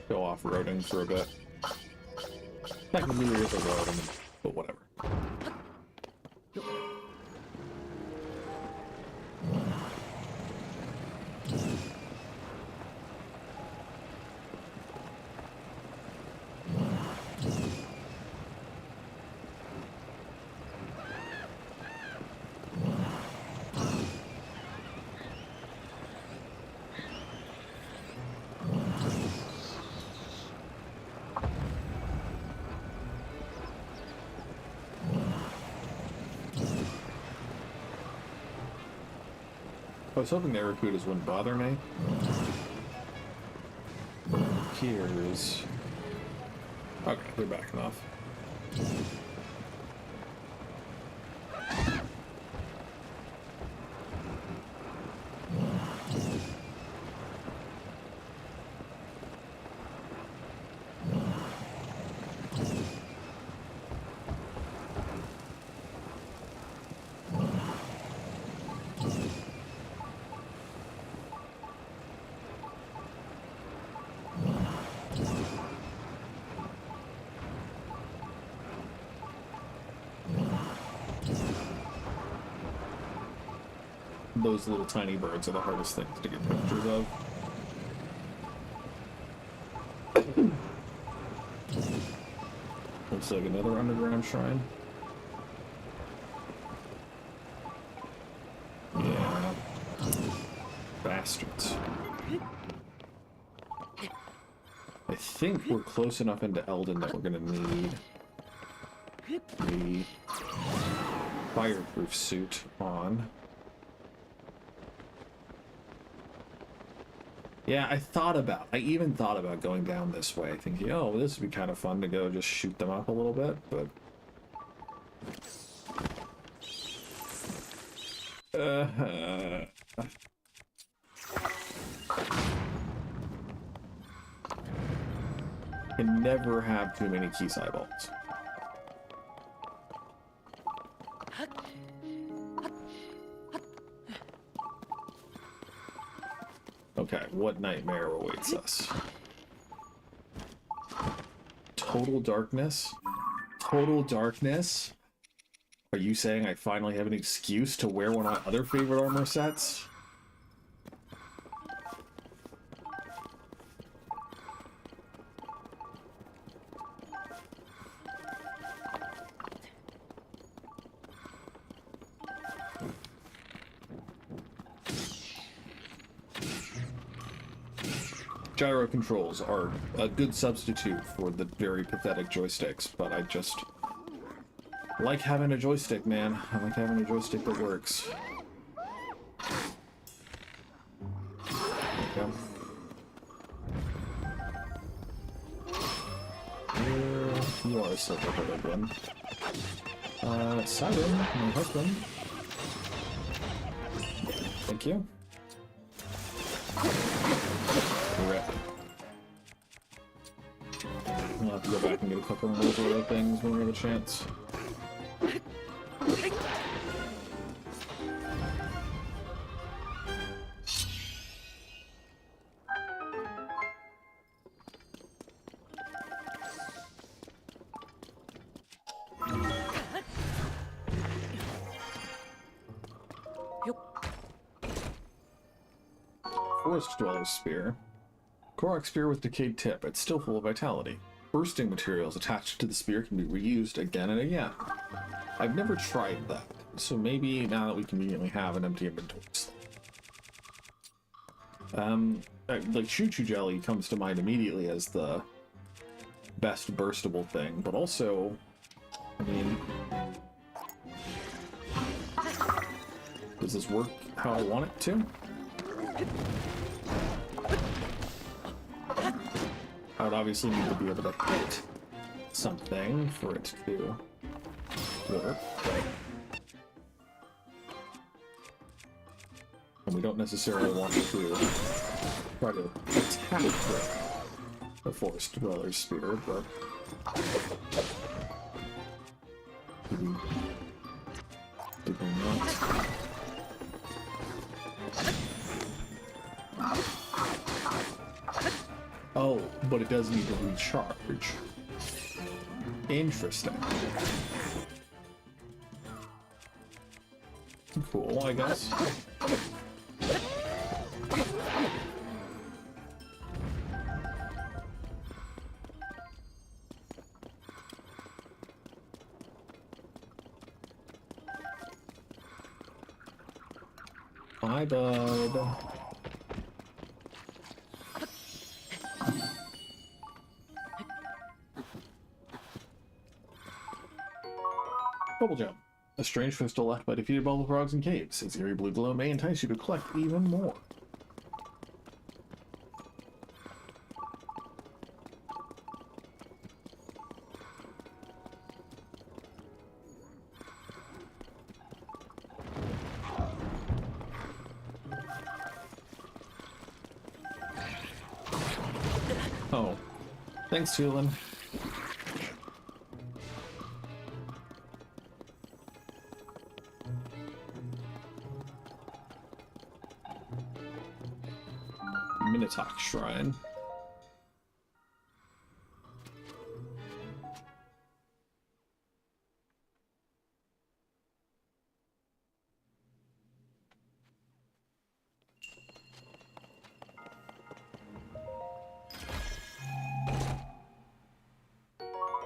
Go off-roading for a bit. Technically there is a road, but whatever. I was hoping the Aracudas wouldn't bother me. Here's... okay, they're backing off. Those little tiny birds are the hardest things to get pictures of. Looks like another underground shrine. Yeah. Bastards. I think we're close enough into Eldin that we're gonna need the fireproof suit on. Yeah, I even thought about going down this way, thinking, oh, this would be kind of fun to go just shoot them up a little bit, but... Can never have too many key eyeballs. Okay, what nightmare awaits us? Total darkness? Total darkness? Are you saying I finally have an excuse to wear one of my other favorite armor sets? Gyro controls are a good substitute for the very pathetic joysticks, but I just like having a joystick, man. I like having a joystick that works. Okay. You are silver-hooded one. Simon, my husband. Thank you. Rip. I'll have to go back and get a couple of those other things when we have a chance. Forest Dweller's Spear. Korok Spear with decayed tip. It's still full of vitality. Bursting materials attached to the spear can be reused again and again. I've never tried that, so maybe now that we conveniently have an empty inventory. Like Choo-Choo Jelly comes to mind immediately as the best burstable thing, but also, I mean, does this work how I want it to? I would obviously need to be able to hit something for it to work. And we don't necessarily want to try to attack the Forest Dweller's Spear, but did we not? Oh, but it does need to recharge. Interesting. Cool, I guess. Bye, bud. Bubble Jump. A strange crystal left by defeated bubble frogs in caves. Its eerie blue glow may entice you to collect even more. Oh. Thanks, Tulin. Minotaur Shrine.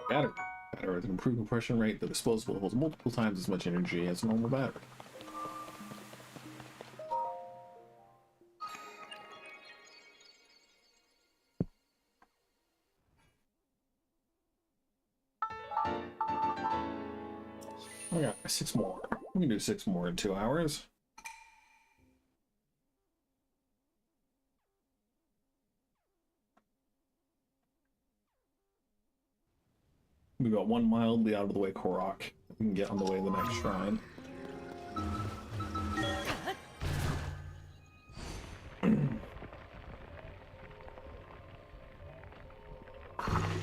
Battery. Battery with an improved compression rate that disposable holds multiple times as much energy as a normal battery. I got 6 more. We can do 6 more in 2 hours. We got 1 mildly out of the way Korok. We can get on the way to the next shrine.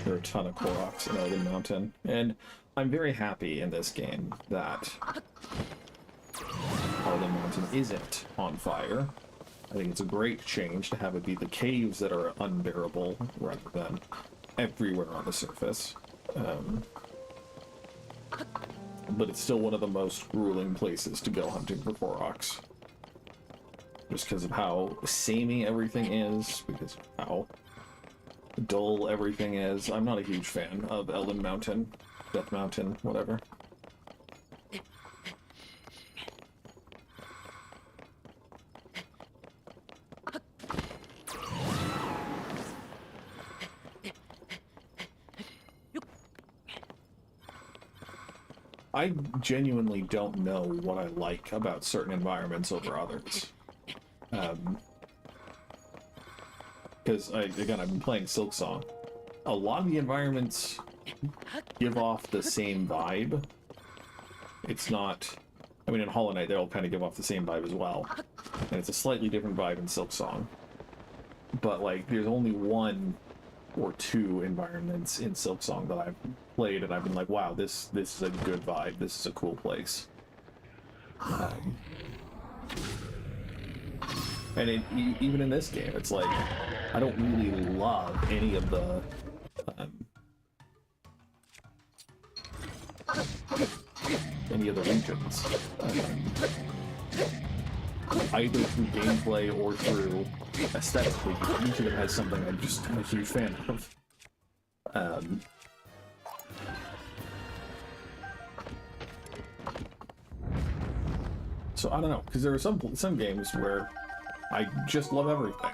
There are a ton of Koroks in Elden Mountain, and I'm very happy in this game that Elden Mountain isn't on fire. I think it's a great change to have it be the caves that are unbearable rather than everywhere on the surface. But it's still one of the most grueling places to go hunting for Koroks. Just because of how samey everything is, because of how dull everything is. I'm not a huge fan of Elden Mountain, Death Mountain, whatever. I genuinely don't know what I like about certain environments over others. Because, again, I've been playing Silksong. A lot of the environments give off the same vibe. It's not... I mean, in Hollow Knight, they all kind of give off the same vibe as well. And it's a slightly different vibe in Silksong. But, like, there's only one or two environments in Silksong that I've played, and I've been like, wow, this is a good vibe. This is a cool place. And even in this game, it's like, I don't really love any of the... any of the regions. Either through gameplay or through aesthetically, because each of them has something I'm just a huge fan of. So I don't know, because there are some games where I just love everything.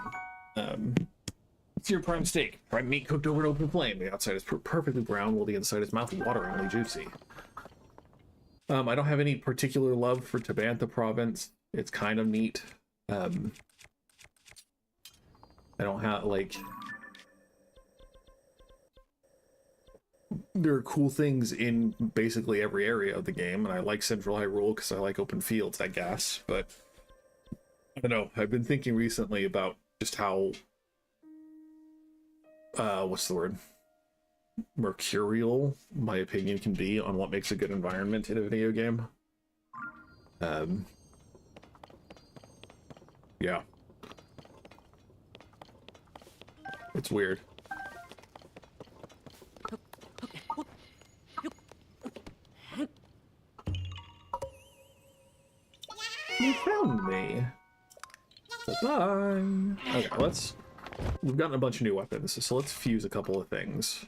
It's your prime steak. Prime meat cooked over an open flame. The outside is perfectly brown, while the inside is mouth-wateringly juicy. I don't have any particular love for Tabantha province. It's kind of neat. I don't have, like... There are cool things in basically every area of the game, and I like Central Hyrule because I like open fields, I guess, but... I don't know, I've been thinking recently about just how... what's the word? Mercurial my opinion can be on what makes a good environment in a video game. Yeah. It's weird. You found me. Bye. Okay, we've gotten a bunch of new weapons, so let's fuse a couple of things.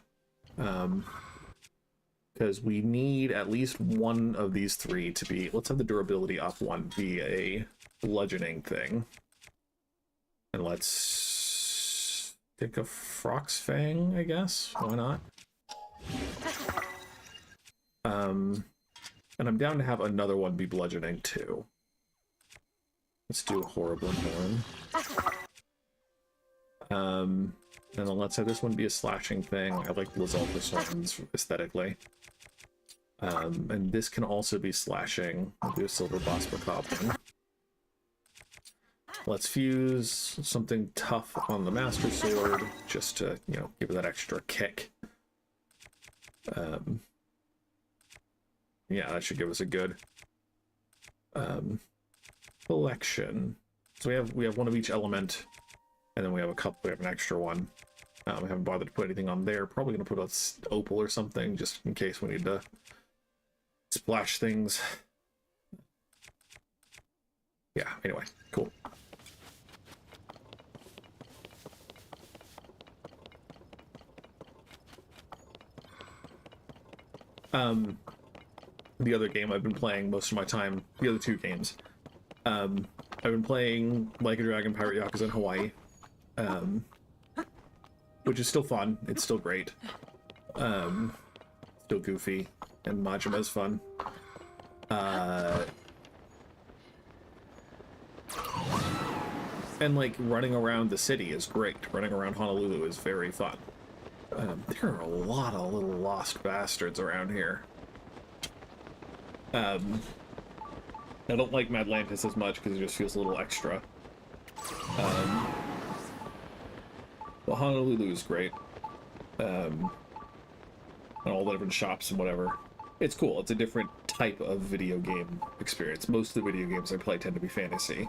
Because we need at least one of these three to be... Let's have the durability up one be a bludgeoning thing. And let's take a Frox Fang, I guess. Why not? And I'm down to have another one be bludgeoning too. Let's do a Horrible Horn. And then let's have this one be a slashing thing. I like Lizalfus ones aesthetically. And this can also be slashing. I'll do a Silver Bospacop one. Let's fuse something tough on the Master Sword, just to, you know, give it that extra kick. Yeah, that should give us a good collection. So we have one of each element, and then we have an extra one. We haven't bothered to put anything on there. Probably gonna put a opal or something, just in case we need to splash things. Yeah, anyway, cool. The other game I've been playing most of my time, the other two games, I've been playing Like a Dragon Pirate Yakuza in Hawaii, which is still fun. It's still great. Still goofy, and Majima is fun. And like running around the city is great. Running around Honolulu is very fun. There are a lot of little lost bastards around here. I don't like Madlantis as much because it just feels a little extra. Well, Honolulu is great. And all the different shops and whatever. It's cool. It's a different type of video game experience. Most of the video games I play tend to be fantasy.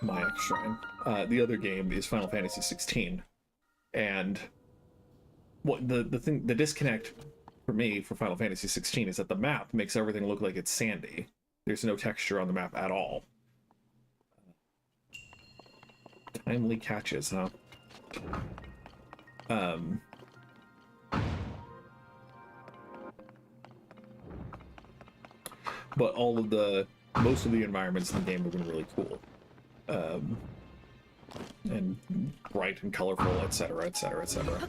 Mayak Shrine. The other game is Final Fantasy 16, and what the disconnect for me for Final Fantasy 16 is that the map makes everything look like it's sandy. There's no texture on the map at all. Timely catches, huh? But most of the environments in the game have been really cool. And bright and colorful, etc., etc., etc.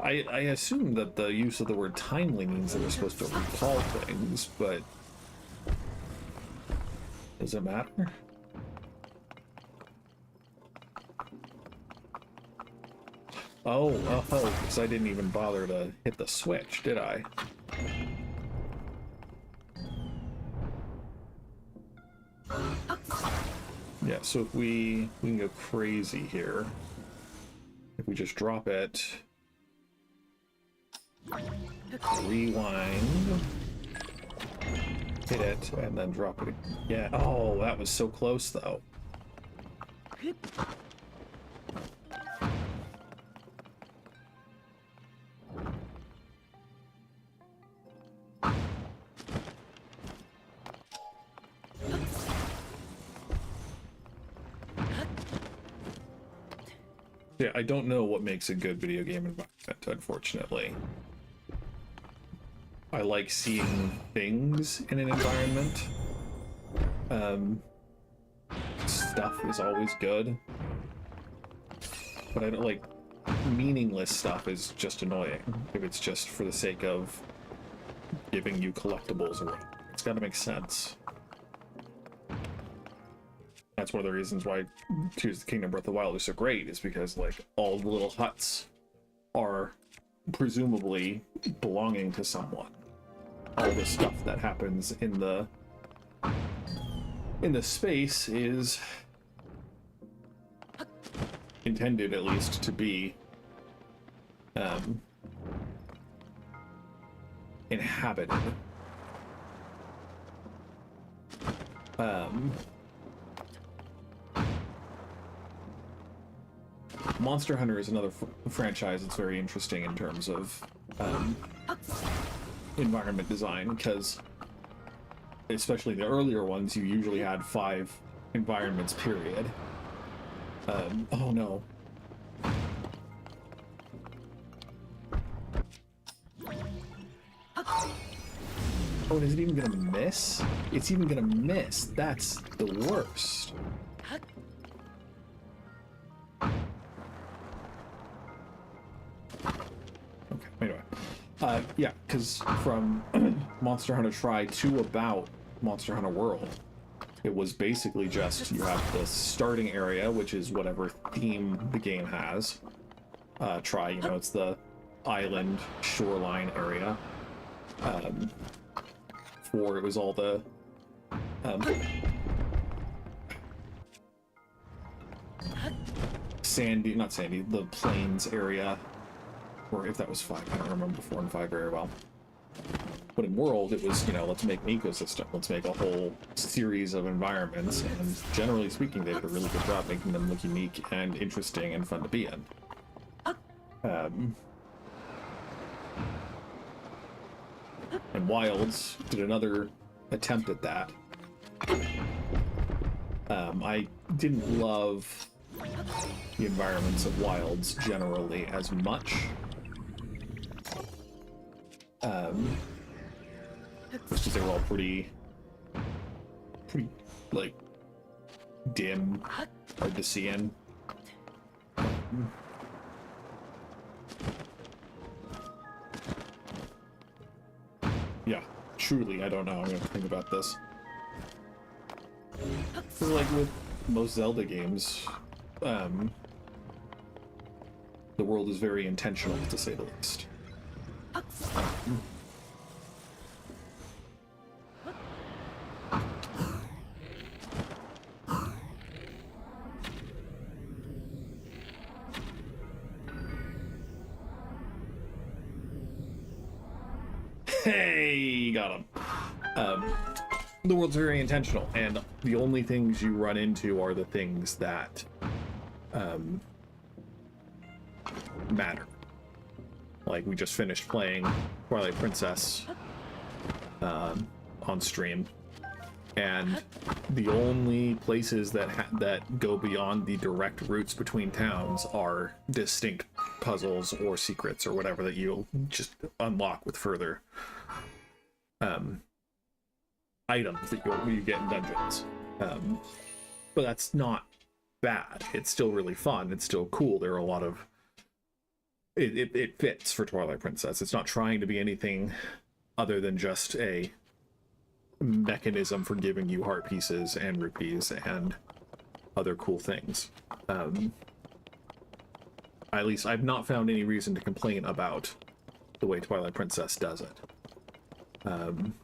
I assume that the use of the word timely means that we're supposed to recall things, but does it matter? Oh, because I didn't even bother to hit the switch, did I? Yeah, so if we can go crazy here. If we just drop it, rewind, hit it, and then drop it. Yeah. Oh, that was so close, though. Yeah, I don't know what makes a good video game environment, unfortunately. I like seeing things in an environment. Stuff is always good. But I don't like meaningless stuff is just annoying if it's just for the sake of giving you collectibles or whatever. It's gotta make sense. That's one of the reasons why Tears of the Kingdom Breath of the Wild is so great, is because like all the little huts are presumably belonging to someone. All the stuff that happens in the space is intended, at least, to be inhabited. Monster Hunter is another franchise that's very interesting in terms of environment design, because especially the earlier ones, you usually had 5 environments, period. Oh no. Oh, and is it even gonna miss? It's even gonna miss. That's the worst. Okay, anyway. Yeah, because from Monster Hunter Tri to about Monster Hunter World, it was basically just you have the starting area, which is whatever theme the game has. Tri, you know, it's the island shoreline area. 4, it was all the sandy, not sandy, the plains area. Or if that was 5, I don't remember 4 and 5 very well. But in World, it was, you know, let's make an ecosystem. Let's make a whole series of environments. And generally speaking, they did a really good job making them look unique and interesting and fun to be in. And Wilds did another attempt at that. I didn't love the environments of Wilds generally as much. Just because they were all pretty, like, dim, hard to see in. Yeah, truly, I don't know. I'm gonna think about this. So, like with most Zelda games, the world is very intentional, to say the least. Hey, got him. The world's very intentional, and the only things you run into are the things that matter. Like, we just finished playing Twilight Princess on stream, and the only places that go beyond the direct routes between towns are distinct puzzles or secrets or whatever that you'll just unlock with further items that you get in dungeons. But that's not bad. It's still really fun. It's still cool. There are a lot of it fits for Twilight Princess. It's not trying to be anything other than just a mechanism for giving you heart pieces and rupees and other cool things. At least I've not found any reason to complain about the way Twilight Princess does it. I'm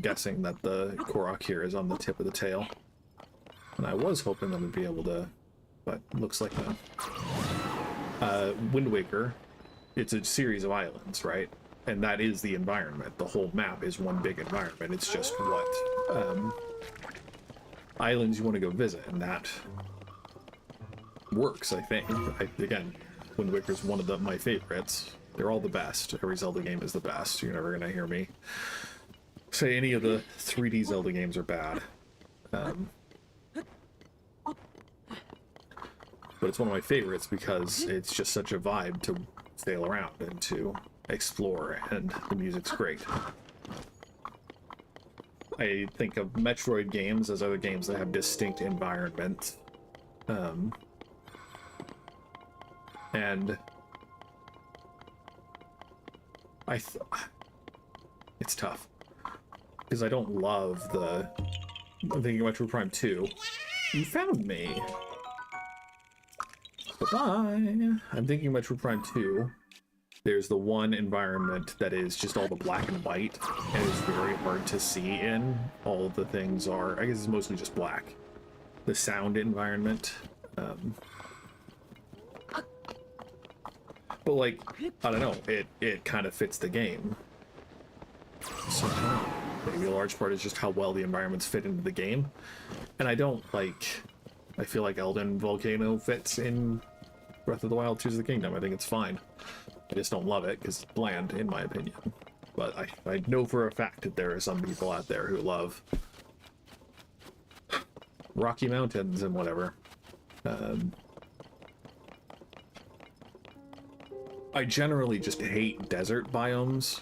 guessing that the Korok here is on the tip of the tail. And I was hoping that we'd be able to, but looks like no. Wind Waker, it's a series of islands, right? And that is the environment. The whole map is one big environment. It's just what islands you want to go visit, and that works, I think. Again, Wind Waker is one of my favorites. They're all the best. Every Zelda game is the best. You're never going to hear me say any of the 3D Zelda games are bad. But it's one of my favorites because it's just such a vibe to sail around and to explore, and the music's great. I think of Metroid games as other games that have distinct environments. And it's tough because I don't love the... I'm thinking of Metroid Prime 2. You found me. Bye-bye. I'm thinking of Metroid Prime 2. There's the one environment that is just all the black and white, and it's very hard to see in. All the things are, I guess it's mostly just black. The sound environment. But like, I don't know, it kind of fits the game. So maybe a large part is just how well the environments fit into the game. And I don't like, I feel like Elden Volcano fits in Breath of the Wild Tears of the Kingdom. I think it's fine. I just don't love it because it's bland, in my opinion. But I know for a fact that there are some people out there who love Rocky Mountains and whatever. I generally just hate desert biomes.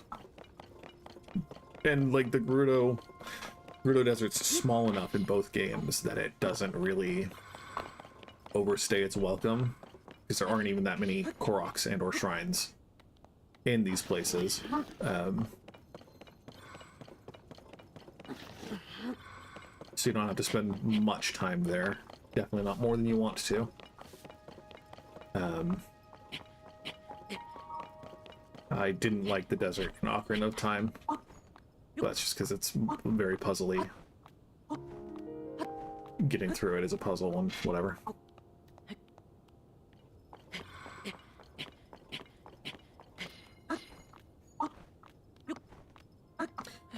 And like the Gerudo Desert's small enough in both games that it doesn't really overstay its welcome. Because there aren't even that many Koroks and or shrines in these places. So you don't have to spend much time there. Definitely not more than you want to. I didn't like the desert in Ocarina of Time. But that's just because it's very puzzly. Getting through it is a puzzle and whatever.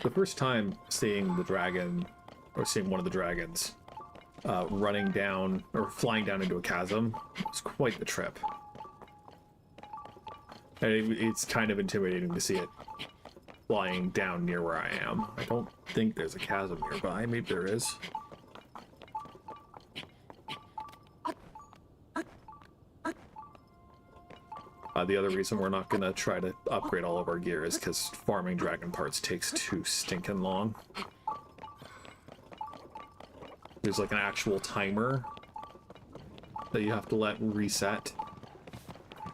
The first time seeing the dragon, or seeing one of the dragons, running down, or flying down into a chasm, was quite the trip. And it's kind of intimidating to see it flying down near where I am. I don't think there's a chasm nearby, maybe there is. The other reason we're not gonna try to upgrade all of our gear is because farming dragon parts takes too stinking long. There's like an actual timer that you have to let reset.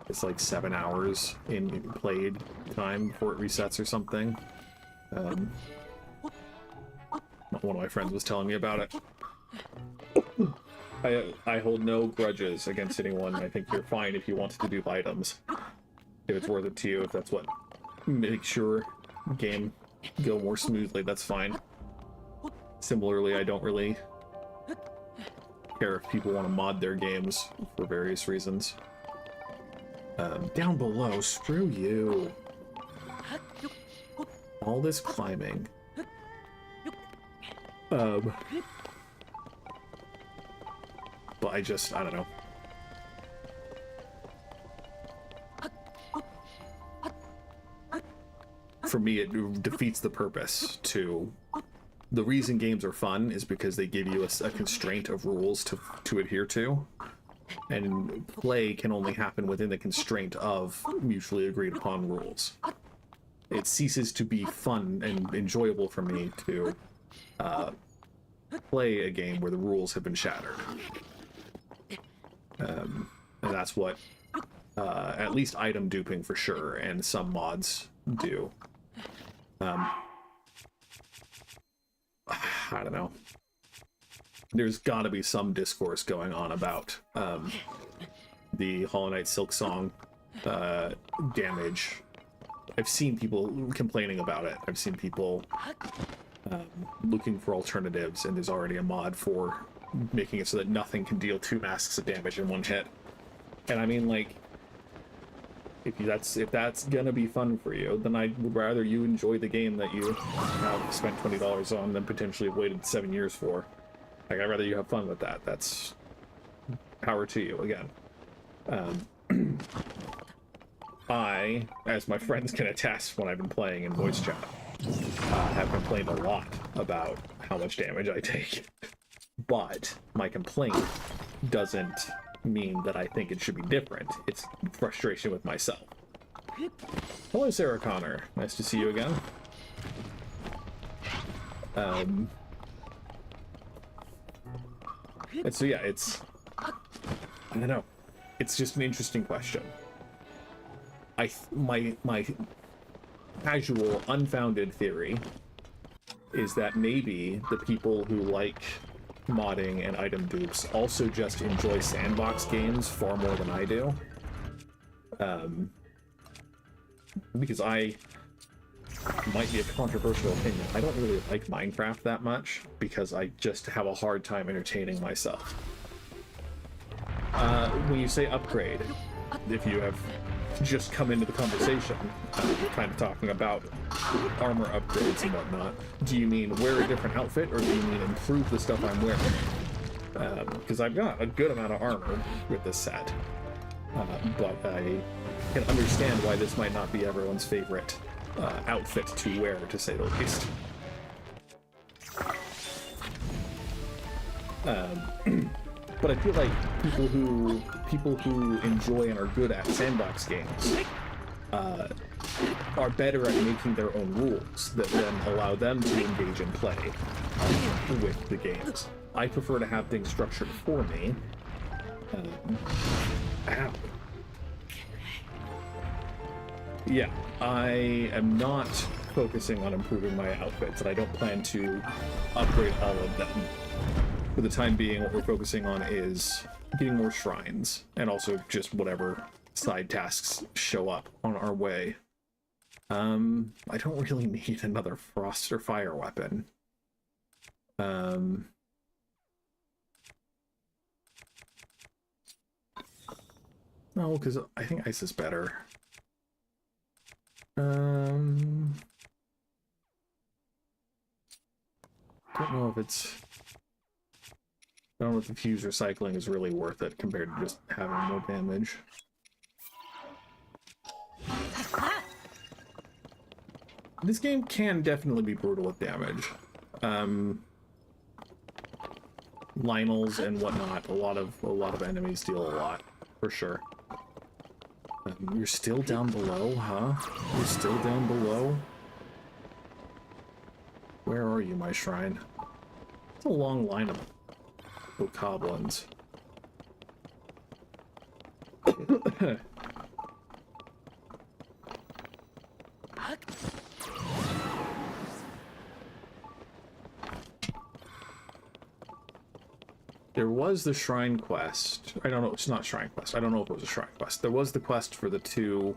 It's like 7 hours in played time before it resets or something. One of my friends was telling me about it. I hold no grudges against anyone. I think you're fine if you wanted to do items. If it's worth it to you, if that's what makes your game go more smoothly, that's fine. Similarly, I don't really care if people want to mod their games for various reasons. Down below, screw you. All this climbing. But I don't know. For me, it defeats the purpose to... The reason games are fun is because they give you a constraint of rules to adhere to. And play can only happen within the constraint of mutually agreed upon rules. It ceases to be fun and enjoyable for me to play a game where the rules have been shattered. And that's what At least item duping for sure, and some mods do. I don't know. There's got to be some discourse going on about the Hollow Knight Silksong damage. I've seen people complaining about it. I've seen people looking for alternatives, and there's already a mod for making it so that nothing can deal 2 masks of damage in 1 hit. And I mean, like, if that's gonna be fun for you, then I would rather you enjoy the game that you have spent $20 on than potentially waited 7 years for. Like, I'd rather you have fun with that. That's power to you, again. I, as my friends can attest when I've been playing in voice chat, have complained a lot about how much damage I take. But my complaint doesn't mean that I think it should be different. It's frustration with myself. Hello, Sarah Connor. Nice to see you again. And so yeah, it's, I don't know. It's just an interesting question. My casual, unfounded theory is that maybe the people who like modding and item dupes also just enjoy sandbox games far more than I do. Because might be a controversial opinion, I don't really like Minecraft that much because I just have a hard time entertaining myself. When you say upgrade, if you have just come into the conversation, kind of talking about armor upgrades and whatnot, do you mean wear a different outfit, or do you mean improve the stuff I'm wearing? Because I've got a good amount of armor with this set, but I can understand why this might not be everyone's favorite outfit to wear, to say the least. But I feel like people who enjoy and are good at sandbox games are better at making their own rules that then allow them to engage and play with the games. I prefer to have things structured for me. Yeah, I am not focusing on improving my outfits, and I don't plan to upgrade all of them. For the time being, what we're focusing on is getting more shrines, and also just whatever side tasks show up on our way. I don't really need another frost or fire weapon. No, because I think ice is better. Don't know if it's... I don't know if the fuse recycling is really worth it compared to just having more damage. This game can definitely be brutal with damage. Lionels and whatnot, a lot of enemies deal a lot, for sure. You're still down below, huh? You're still down below? Where are you, my shrine? It's a long line of goblins. There was the shrine quest. I don't know, it's not shrine quest. I don't know if it was a shrine quest. There was the quest for the 2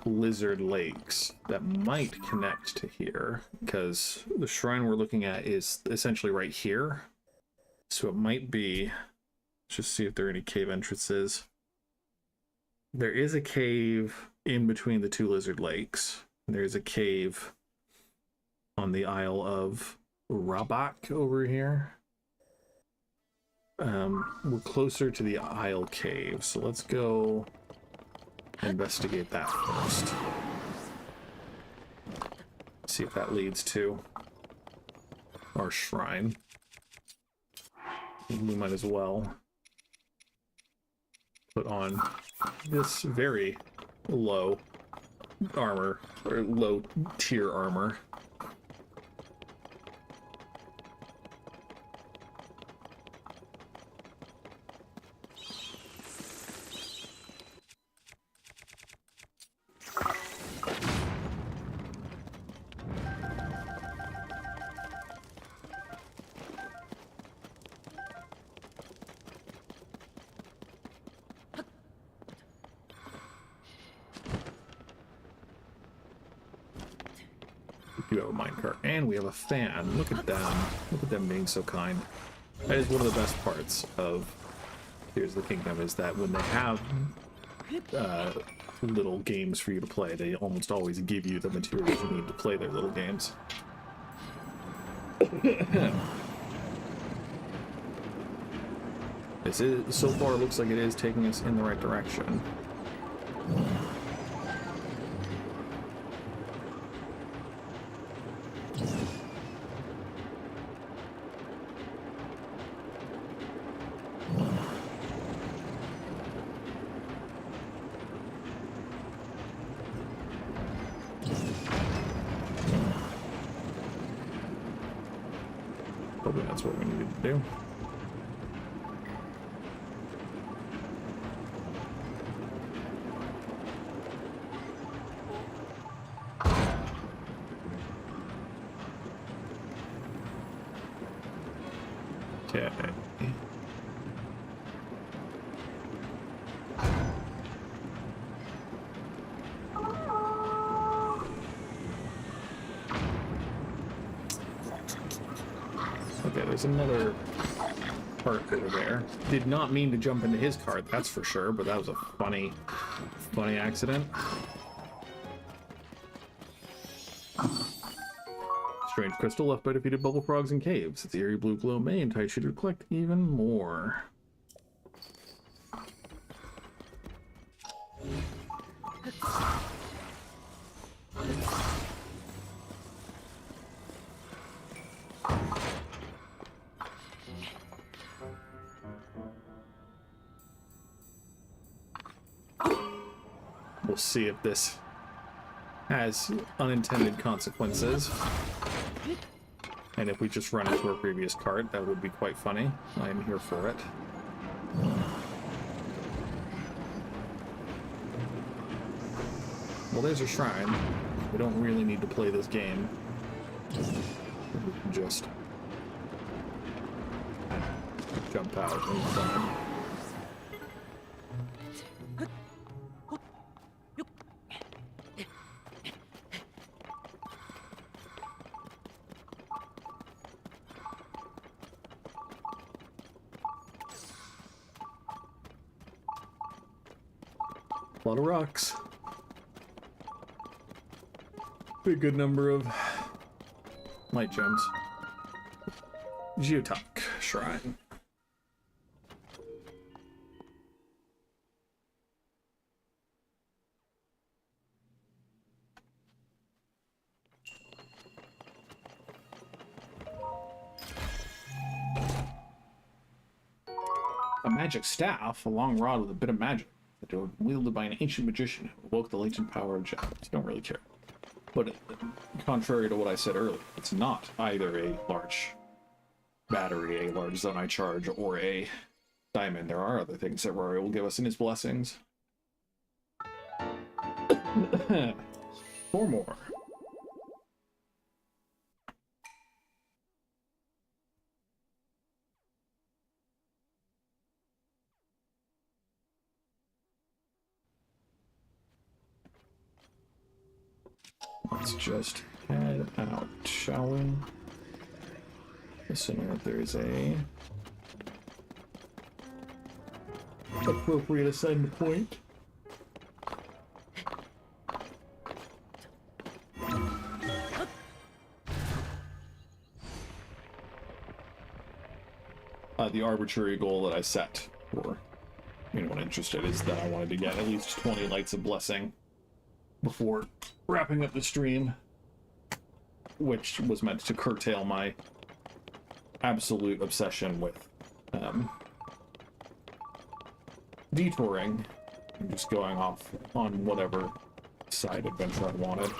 lizard lakes that might connect to here, because the shrine we're looking at is essentially right here. So it might be, let's just see if there are any cave entrances. There is a cave in between the 2 lizard lakes. There's a cave on the Isle of Rabak over here. We're closer to the Isle Cave, so let's go investigate that first. See if that leads to our shrine. We might as well put on this very low armor, or low tier armor. You have a minecart, and we have a fan. Look at them. Look at them being so kind. That is one of the best parts of Tears of the Kingdom, is that when they have little games for you to play, they almost always give you the materials you need to play their little games. This is, so far, it looks like it is taking us in the right direction. Probably that's what we needed to do. Okay. Okay, there's another cart over there. Did not mean to jump into his cart, that's for sure, but that was a funny accident. Strange crystal left by defeated bubble frogs in caves. Its eerie blue glow may entice you to collect even more. We'll see if this has unintended consequences. And if we just run into our previous card, that would be quite funny. I am here for it. Well, there's a shrine. We don't really need to play this game. We can just jump out and fun. A lot of rocks. Be a good number of light gems. Geotok Shrine. A magic staff, a long rod with a bit of magic. That were wielded by an ancient magician who awoke the latent power of gems. Don't really care. But contrary to what I said earlier, it's not either a large battery, a large zonite charge, or a diamond. There are other things that Rory will give us in his blessings. 4 more. Let's just head out, shall we? Assuming that there is a appropriate assigned point. The arbitrary goal that I set for anyone interested is that I wanted to get at least 20 lights of blessing before wrapping up the stream, which was meant to curtail my absolute obsession with detouring and just going off on whatever side adventure I wanted.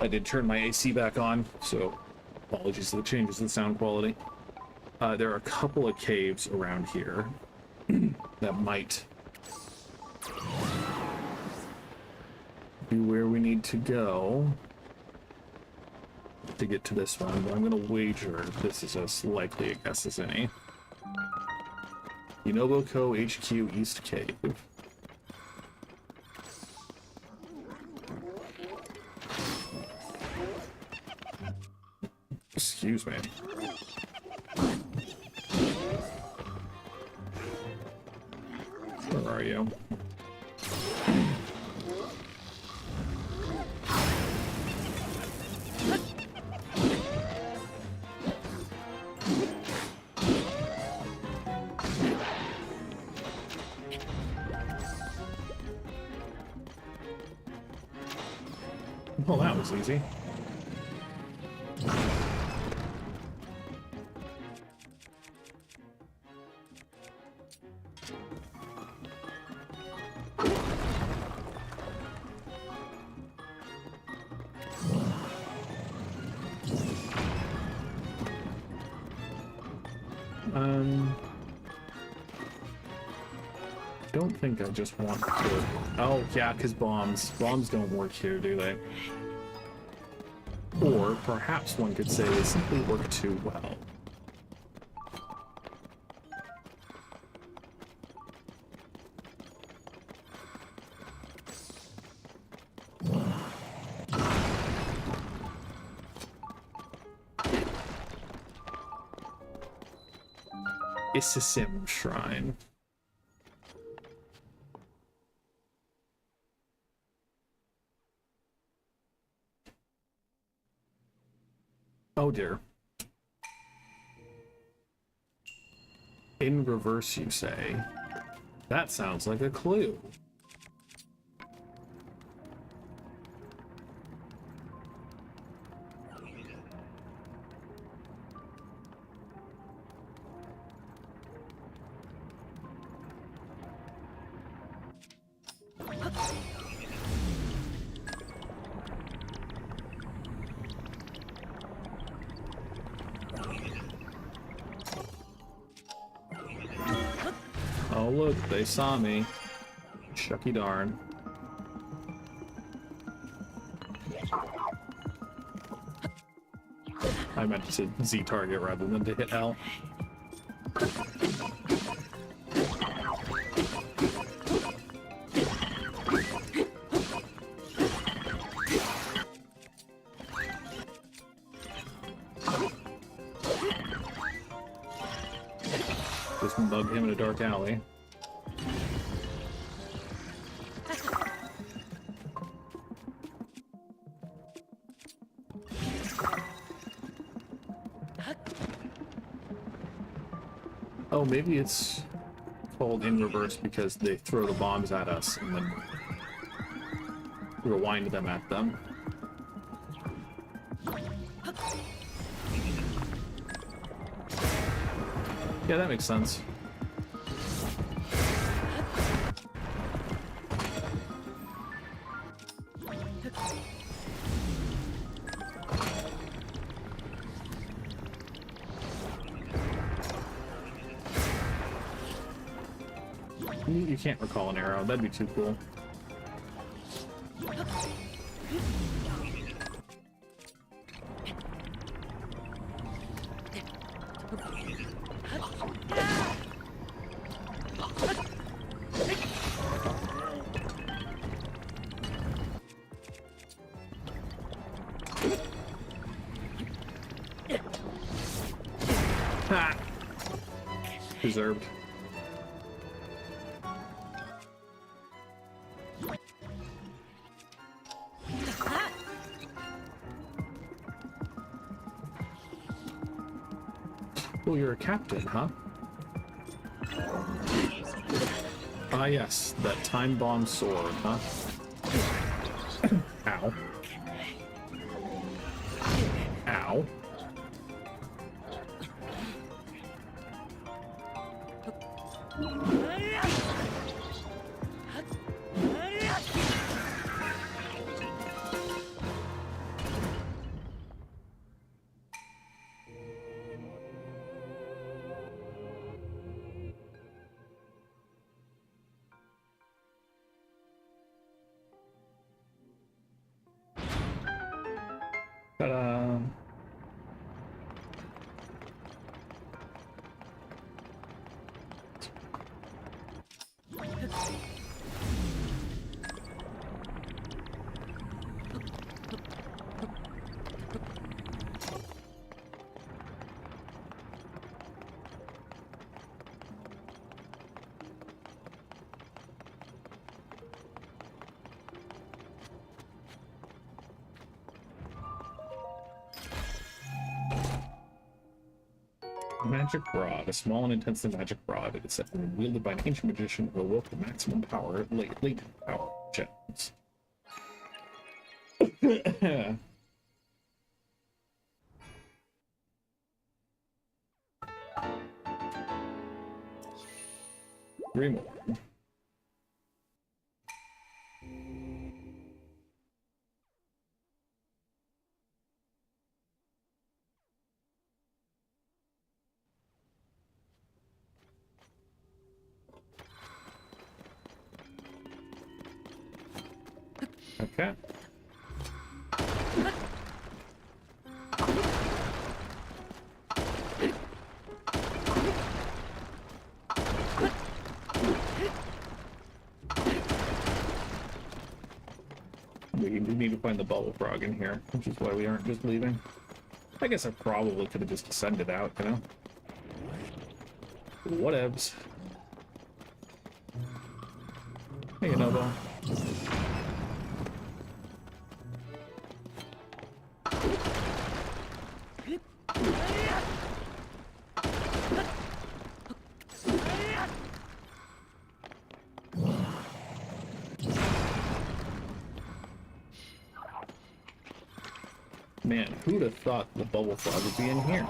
I did turn my AC back on, so apologies for the changes in sound quality. There are a couple of caves around here that might be where we need to go to get to this one, but I'm gonna wager this is as likely a guess as any. Unoboko HQ East Cave. Excuse me. Where are you? Well, that was easy. Don't think I just want to... Oh, yeah, because bombs. Bombs don't work here, do they? Or perhaps one could say they simply work too well. Ississim Shrine. Oh dear. In reverse, you say? That sounds like a clue. Oh look, they saw me. Shucky darn. I meant to Z target rather than to hit L. Just bug him in a dark alley. Oh, maybe it's called in reverse because they throw the bombs at us and then rewind them at them. Yeah, that makes sense. You can't recall an arrow. That'd be too cool. Ha! Deserved. Oh, you're a captain, huh? Ah, yes, that time bomb sword, huh? Ow. Ow. Ta-da. Magic rod, a small and intensive magic rod. It is said to be wielded by an ancient magician who awoke the maximum power, latent power gems. Three more. Okay. We need to find the bubble frog in here, which is why we aren't just leaving. I guess I probably could have just descended out, you know? Whatevs. Hey, you know, though. Man, who'd have thought the bubble frog would be in here?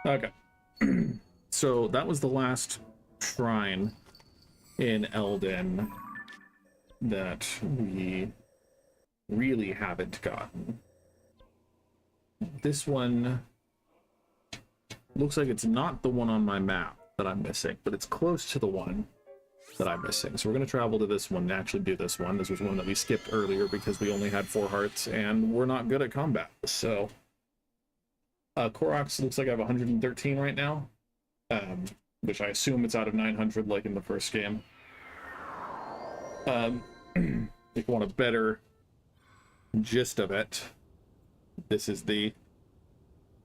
Okay. So that was the last shrine in Elden that we really haven't gotten. This one looks like it's not the one on my map that I'm missing, but it's close to the one that I'm missing. So we're going to travel to this one and actually do this one. This was one that we skipped earlier because we only had 4 hearts and we're not good at combat. So Koroks looks like I have 113 right now, which I assume it's out of 900 like in the first game. If you want a better gist of it, this is the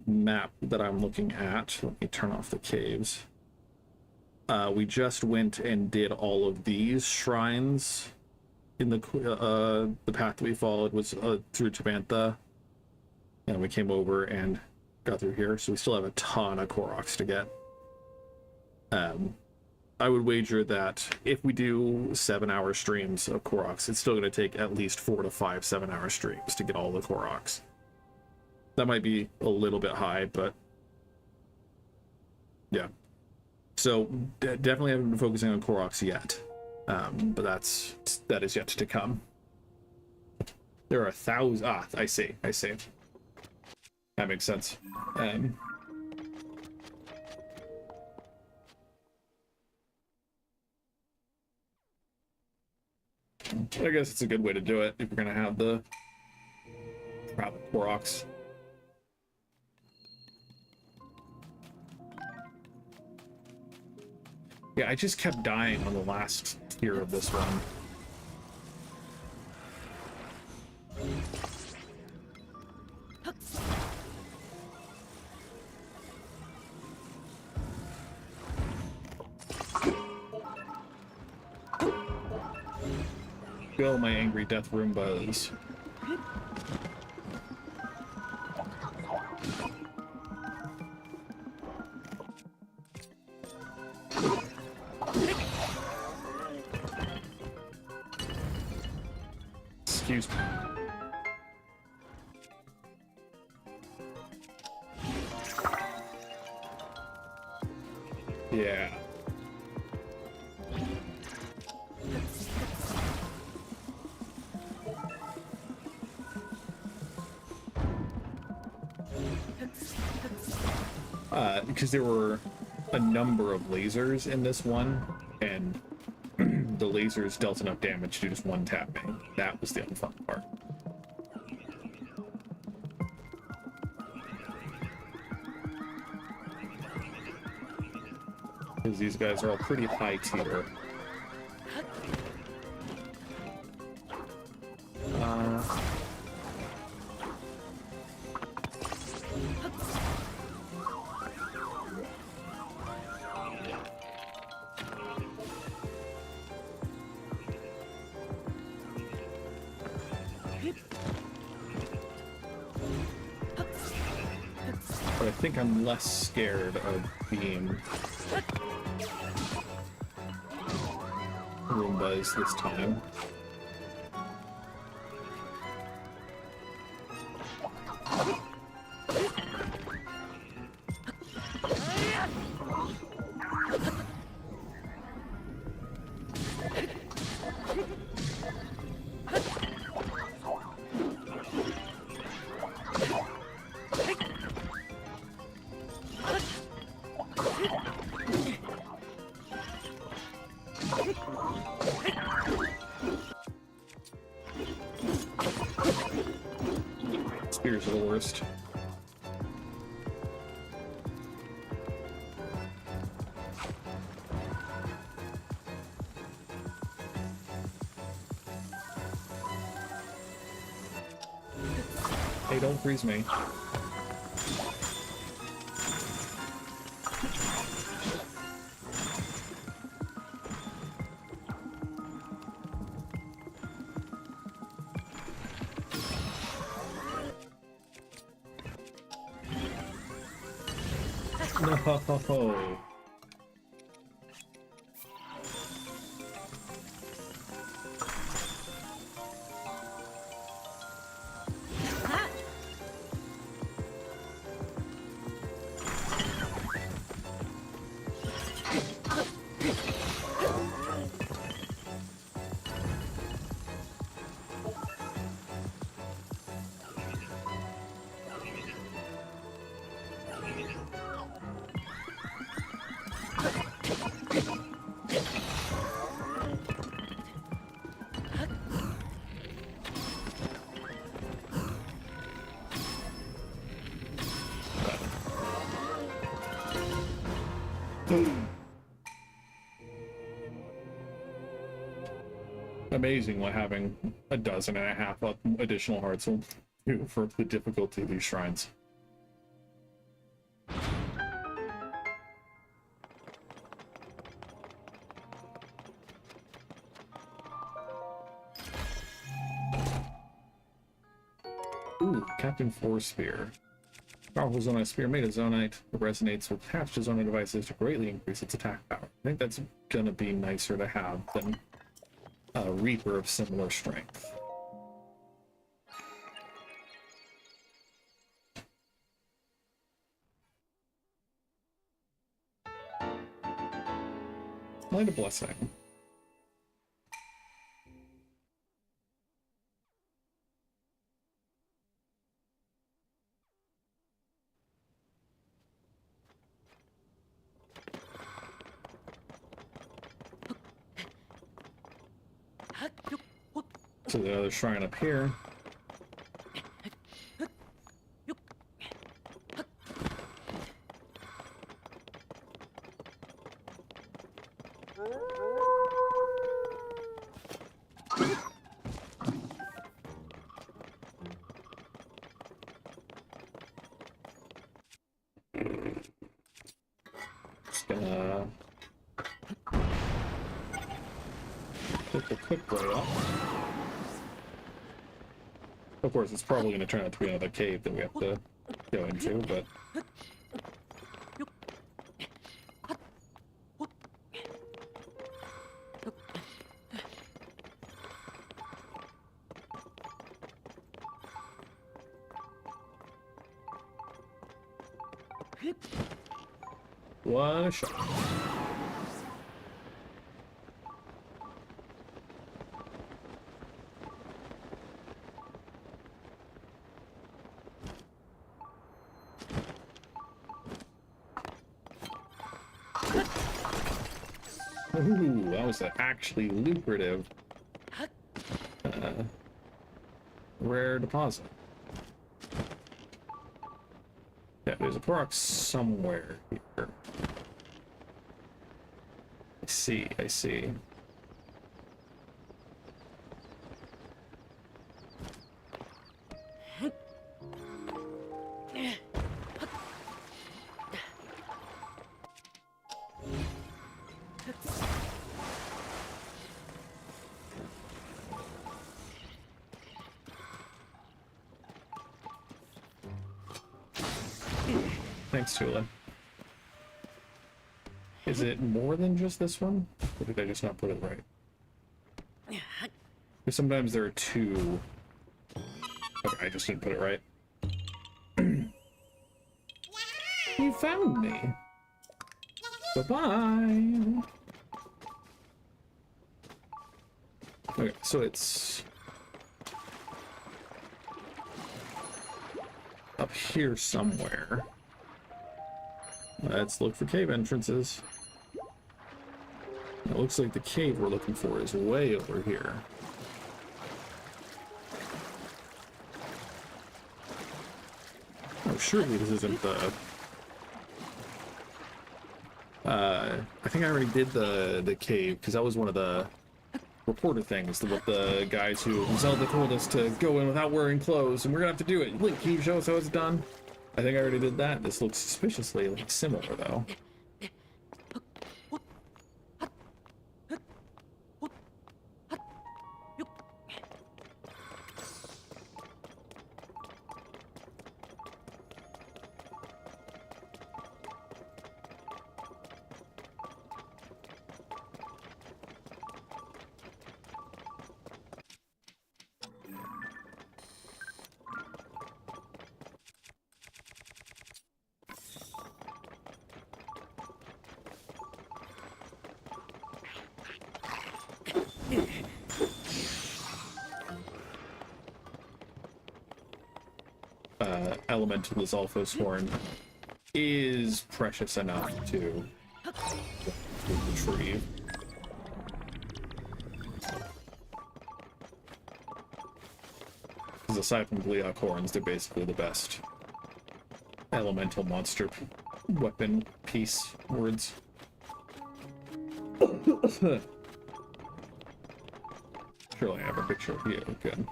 map that I'm looking at. Let me turn off the caves. We just went and did all of these shrines in the path that we followed was through Tabantha, and we came over and got through here, so we still have a ton of Koroks to get. I would wager that if we do 7-hour streams of Koroks, it's still going to take at least 4 to 5 7-hour streams to get all the Koroks. That might be a little bit high, but yeah. So definitely haven't been focusing on Koroks yet, but that is yet to come. There are 1,000. Ah, I see. That makes sense. I guess it's a good way to do it if you're gonna have the Koroks. Yeah, I just kept dying on the last tier of this one. Go, my angry death Roombas. Excuse me. Yeah. Because there were a number of lasers in this one, and the lasers dealt enough damage to just one tapping. That was the unfun part. Because these guys are all pretty high tier. think I'm less scared of being Roombas this time. Spears are the worst. Hey, don't freeze me. No. Amazing what having a dozen and a half additional hearts will do for the difficulty of these shrines. Ooh, Captain Four Spear. Powerful Zonite Spear made of Zonite resonates with attached to Zonite devices to greatly increase its attack power. I think that's gonna be nicer to have than a Reaper of similar strength. Light a blessing. So the other shrine up here. Just gonna take the quick way up. Of course, it's probably going to turn out to be another cave that we have to go into, but... One shot. Ooh, that was actually lucrative. Rare deposit. Yeah, there's a Korok somewhere here. I see, I see. Thanks, Tula. Is it more than just this one? Or did I just not put it right? Because sometimes there are two. Okay, I just didn't put it right. You found me. Bye-bye. Okay, so it's up here somewhere. Let's look for cave entrances. It looks like the cave we're looking for is way over here. Oh, surely this isn't the... I think I already did the cave, because that was one of the reporter things, with the guys who Zelda told us to go in without wearing clothes, and we're gonna have to do it. Link, can you show us how it's done? I think I already did that. This looks suspiciously similar, though. Elemental Lizalfo's horn is precious enough to retrieve. Because aside from Gleeok horns, they're basically the best elemental monster weapon piece words. Surely I have a picture of you. Good.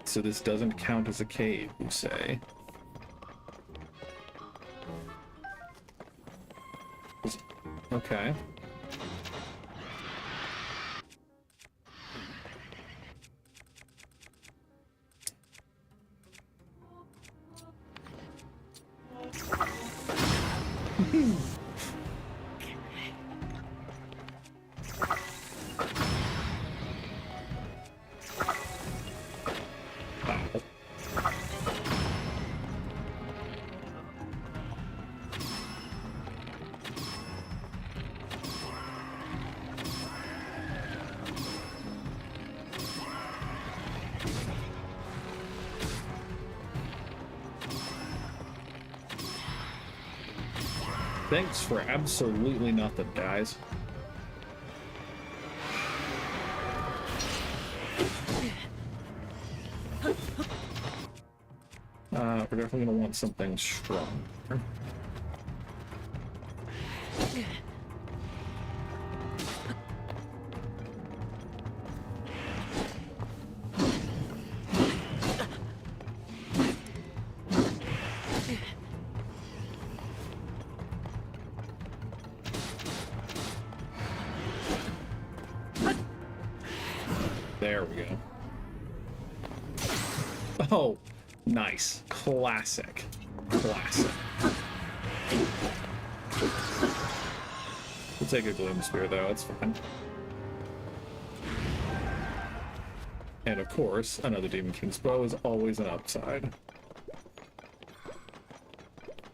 So this doesn't count as a cave, you say? Okay. Thanks for absolutely nothing, guys. We're definitely gonna want something strong. There we go. Oh, nice. Classic. Classic. We'll take a Gloom Spear, though. It's fine. And, of course, another Demon King's Bow is always an upside.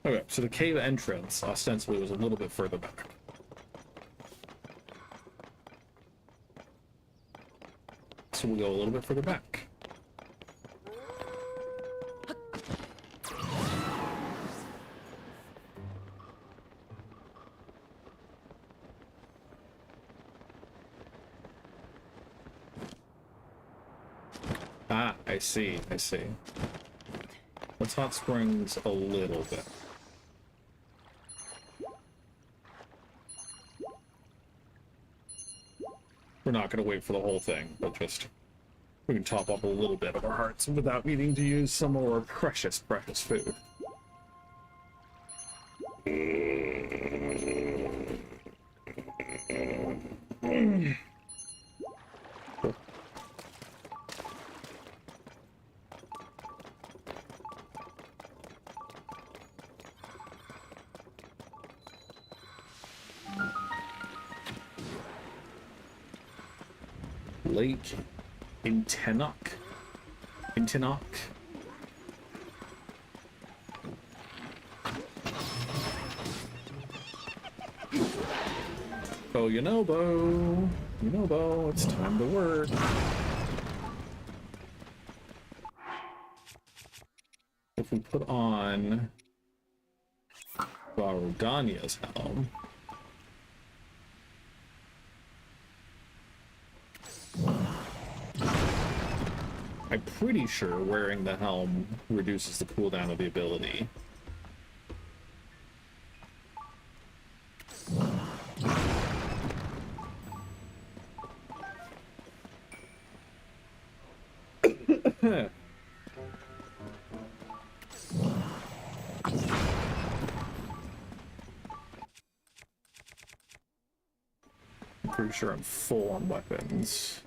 Okay, so the cave entrance, ostensibly, was a little bit further back. So we'll go a little bit further back. Ah, I see, I see. Let's hot springs a little bit. We're not going to wait for the whole thing, but just we can top up a little bit of our hearts without needing to use some more precious, precious food. Lake Intinok. Intinok. Oh, you know, Bo. You know, Bo, it's time to work. If we put on Varudania's helm, I'm pretty sure wearing the helm reduces the cooldown of the ability. I'm pretty sure I'm full on weapons.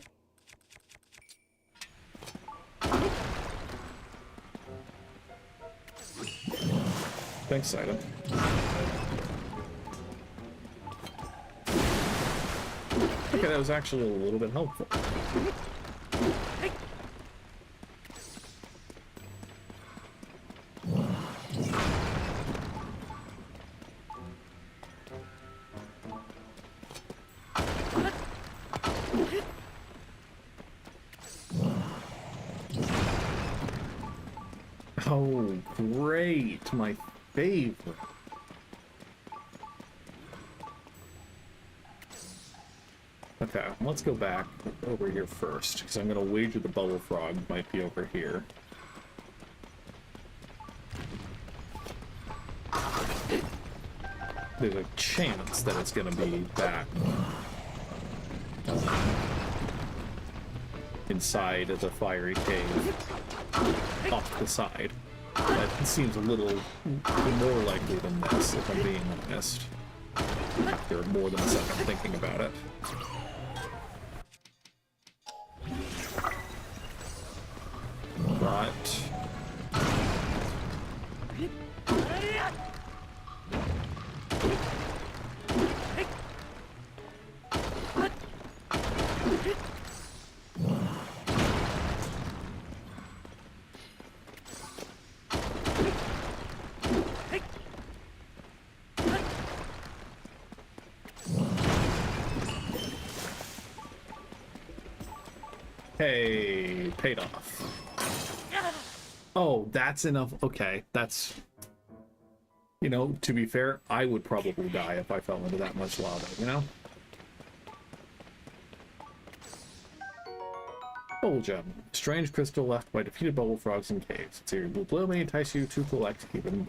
Thanks, Sidon. Okay, that was actually a little bit helpful. Oh, great! My favorite. Okay, let's go back over here first, because I'm going to wager the bubble frog might be over here. There's a chance that it's going to be back inside of the fiery cave off the side. That seems a little more likely than this, if I'm being honest, after more than a second thinking about it. But hey, paid off. Oh, that's enough. Okay, that's... You know, to be fair, I would probably die if I fell into that much lava, you know? Bubble gem. Strange crystal left by defeated bubble frogs in caves. It's your blue may entice you to collect even.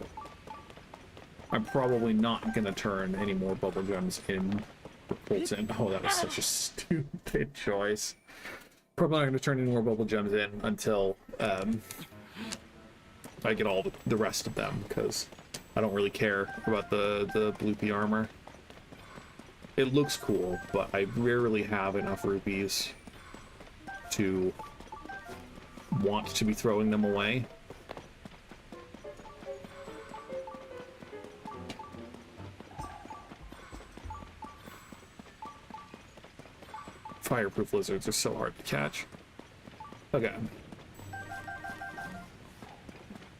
I'm probably not going to turn any more bubble gems in. Oh, that was such a stupid choice. Probably not going to turn any more bubble gems in until I get all the rest of them, because I don't really care about the bloopy armor. It looks cool, but I rarely have enough rupees to want to be throwing them away. Fireproof lizards are so hard to catch. Okay.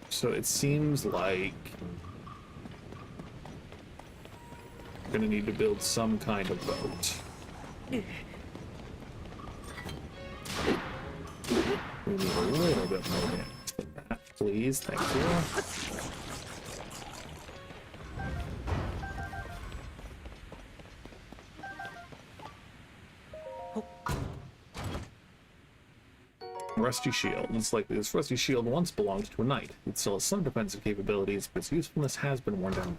So it seems like I'm gonna need to build some kind of boat. We need a little bit more damage than that, please. Thank you. Rusty shield. It's likely this rusty shield once belonged to a knight. It still has some defensive capabilities, but its usefulness has been worn down.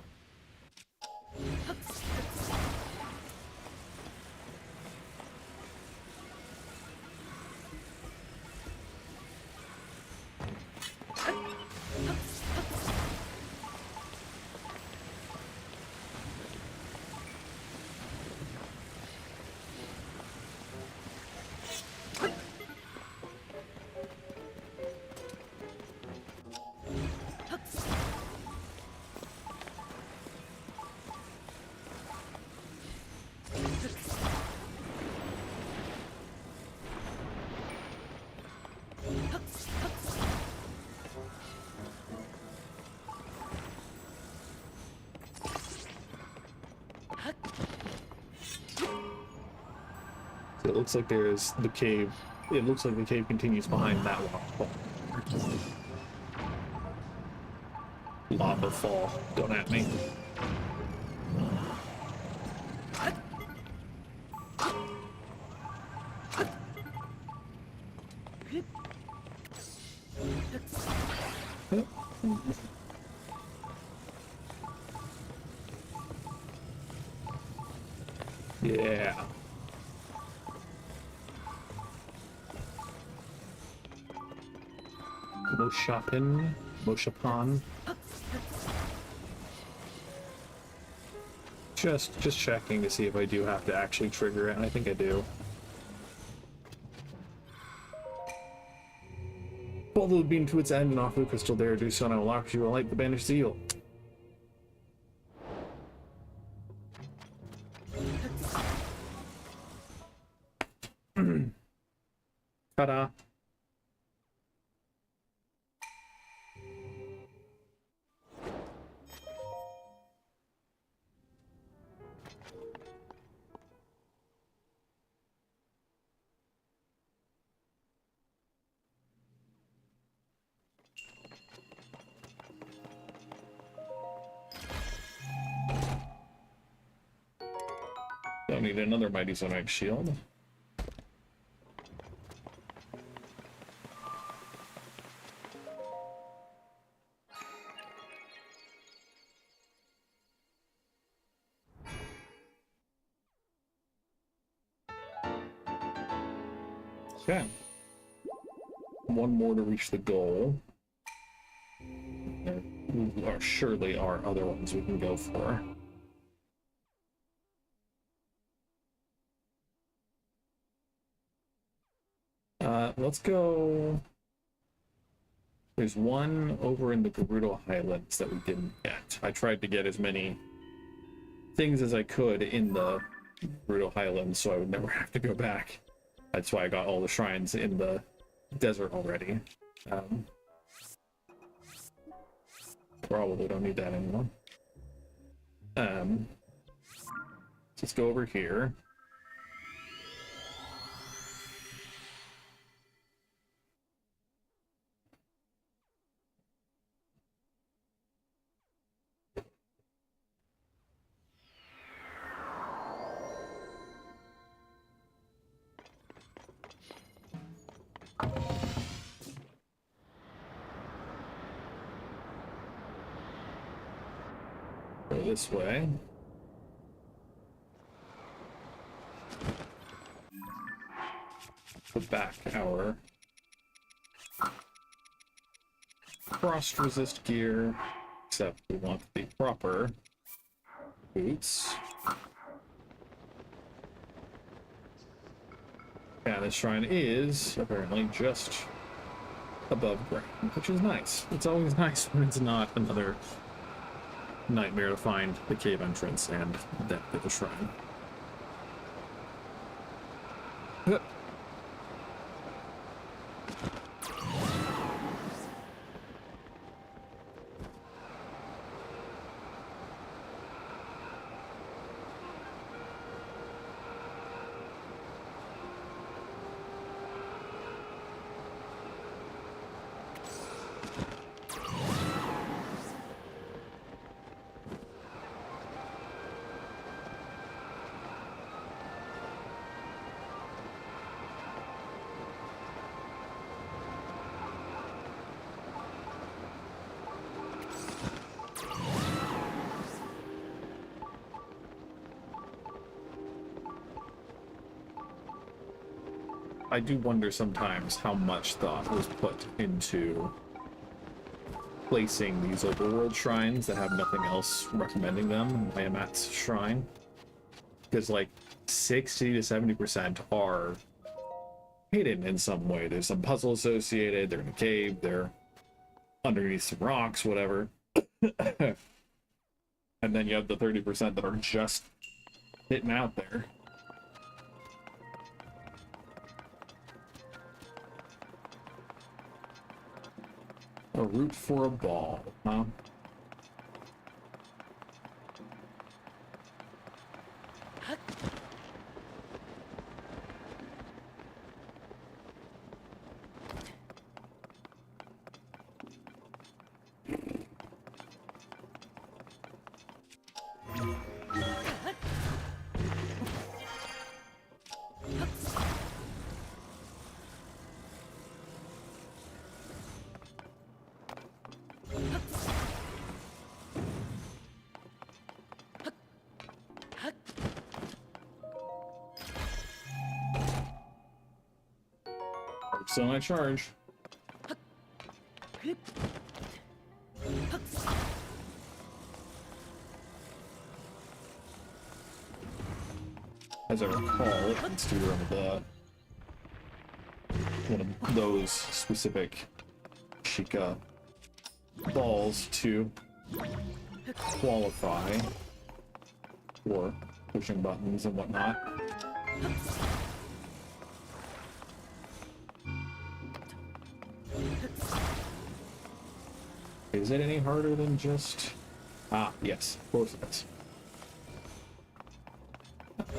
So it looks like there's the cave. It looks like the cave continues behind that waterfall. Lava fall. Don't at me. Yeah. Moshapin. Moshapan. Just checking to see if I do have to actually trigger it, and I think I do. Follow the beam to its end and offer the crystal there. Do so, and I will lock you light the banished seal. Ta-da. Don't need another Mighty Zonite shield. Okay. One more to reach the goal. There surely are other ones we can go for. Let's go. There's one over in the Gerudo Highlands that we didn't get. I tried to get as many things as I could in the Gerudo Highlands so I would never have to go back. That's why I got all the shrines in the desert already. Probably don't need that anymore. Let's go over here. Go this way. Put back our frost resist gear, except we want the proper boots. Yeah, this shrine is apparently just above ground, which is nice. It's always nice when it's not another nightmare to find the cave entrance and the depth of the shrine. I do wonder sometimes how much thought was put into placing these overworld shrines that have nothing else recommending them, Ayamat's shrine. Because like 60 to 70% are hidden in some way. There's some puzzle associated, they're in a cave, they're underneath some rocks, whatever. And then you have the 30% that are just hitting out there. A root for a ball, huh? So I charge. As I recall, it needs to be one of those specific Sheikah balls to qualify for pushing buttons and whatnot. Is it any harder than just... Ah, yes, of course it is.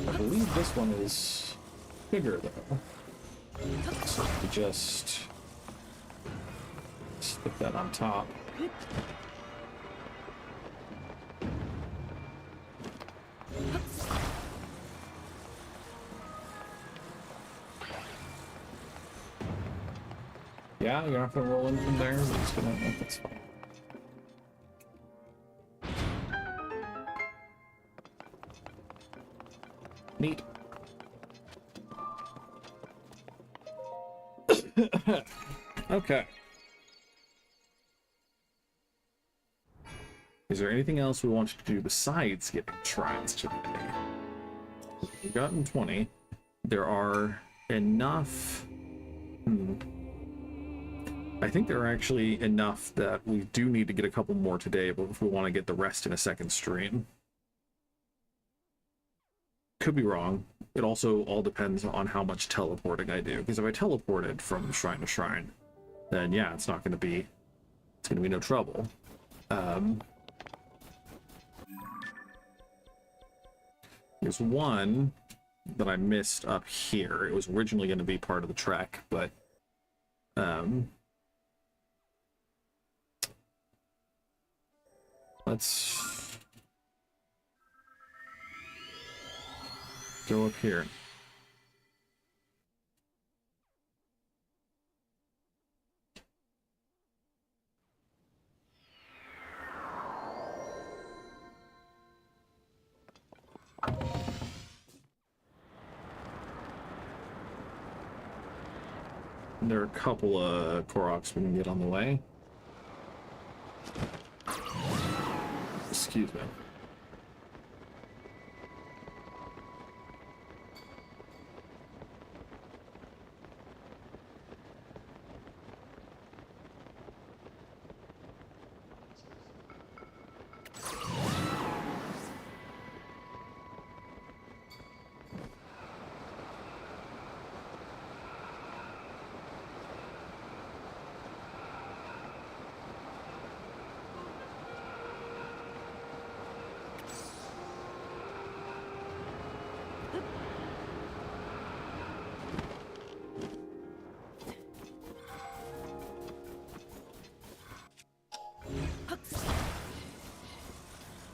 I believe this one is bigger, though. So we just stick that on top. Yeah, you're not gonna roll in from there. We're just gonna... Oh, that's fine. Neat. Okay. Is there anything else we want you to do besides getting shrines today? We've gotten 20. There are enough... I think there are actually enough that we do need to get a couple more today, but if we want to get the rest in a second stream. Could be wrong. It also all depends on how much teleporting I do. Because if I teleported from shrine to shrine, then yeah, it's going to be no trouble. There's one that I missed up here. It was originally going to be part of the trek, but let's go up here. There are a couple of Koroks we can get on the way. Excuse me.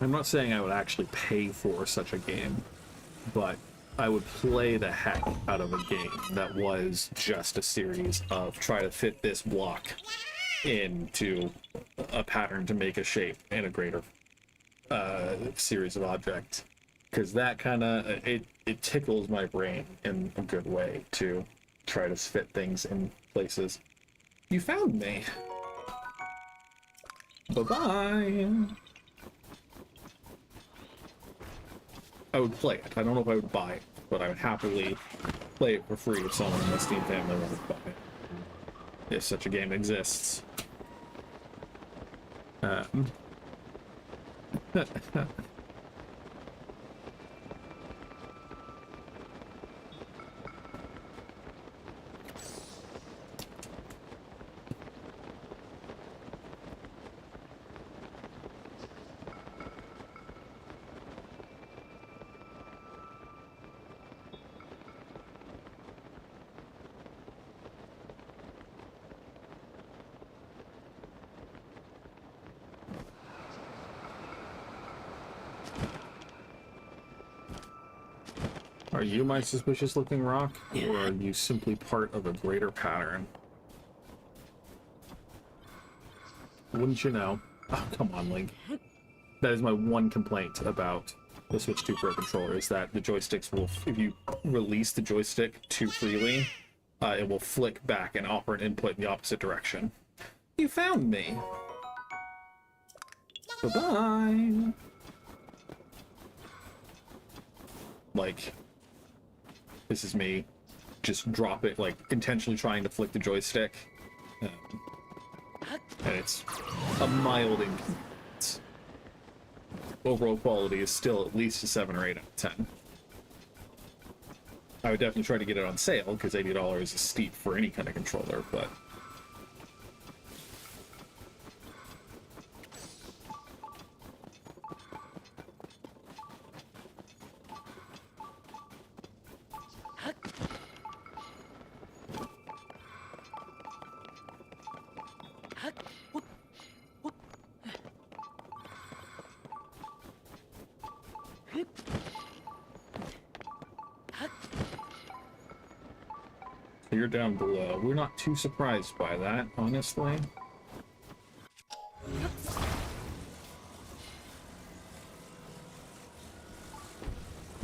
I'm not saying I would actually pay for such a game, but I would play the heck out of a game that was just a series of try to fit this block into a pattern to make a shape in a greater series of objects. Because that kind of, it tickles my brain in a good way to try to fit things in places. You found me. Bye-bye. I would play it. I don't know if I would buy it, but I would happily play it for free if someone in my Steam family wanted to buy it. If such a game exists. Are you my suspicious looking rock, or are you simply part of a greater pattern? Wouldn't you know? Oh, come on, Link. That is my one complaint about the Switch 2 Pro controller, is that the joysticks will, if you release the joystick too freely, it will flick back and offer an input in the opposite direction. You found me. Bye-bye. Like, this is me. Just drop it, like, intentionally trying to flick the joystick. And it's a mild inconvenience. Overall quality is still at least a 7 or 8 out of 10. I would definitely try to get it on sale, because $80 is steep for any kind of controller, but... You're down below. We're not too surprised by that, honestly.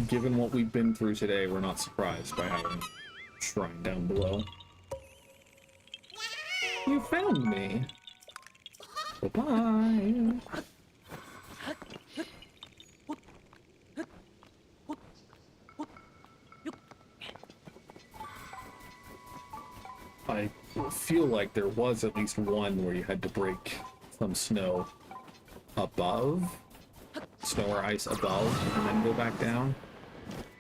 Given what we've been through today, we're not surprised by having a shrine down below. You found me. Bye-bye. I feel like there was at least one where you had to break some snow above, snow or ice above, and then go back down.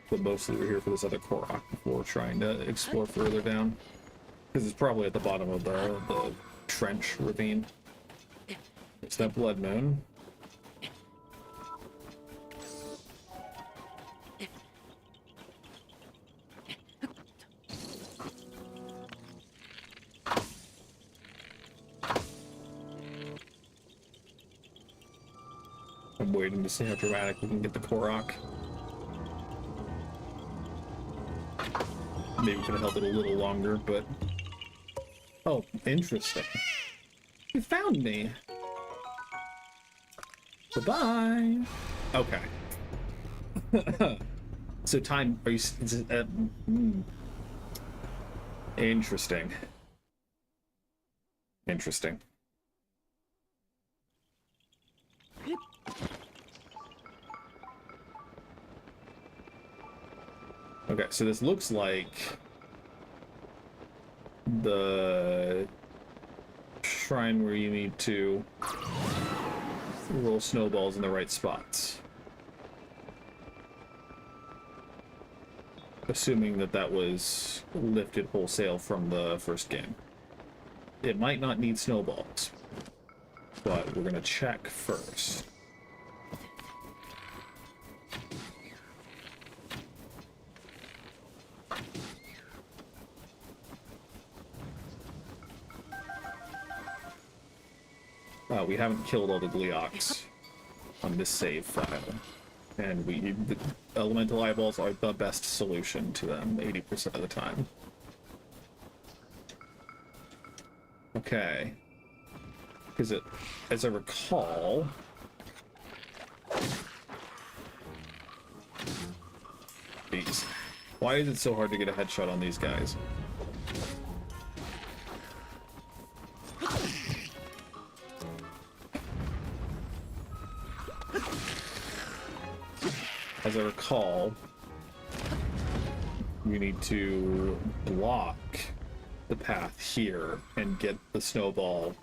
But mostly we're here for this other Korok before trying to explore further down. Because it's probably at the bottom of the trench ravine. It's that blood moon. I'm waiting to see how dramatic we can get the Korok. Maybe we could have held it a little longer, but... Oh, interesting. You found me! Goodbye! Okay. So time... Are you... Interesting. Interesting. Okay, so this looks like the shrine where you need to roll snowballs in the right spots. Assuming that that was lifted wholesale from the first game. It might not need snowballs, but we're gonna check first. We haven't killed all the Gleoks on this save file. And the elemental eyeballs are the best solution to them 80% of the time. Okay. Because as I recall... Jeez. Why is it so hard to get a headshot on these guys? As I recall, you need to block the path here and get the snowball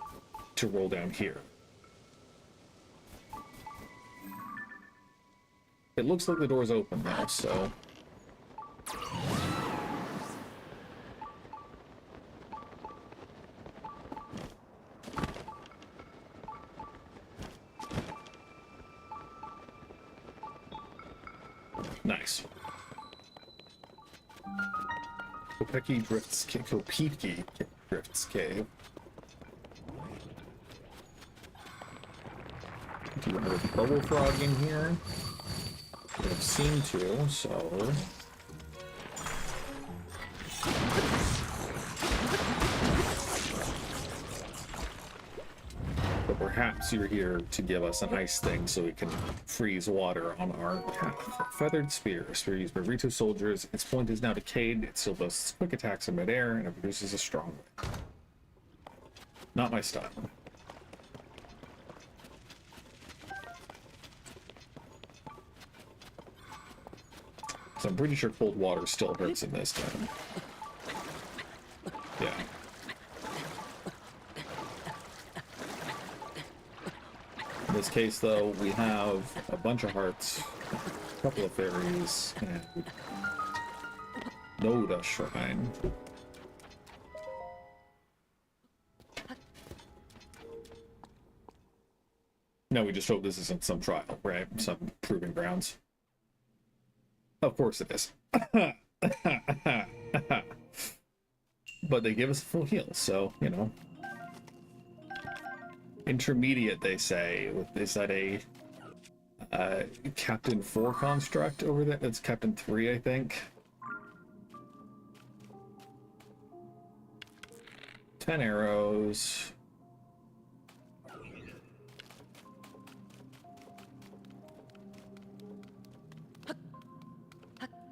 to roll down here. It looks like the door's open now, so... Nice. Kopeki Drifts Cave. Kopeki Drifts Cave. Do you have a bubble frog in here? We have seem to, so... But perhaps you're here to give us an ice thing so we can freeze water on our path. Feathered spear. Spear used by Rito soldiers. Its point is now decayed. It still boasts quick attacks in midair and it produces a strong wind. Not my style. So I'm pretty sure cold water still hurts in this time. Yeah. In this case, though, we have a bunch of hearts, a couple of fairies, and Noda Shrine. No, we just hope this isn't some trial, right? Some proving grounds. Of course it is. But they give us a full heal, so, you know. Intermediate, they say. Is that a Captain 4 construct over there? That's Captain 3, I think. 10 arrows.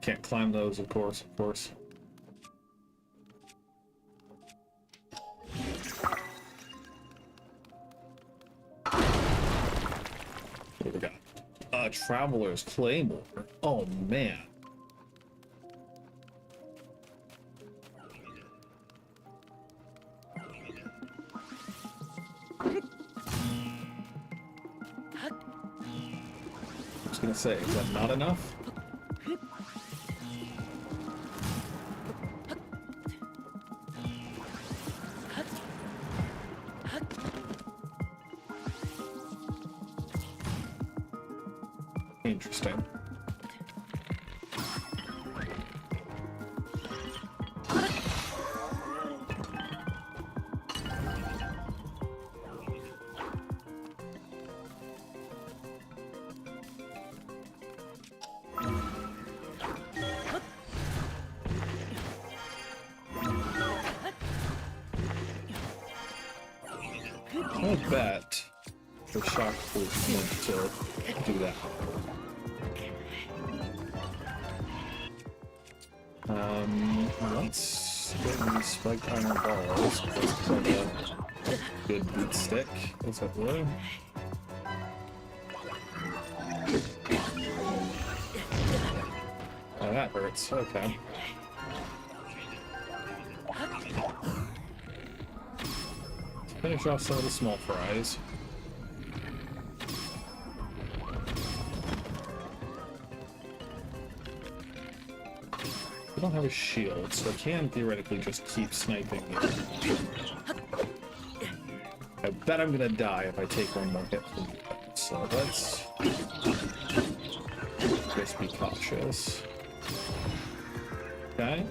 Can't climb those, of course, of course. What do we got? Traveler's Claymore. Oh, man. I was gonna say, is that not enough? Interesting. I bet the shock was meant to do that. Let's get these spiked iron balls. That's like a good beat stick. What's that blue? Oh, that hurts. Okay. Let's finish off some of the small fries. I don't have a shield, so I can theoretically just keep sniping you. I bet I'm gonna die if I take one more hit from you. So let's just be cautious. Okay.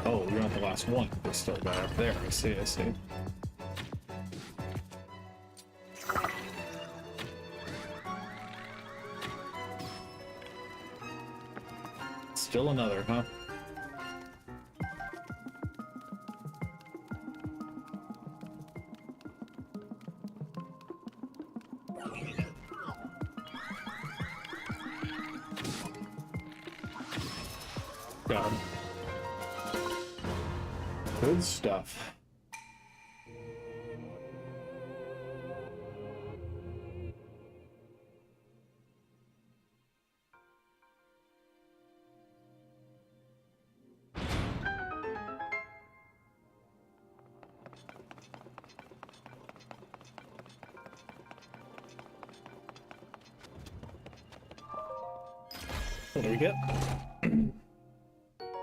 Oh, you're not the last one. There's still a guy up there. I see, I see. Still another, huh? Got him. Good stuff. What do we get?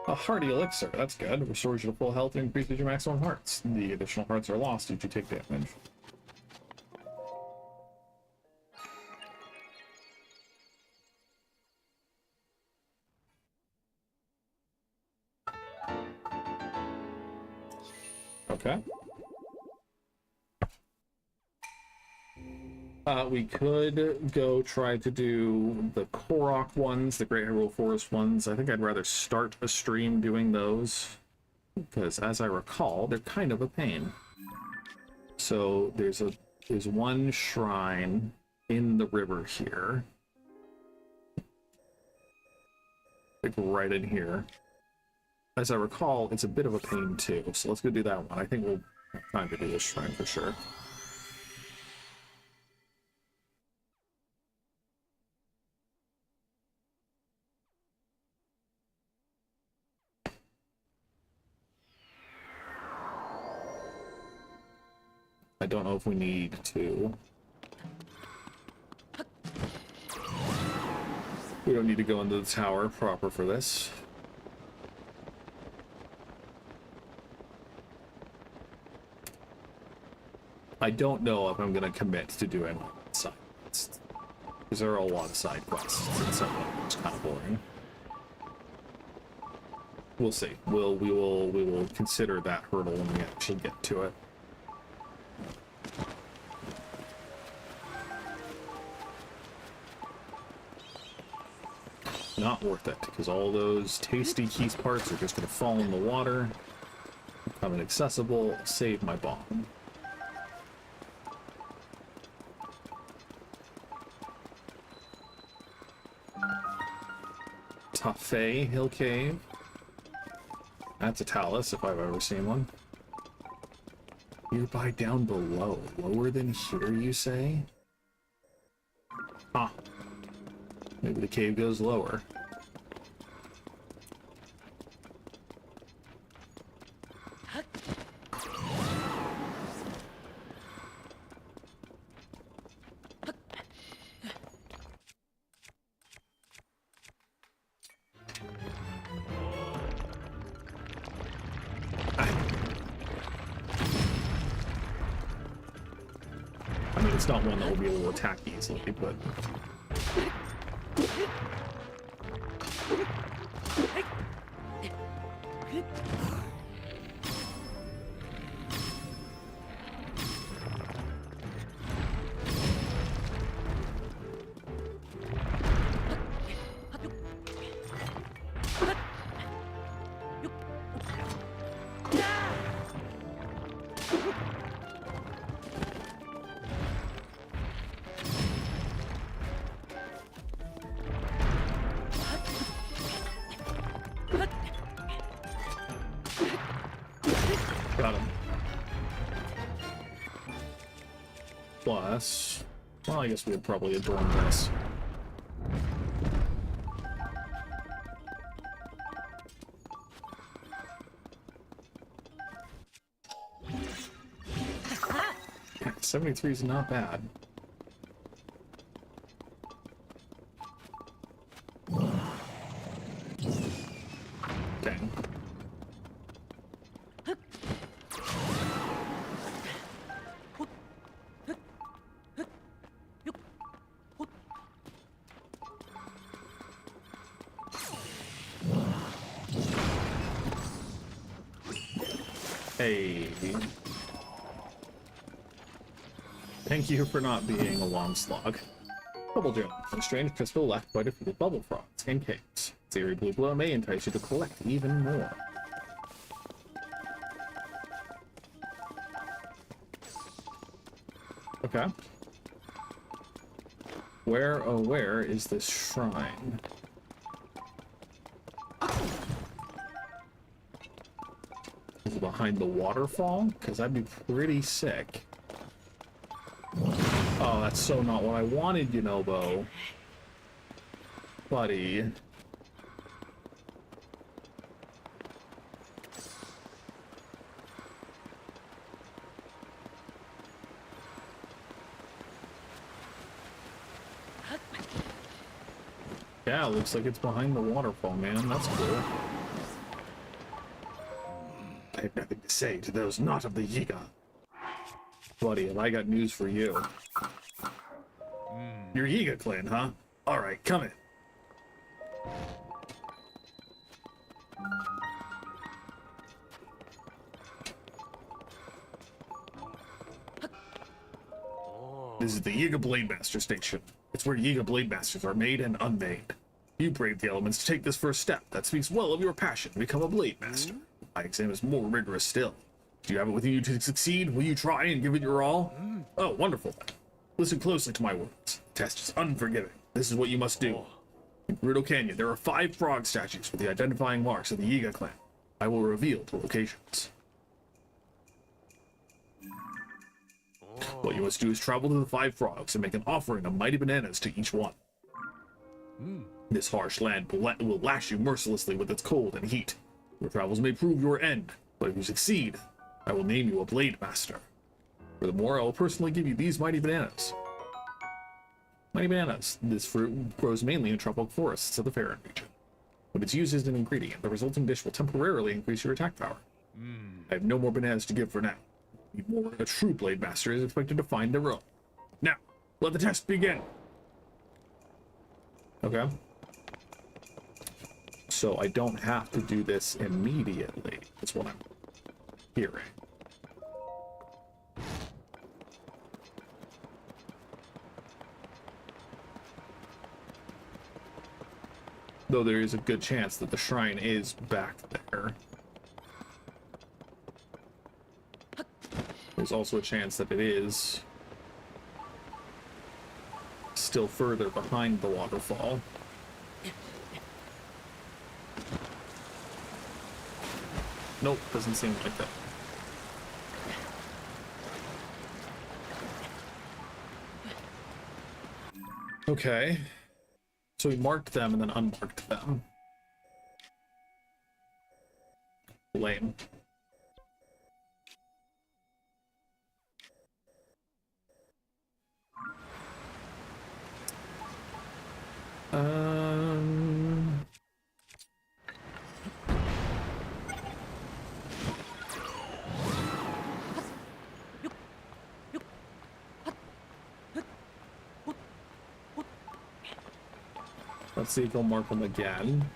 A hearty elixir. That's good. Restores you to full health and increases your maximum hearts. The additional hearts are lost if you take damage. Okay. We could go try to do the Korok ones, the Great Hyrule Forest ones. I think I'd rather start a stream doing those. because as I recall, they're kind of a pain. So there's one shrine in the river here. Like right in here. As I recall, it's a bit of a pain too, so let's go do that one. I think we'll have time to do this shrine for sure. I don't know if we need to. We don't need to go into the tower proper for this. I don't know if I'm going to commit to doing side quests, because there are a lot of side quests, and some of them are just kind of boring. We'll see. We will consider that hurdle when we actually get to it. Not worth it, because all those tasty keys parts are just going to fall in the water, become inaccessible, save my bomb. Tafei Hill Cave. That's a talus, if I've ever seen one. Nearby down below. Lower than here, you say? Huh. Maybe the cave goes lower. I mean, it's not one that will be able to attack easily, but... Got him. Plus, well, I guess we would probably adorn this. Yeah, 73 is not bad. Dang. Hey. Thank you for not being a long slog. Bubble Jump. A strange crystal left by defeated bubble frogs and caves. Theory Blue Glow may entice you to collect even more. Okay. Where, oh where is this shrine? Is it behind the waterfall? Because that'd be pretty sick. Oh, that's so not what I wanted, you know, Bo. Buddy. Yeah, looks like it's behind the waterfall, man. That's cool. I have nothing to say to those not of the Yiga. Buddy, have I got news for you. You're Yiga clan, huh? Alright, come in. This is the Yiga Blade Master Station. It's where Yiga Blade Masters are made and unmade. You brave the elements to take this first step. That speaks well of your passion to become a Blade Master. My exam is more rigorous still. Do you have it within you to succeed? Will you try and give it your all? Oh, wonderful. Listen closely to my words. The test is unforgiving. This is what you must do. In Gerudo Canyon, there are 5 frog statues with the identifying marks of the Yiga clan. I will reveal the locations. What you must do is travel to the 5 frogs and make an offering of mighty bananas to each one. This harsh land will lash you mercilessly with its cold and heat. Your travels may prove your end, but if you succeed, I will name you a Blade Master. Furthermore, I will personally give you these mighty bananas. Mighty bananas. This fruit grows mainly in tropical forests of the Farron region. When it's used as an ingredient, the resulting dish will temporarily increase your attack power. I have no more bananas to give for now. A true Blade Master is expected to find their own. Now, let the test begin! Okay. So I don't have to do this immediately, is what I'm hearing. Though there is a good chance that the shrine is back there. There's also a chance that it is still further behind the waterfall. Nope, doesn't seem like that. Okay. So we marked them and then unmarked them. Lame. Let's see if he'll mark them again.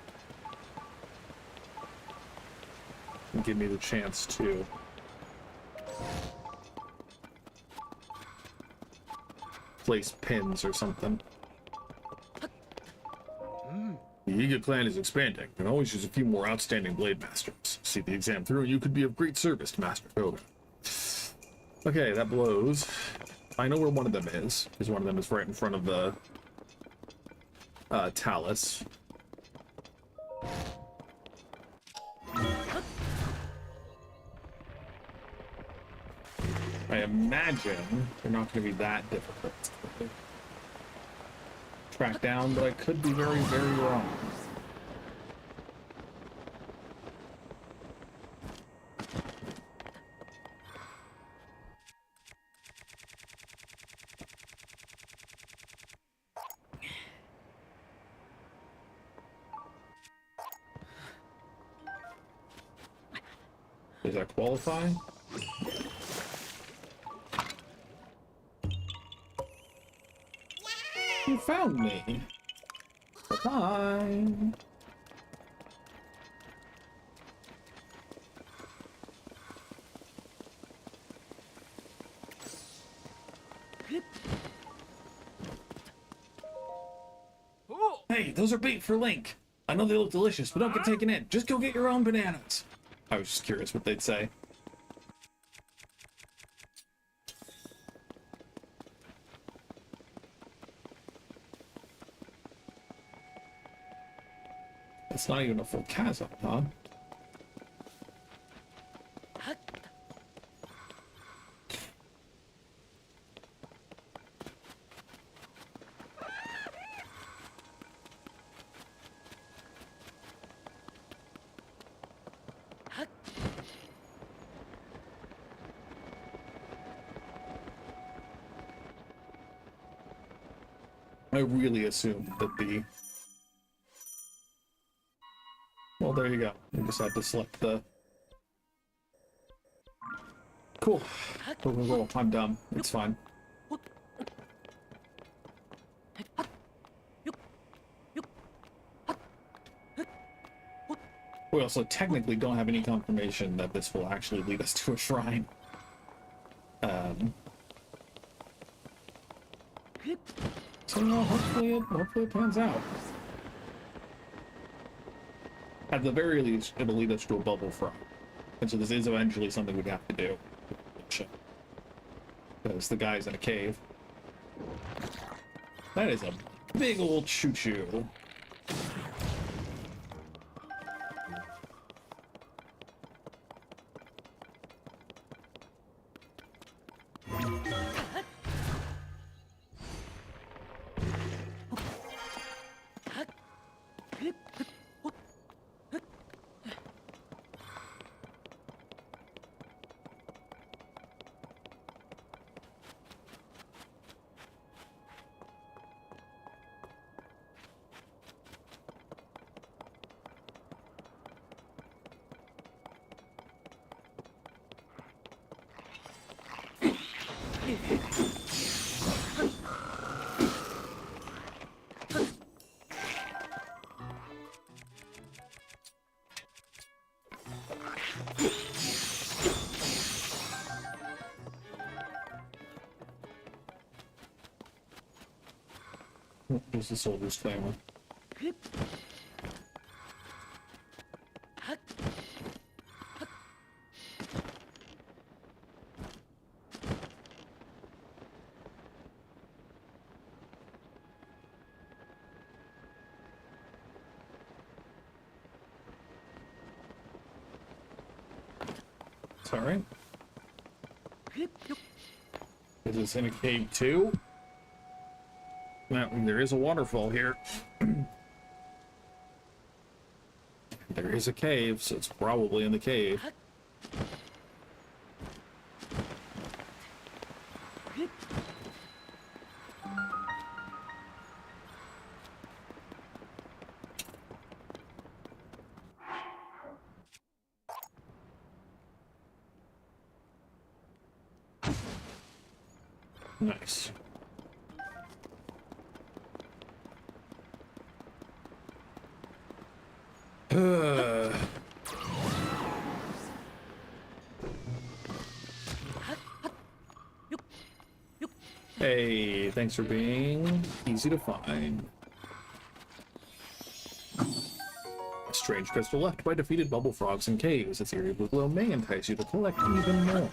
And give me the chance to place pins or something. The Yiga clan is expanding. You can always use a few more outstanding Blade Masters. See the exam through and you could be of great service to Master Koga. Okay, that blows. I know where one of them is, because one of them is right in front of the Talus. I imagine they're not going to be that difficult to track down, but I could be very, very wrong. Does that qualify? You found me. Bye. Hey, those are bait for Link. I know they look delicious, but don't get taken in. Just go get your own bananas. I was just curious what they'd say. It's not even a full chasm, huh? I really assumed that the... Well, there you go. You just had to select the... Cool. Cool. I'm dumb. It's fine. We also technically don't have any confirmation that this will actually lead us to a shrine. So, no, hopefully it pans out. At the very least, it'll lead us to a bubble frog. And so this is eventually something we'd have to do. Because the guy's in a cave. That is a big old choo-choo. There's the soldier's claymore. It's alright. Is this in a cave too? Now, there is a waterfall here. There is a cave, so it's probably in the cave. Nice. Hey, thanks for being easy to find. A strange crystal left by defeated bubble frogs in caves. Its eerie blue glow may entice you to collect even more.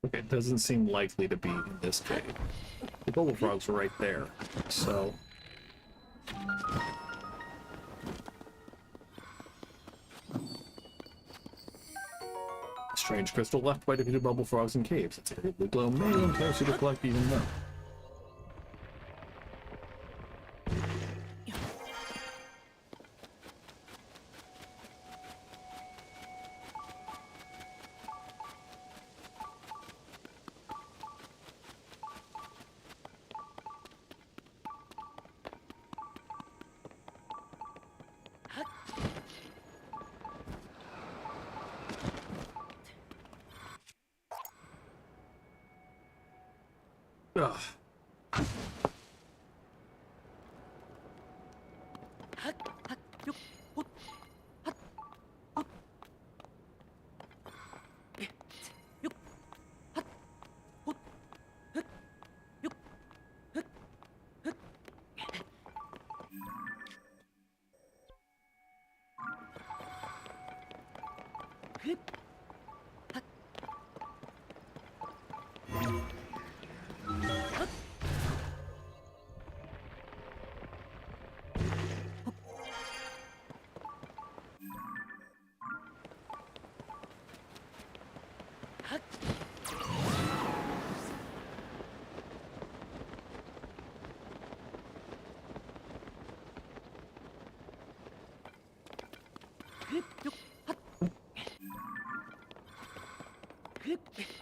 Okay, it doesn't seem likely to be in this cave. The bubble frogs are right there, so... A strange crystal left by defeated bubble frogs in caves. Its eerie blue glow may entice you to collect even more. Ugh.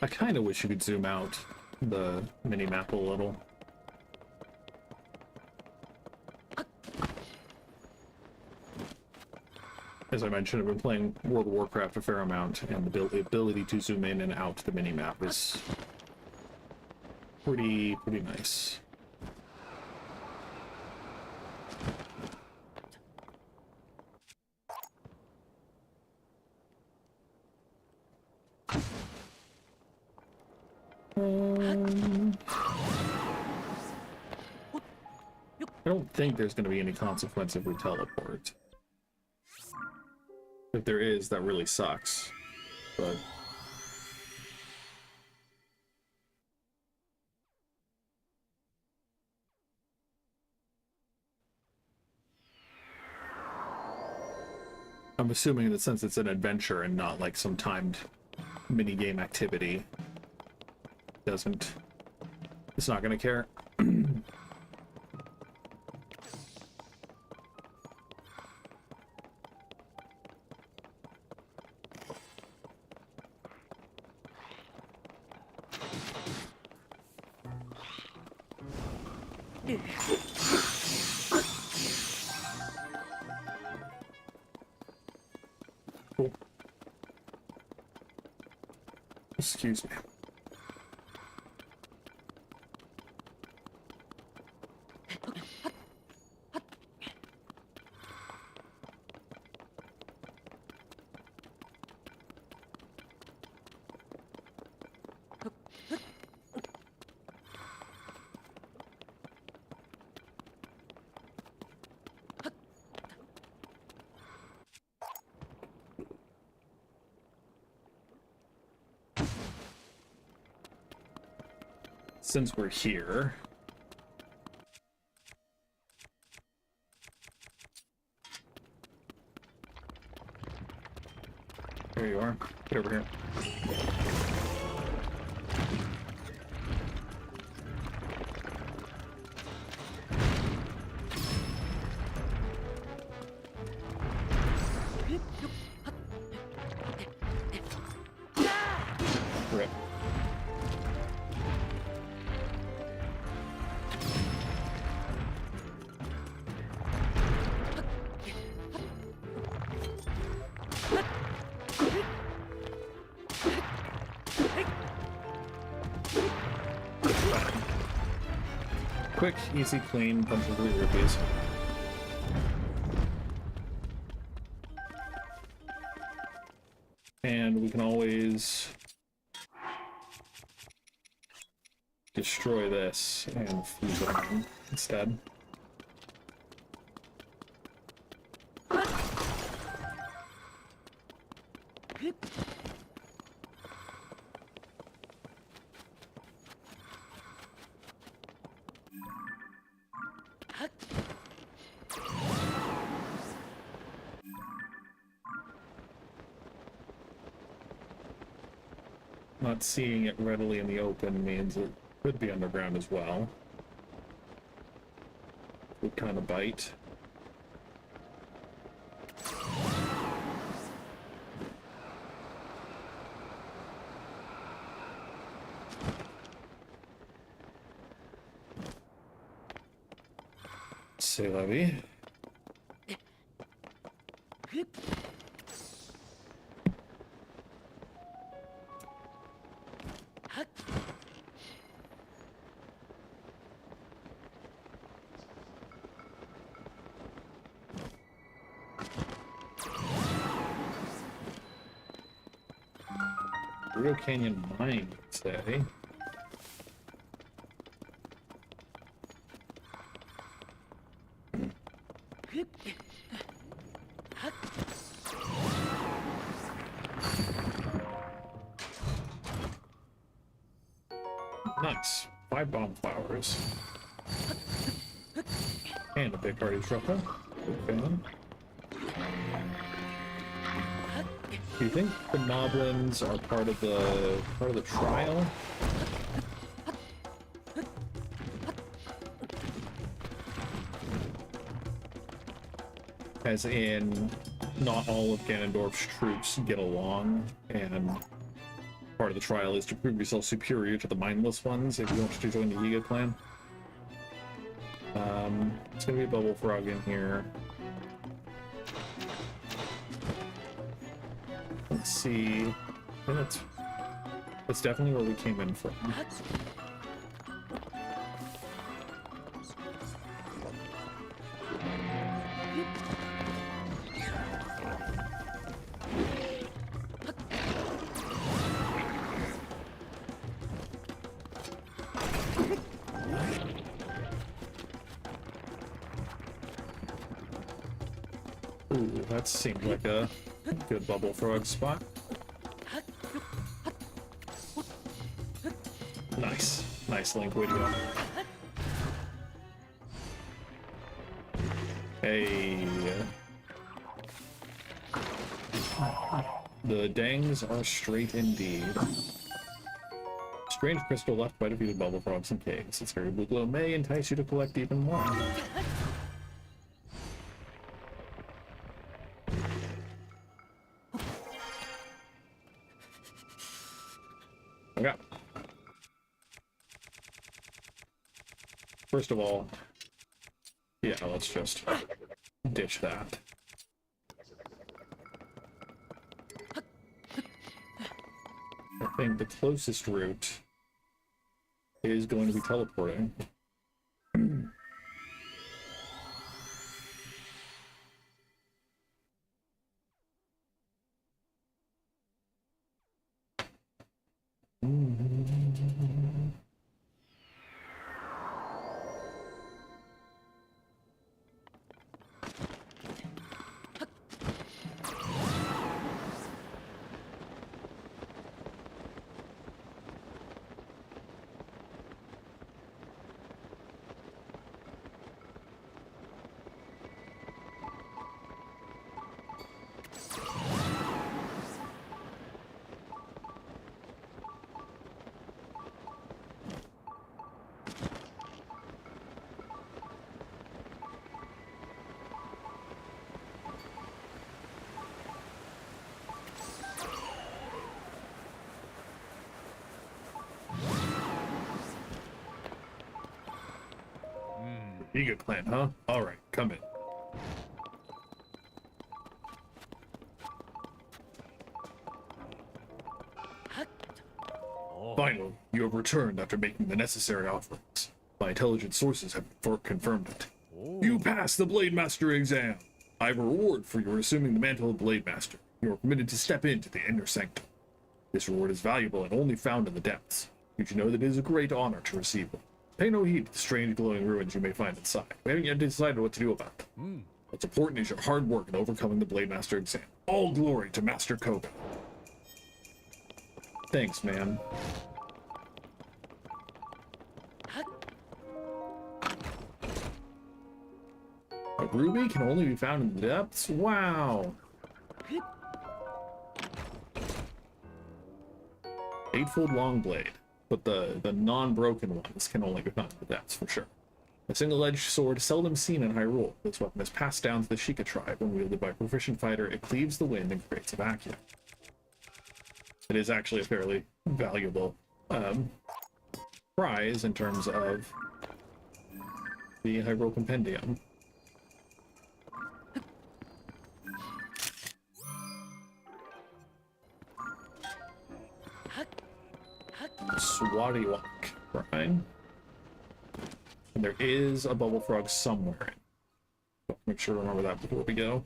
I kind of wish you could zoom out the mini-map a little. As I mentioned, I've been playing World of Warcraft a fair amount, and the ability to zoom in and out the mini-map is pretty nice. I don't think there's going to be any consequence if we teleport. If there is, that really sucks. But I'm assuming that since it's an adventure and not like some timed mini-game activity, it's not gonna care. Cool. Excuse me. Since we're here, there you are. Get over here. Rip. Quick, easy, clean, bunch of 3 rupees. And we can always destroy this and fuse it on instead. Not seeing it readily in the open means it could be underground as well. Would kind of bite. C'est la vie. Rio Canyon Mine, say. Nice. 5 bomb flowers. And a big hearty truffle. Good feeling. Do you think the moblins are part of the trial? As in, not all of Ganondorf's troops get along, and Part of the trial is to prove yourself superior to the mindless ones if you want to join the Yiga clan. It's gonna be a bubble frog in here. Let's see. I think that's definitely where we came in from. Ooh, that seemed like a good bubble frog spot. Nice. Nice, Link. Way to go. Hey. The dangs are straight indeed. Strange crystal left by defeated bubble frogs and caves. Its very blue glow may entice you to collect even more. Okay. First of all, yeah, let's just ditch that. I think the closest route is going to be teleporting. Ego clan, huh? Alright, come in. Finally, you have returned after making the necessary offerings. My intelligence sources have confirmed it. You passed the Blade Master exam! I have a reward for your assuming the mantle of Blade Master. You are permitted to step into the inner sanctum. This reward is valuable and only found in the depths. You should know that it is a great honor to receive it. Pay no heed to the strange glowing ruins you may find inside. We haven't yet decided what to do about them. What's important is your hard work in overcoming the Blade Master exam. All glory to Master Koga. Thanks, man. A ruby can only be found in the depths? Wow. Eightfold long blade. But the non-broken ones can only be found in the depths for sure. A single-edged sword seldom seen in Hyrule. This weapon is passed down to the Sheikah tribe. When wielded by a proficient fighter, it cleaves the wind and creates a vacuum. It is actually a fairly valuable prize in terms of the Hyrule Compendium. Swati Walk, right? And there is a bubble frog somewhere. Make sure to remember that before we go.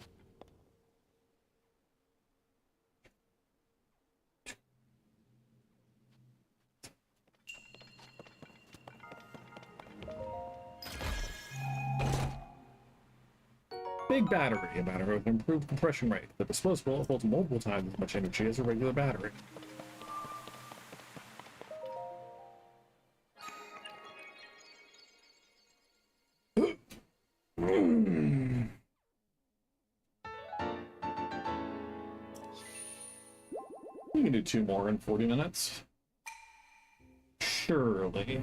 Big battery, a battery with improved compression rate. The disposable holds multiple times as much energy as a regular battery. We can do 2 more in 40 minutes. Surely.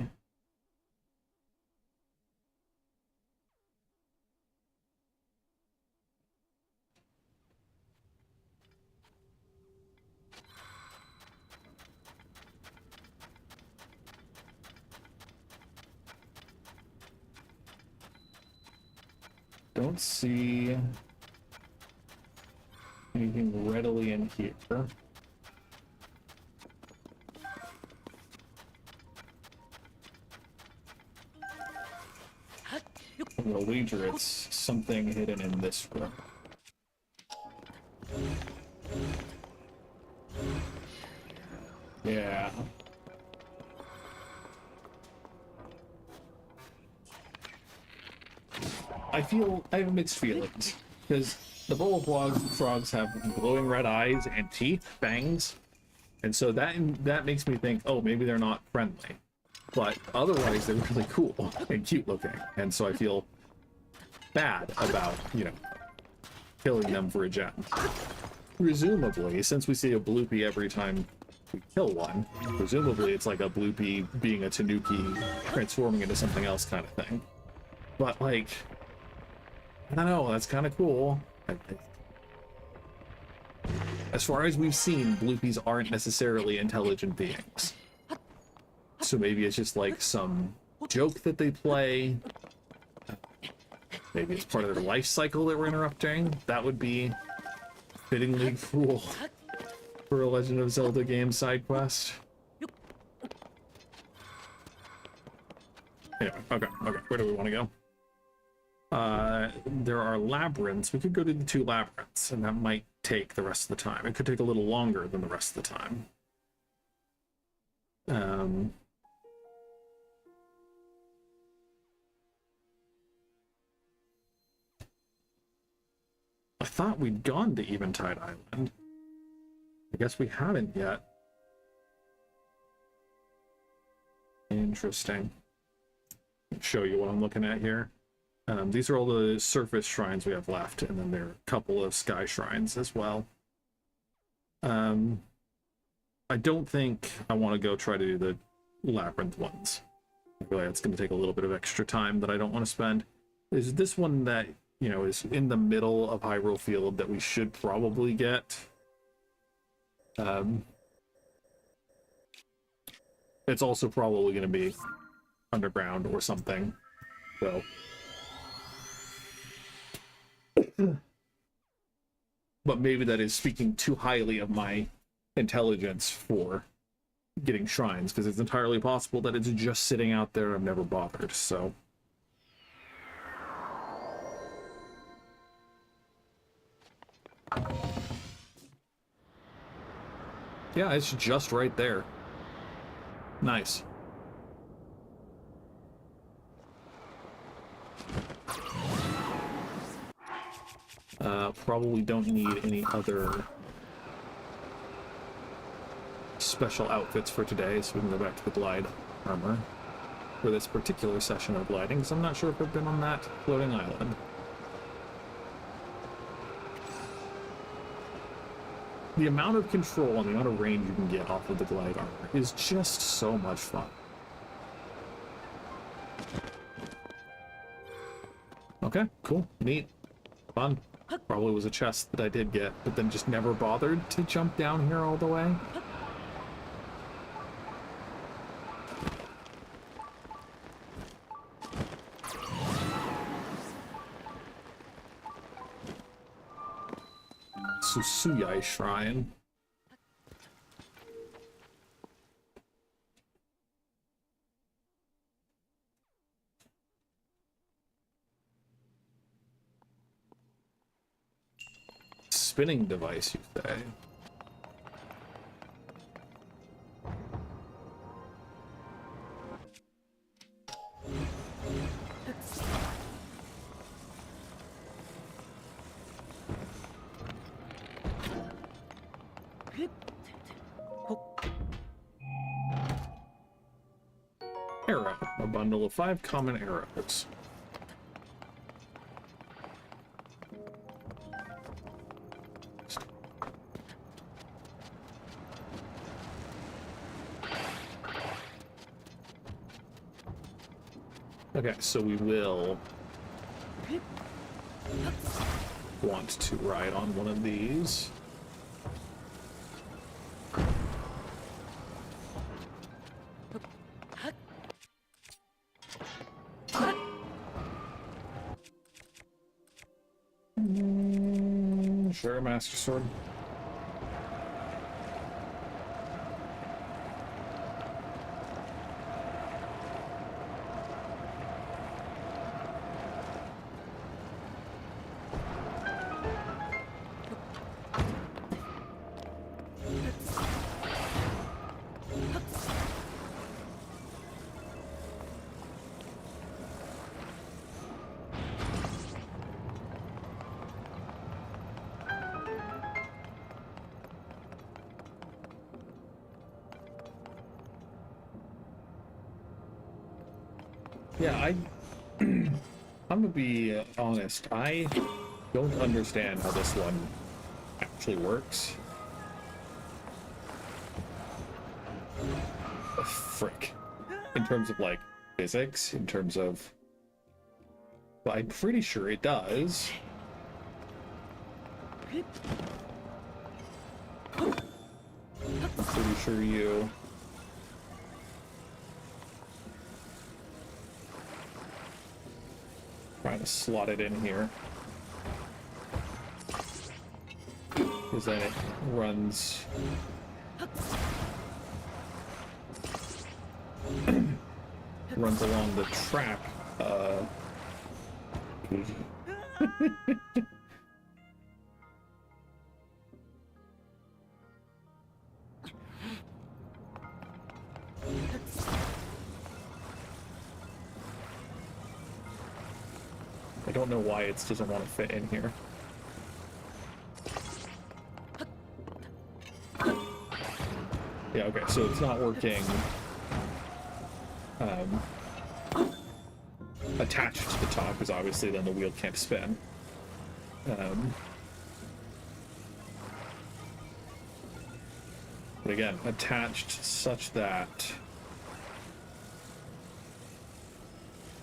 don't see anything readily in here. I'm gonna wager it's something hidden in this room. Yeah. I have mixed feelings, because the bowl of frogs have glowing red eyes and teeth, fangs, and so that makes me think, oh, maybe they're not friendly. But otherwise, they're really cool and cute looking, and so I feel bad about, you know, killing them for a gem. Presumably, since we see a bloopy every time we kill one, presumably it's like a bloopy being a tanuki transforming into something else kind of thing. But, like, I don't know, that's kind of cool. As far as we've seen, bloopies aren't necessarily intelligent beings. So maybe it's just like some joke that they play. Maybe it's part of their life cycle that we're interrupting. That would be fittingly cool for a Legend of Zelda game side quest. Yeah, okay, where do we want to go? There are labyrinths. We could go to the 2 labyrinths, and that might take the rest of the time. It could take a little longer than the rest of the time. I thought we'd gone to Eventide Island. I guess we haven't yet. Interesting. I'll show you what I'm looking at here. These are all the surface shrines we have left, and then there are a couple of sky shrines as well. I don't think I want to go try to do the labyrinth ones. I feel like it's going to take a little bit of extra time that I don't want to spend. There's this one that, you know, is in the middle of Hyrule Field that we should probably get. It's also probably going to be underground or something, so. But maybe that is speaking too highly of my intelligence for getting shrines, because it's entirely possible that it's just sitting out there. I've never bothered, so. Yeah, it's just right there. Nice. Probably don't need any other special outfits for today, so we can go back to the glide armor for this particular session of gliding, because I'm not sure if I've been on that floating island. The amount of control and the amount of range you can get off of the glide armor is just so much fun. Okay, cool, neat, fun. Probably was a chest that I did get, but then just never bothered to jump down here all the way. Susuyai Shrine. Spinning device, you say? Arrow. A bundle of 5 common arrows. Okay, so we will want to ride on one of these. Sure, Master Sword. Yeah, I'm gonna be honest. I don't understand how this one actually works. Frick. In terms of, like, physics, in terms of... Well, I'm pretty sure it does. I'm pretty sure you... Trying to slot it in here. Because then it runs... runs along the track. I don't know why it doesn't want to fit in here. Yeah, okay, so it's not working attached to the top, because obviously then the wheel can't spin. But again, attached such that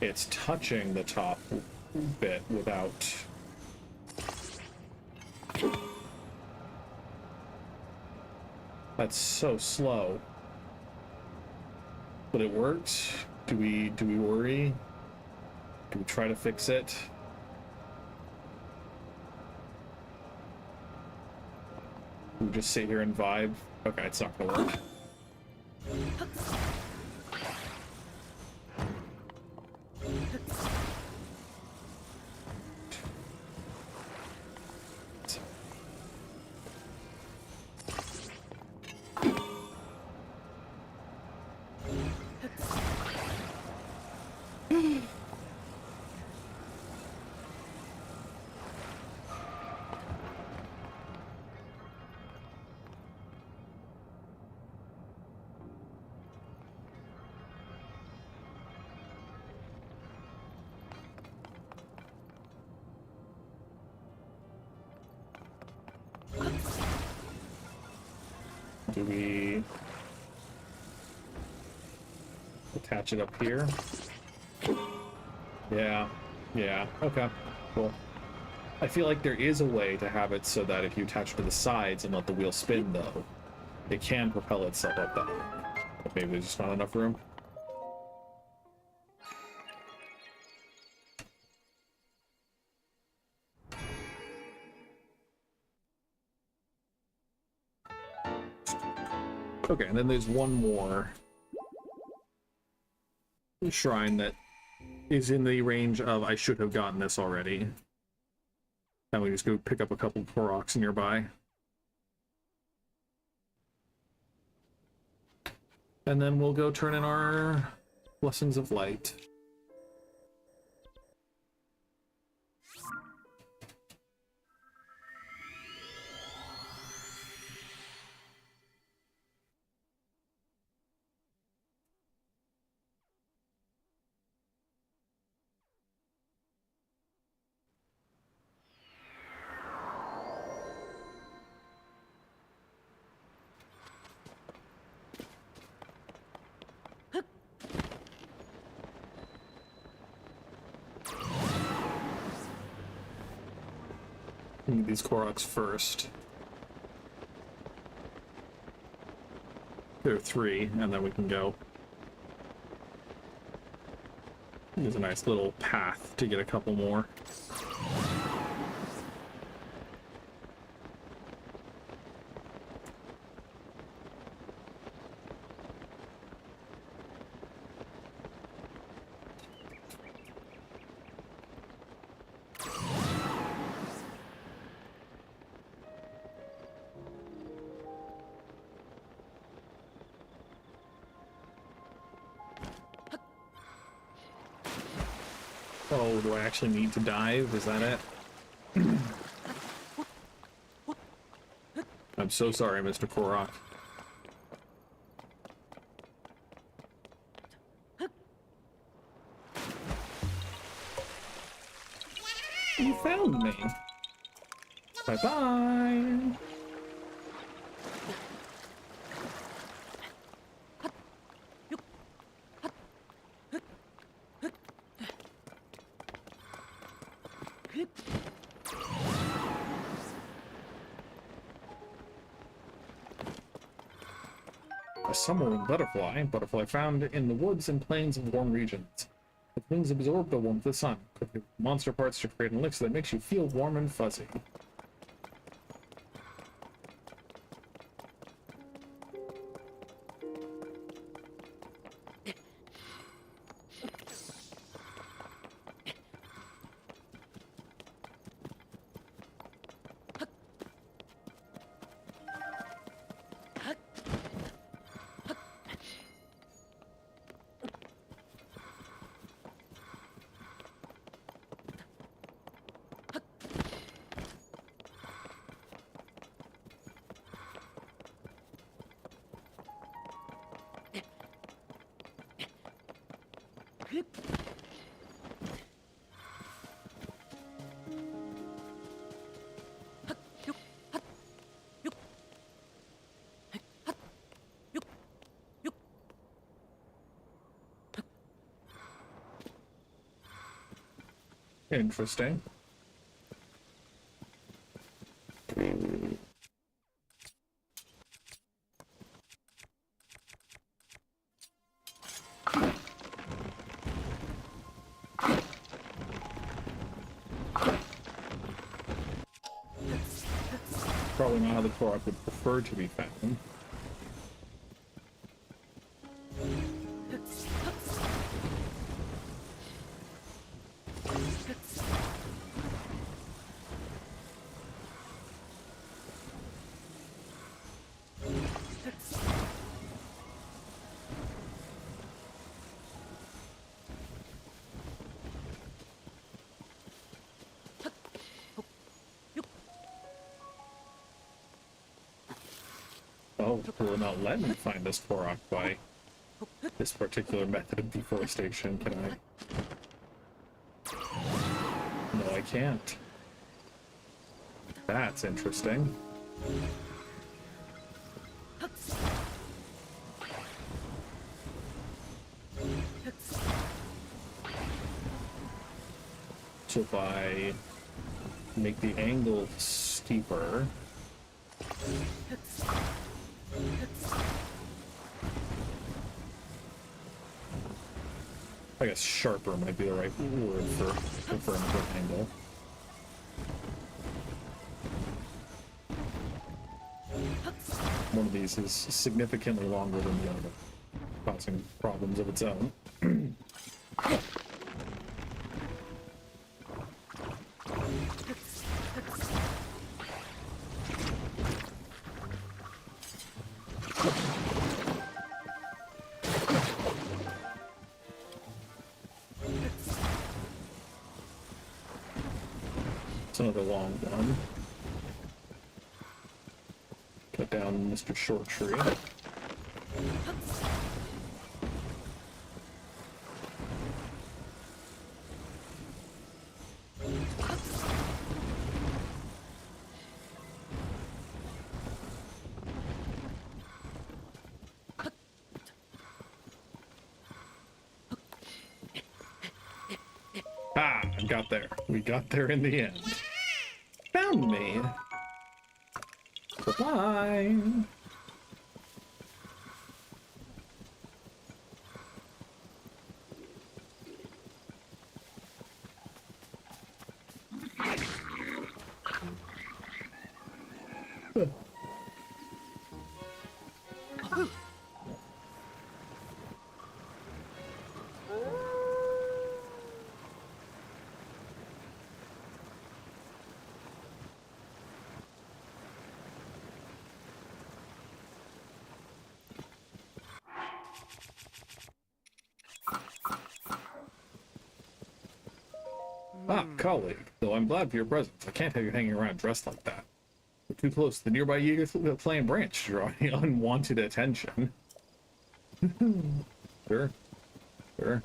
it's touching the top bit without... That's so slow. But it works. Do we worry? Do we try to fix it? We just sit here and vibe? Okay, it's not gonna work. Do we attach it up here? Yeah, okay, cool. I feel like there is a way to have it so that if you attach it to the sides and let the wheel spin, though, it can propel itself up that way. But maybe there's just not enough room. Okay, and then there's one more shrine that is in the range of I should have gotten this already. And we just go pick up a couple of Koroks nearby. And then we'll go turn in our Lessons of Light. Need these Koroks first. There are 3, and then we can go. There's a nice little path to get a couple more. Oh, do I actually need to dive? Is that it? I'm so sorry, Mr. Korok. You found me. Bye-bye. A summer butterfly. Butterfly found in the woods and plains of warm regions. Its wings absorb the warmth of the sun. Cook monster parts to create an elixir that makes you feel warm and fuzzy. Interesting. Probably not how the Korok would prefer to be found. Oh, it will not let me find this Korok by this particular method of deforestation, can I? No, I can't. That's interesting. So if I make the angle steeper, I guess sharper might be the right word for referring to an angle. One of these is significantly longer than the other, causing problems of its own. It's another long one. Cut down Mr. Short Tree. Ah, I got there. We got there in the end. Found me. Bye-bye. Ah, colleague. Though I'm glad for your presence. I can't have you hanging around dressed like that. We're too close to the nearby Yeager branch, drawing unwanted attention. Sure. Sure.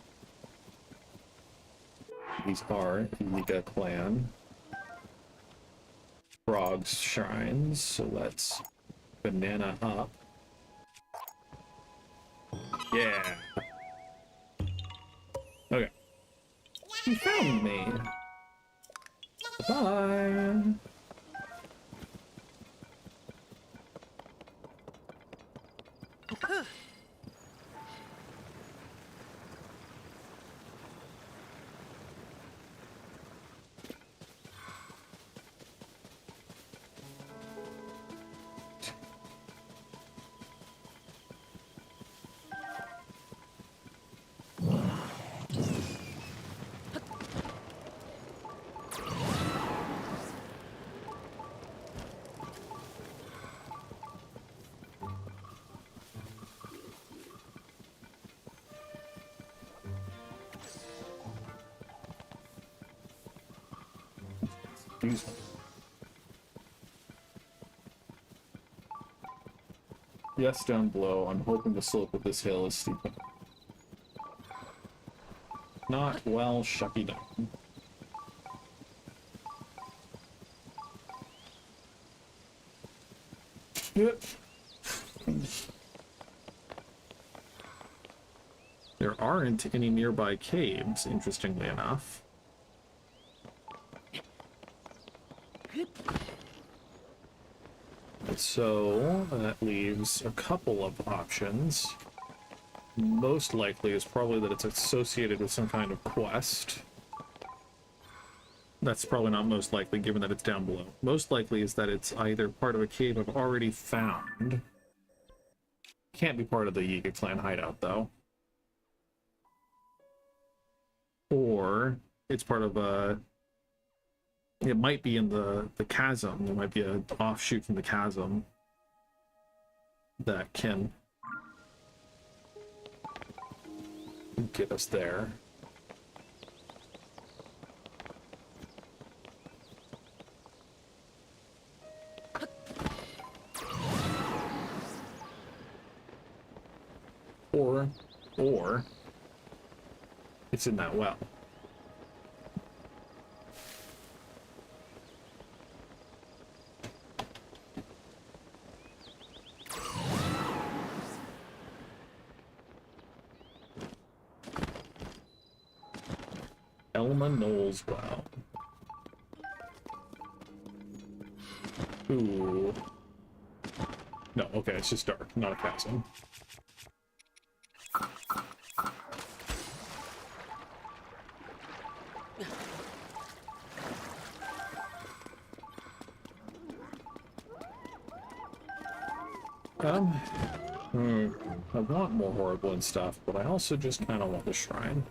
These are Yeager clan frogs shrines, so let's banana up. Yeah. Okay. You found me. Bye. Excuse me. Yes, down below. I'm hoping the slope of this hill is steep enough. Not well, shucky down. There aren't any nearby caves, interestingly enough. So that leaves a couple of options. Most likely is probably that it's associated with some kind of quest. That's probably not most likely, given that it's down below. Most likely is that it's either part of a cave I've already found. Can't be part of the Yeager clan hideout, though. Or it's part of a... It might be in the chasm. There might be an offshoot from the chasm that can get us there. Or it's in that well. Elma Knowles well. Ooh. No, okay, it's just dark, not a chasm. I want more horrible and stuff, but I also just kind of want the shrine.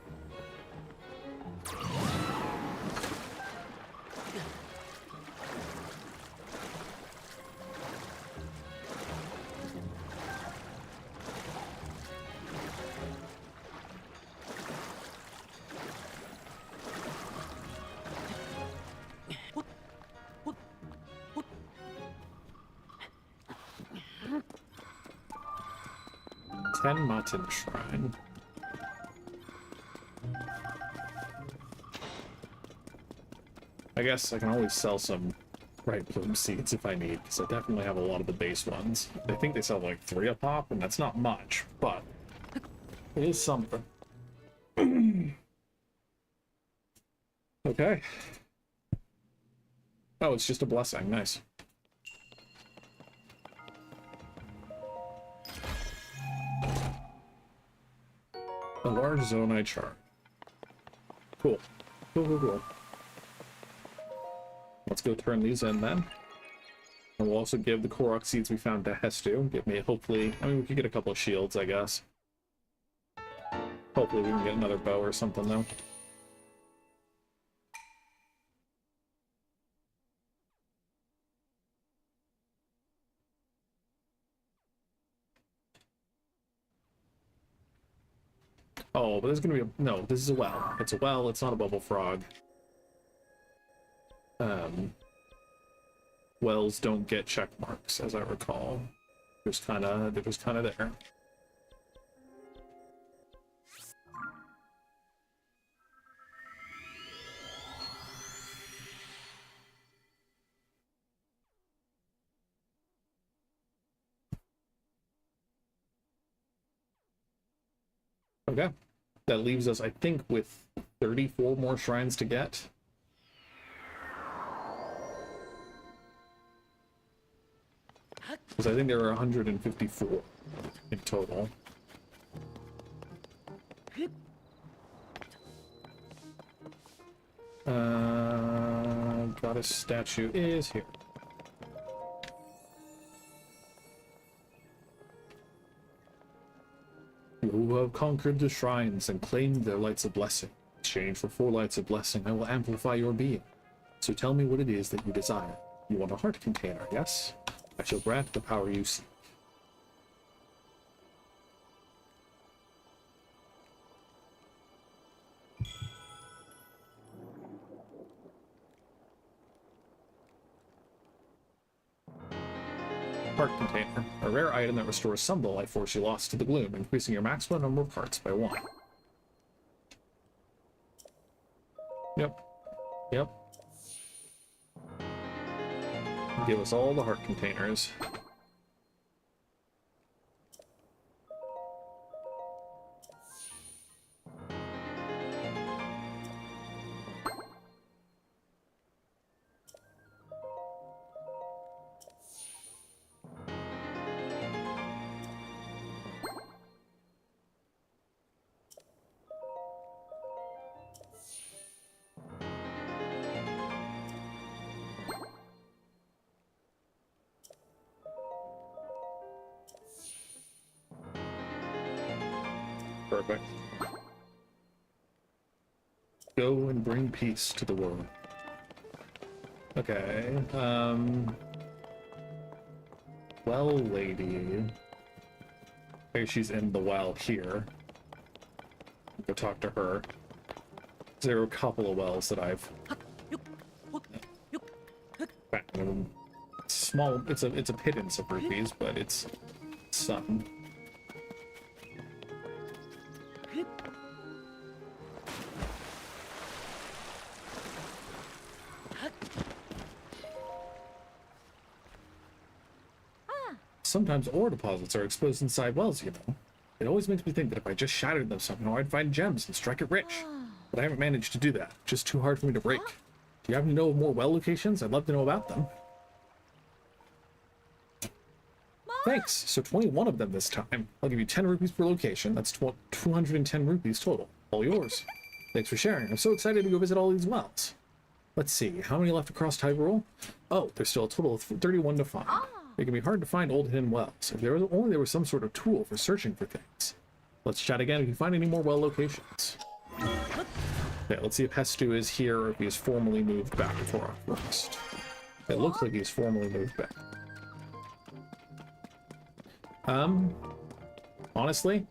Mutton shrine. I guess I can always sell some ripe plume seeds if I need, because I definitely have a lot of the base ones. I think they sell like 3 a pop, and that's not much, but it is something. Okay. Oh, it's just a blessing. Nice. A large zonai chart. Cool. Cool. Let's go turn these in then. And we'll also give the Korok seeds we found to Hestu. Give me, hopefully, I mean, we could get a couple of shields, I guess. Hopefully we can get another bow or something, though. Oh, but there's gonna be a... No, this is a well. It's a well, it's not a bubble frog. wells don't get check marks, as I recall. They're just kind of there. Okay, that leaves us, I think, with 34 more shrines to get. Because I think there are 154 in total. Goddess statue is here. You who have conquered the shrines and claimed their lights of blessing. In exchange for 4 lights of blessing, I will amplify your being. So tell me what it is that you desire. You want a heart container, yes? I shall grant the power you seek. Heart container, a rare item that restores some of the life force you lost to the gloom, increasing your maximum number of hearts by 1. Yep. Give us all the heart containers. Perfect. Go and bring peace to the world. Okay, well, lady. Okay, she's in the well here. Go talk to her. There are a couple of wells that I've... Small, it's a pittance of rupees, but it's some. Sometimes ore deposits are exposed inside wells, you know. It always makes me think that if I just shattered them somehow, I'd find gems and strike it rich. But I haven't managed to do that. Just too hard for me to break. Do you happen to know of more well locations? I'd love to know about them. Thanks. So 21 of them this time. I'll give you 10 rupees per location. That's 210 rupees total. All yours. Thanks for sharing. I'm so excited to go visit all these wells. Let's see. How many left across Hyrule? Oh, there's still a total of 31 to find. It can be hard to find old hidden wells. If there was some sort of tool for searching for things. Let's chat again if you find any more well locations. Okay, let's see if Hestu is here or if he has formally moved back for our first. It looks like he's formally moved back. Honestly,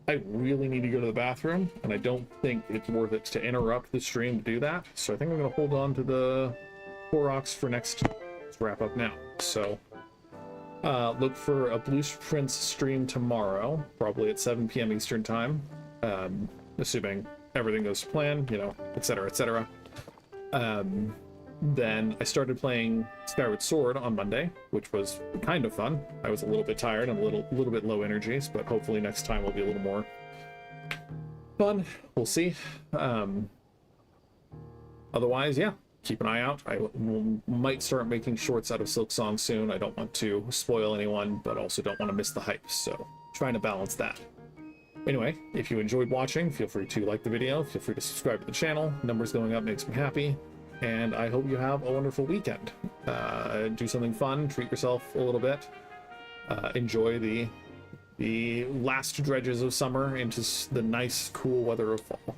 I really need to go to the bathroom, and I don't think it's worth it to interrupt the stream to do that. So I think I'm going to hold on to the Koroks for next. Let's wrap up now. So look for a Blueprints stream tomorrow, probably at 7 p.m. Eastern time, assuming everything goes to plan, you know, etc., etc. Then I started playing Skyward Sword on Monday, which was kind of fun. I was a little bit tired and a little bit low energies, but hopefully next time will be a little more fun. We'll see. Otherwise, yeah, keep an eye out. I might start making shorts out of Silk Song soon. I don't want to spoil anyone, but also don't want to miss the hype, so trying to balance that. Anyway, if you enjoyed watching, feel free to like the video, feel free to subscribe to the channel. Numbers going up makes me happy. And I hope you have a wonderful weekend. Do something fun, treat yourself a little bit. Enjoy the last dredges of summer into the nice, cool weather of fall.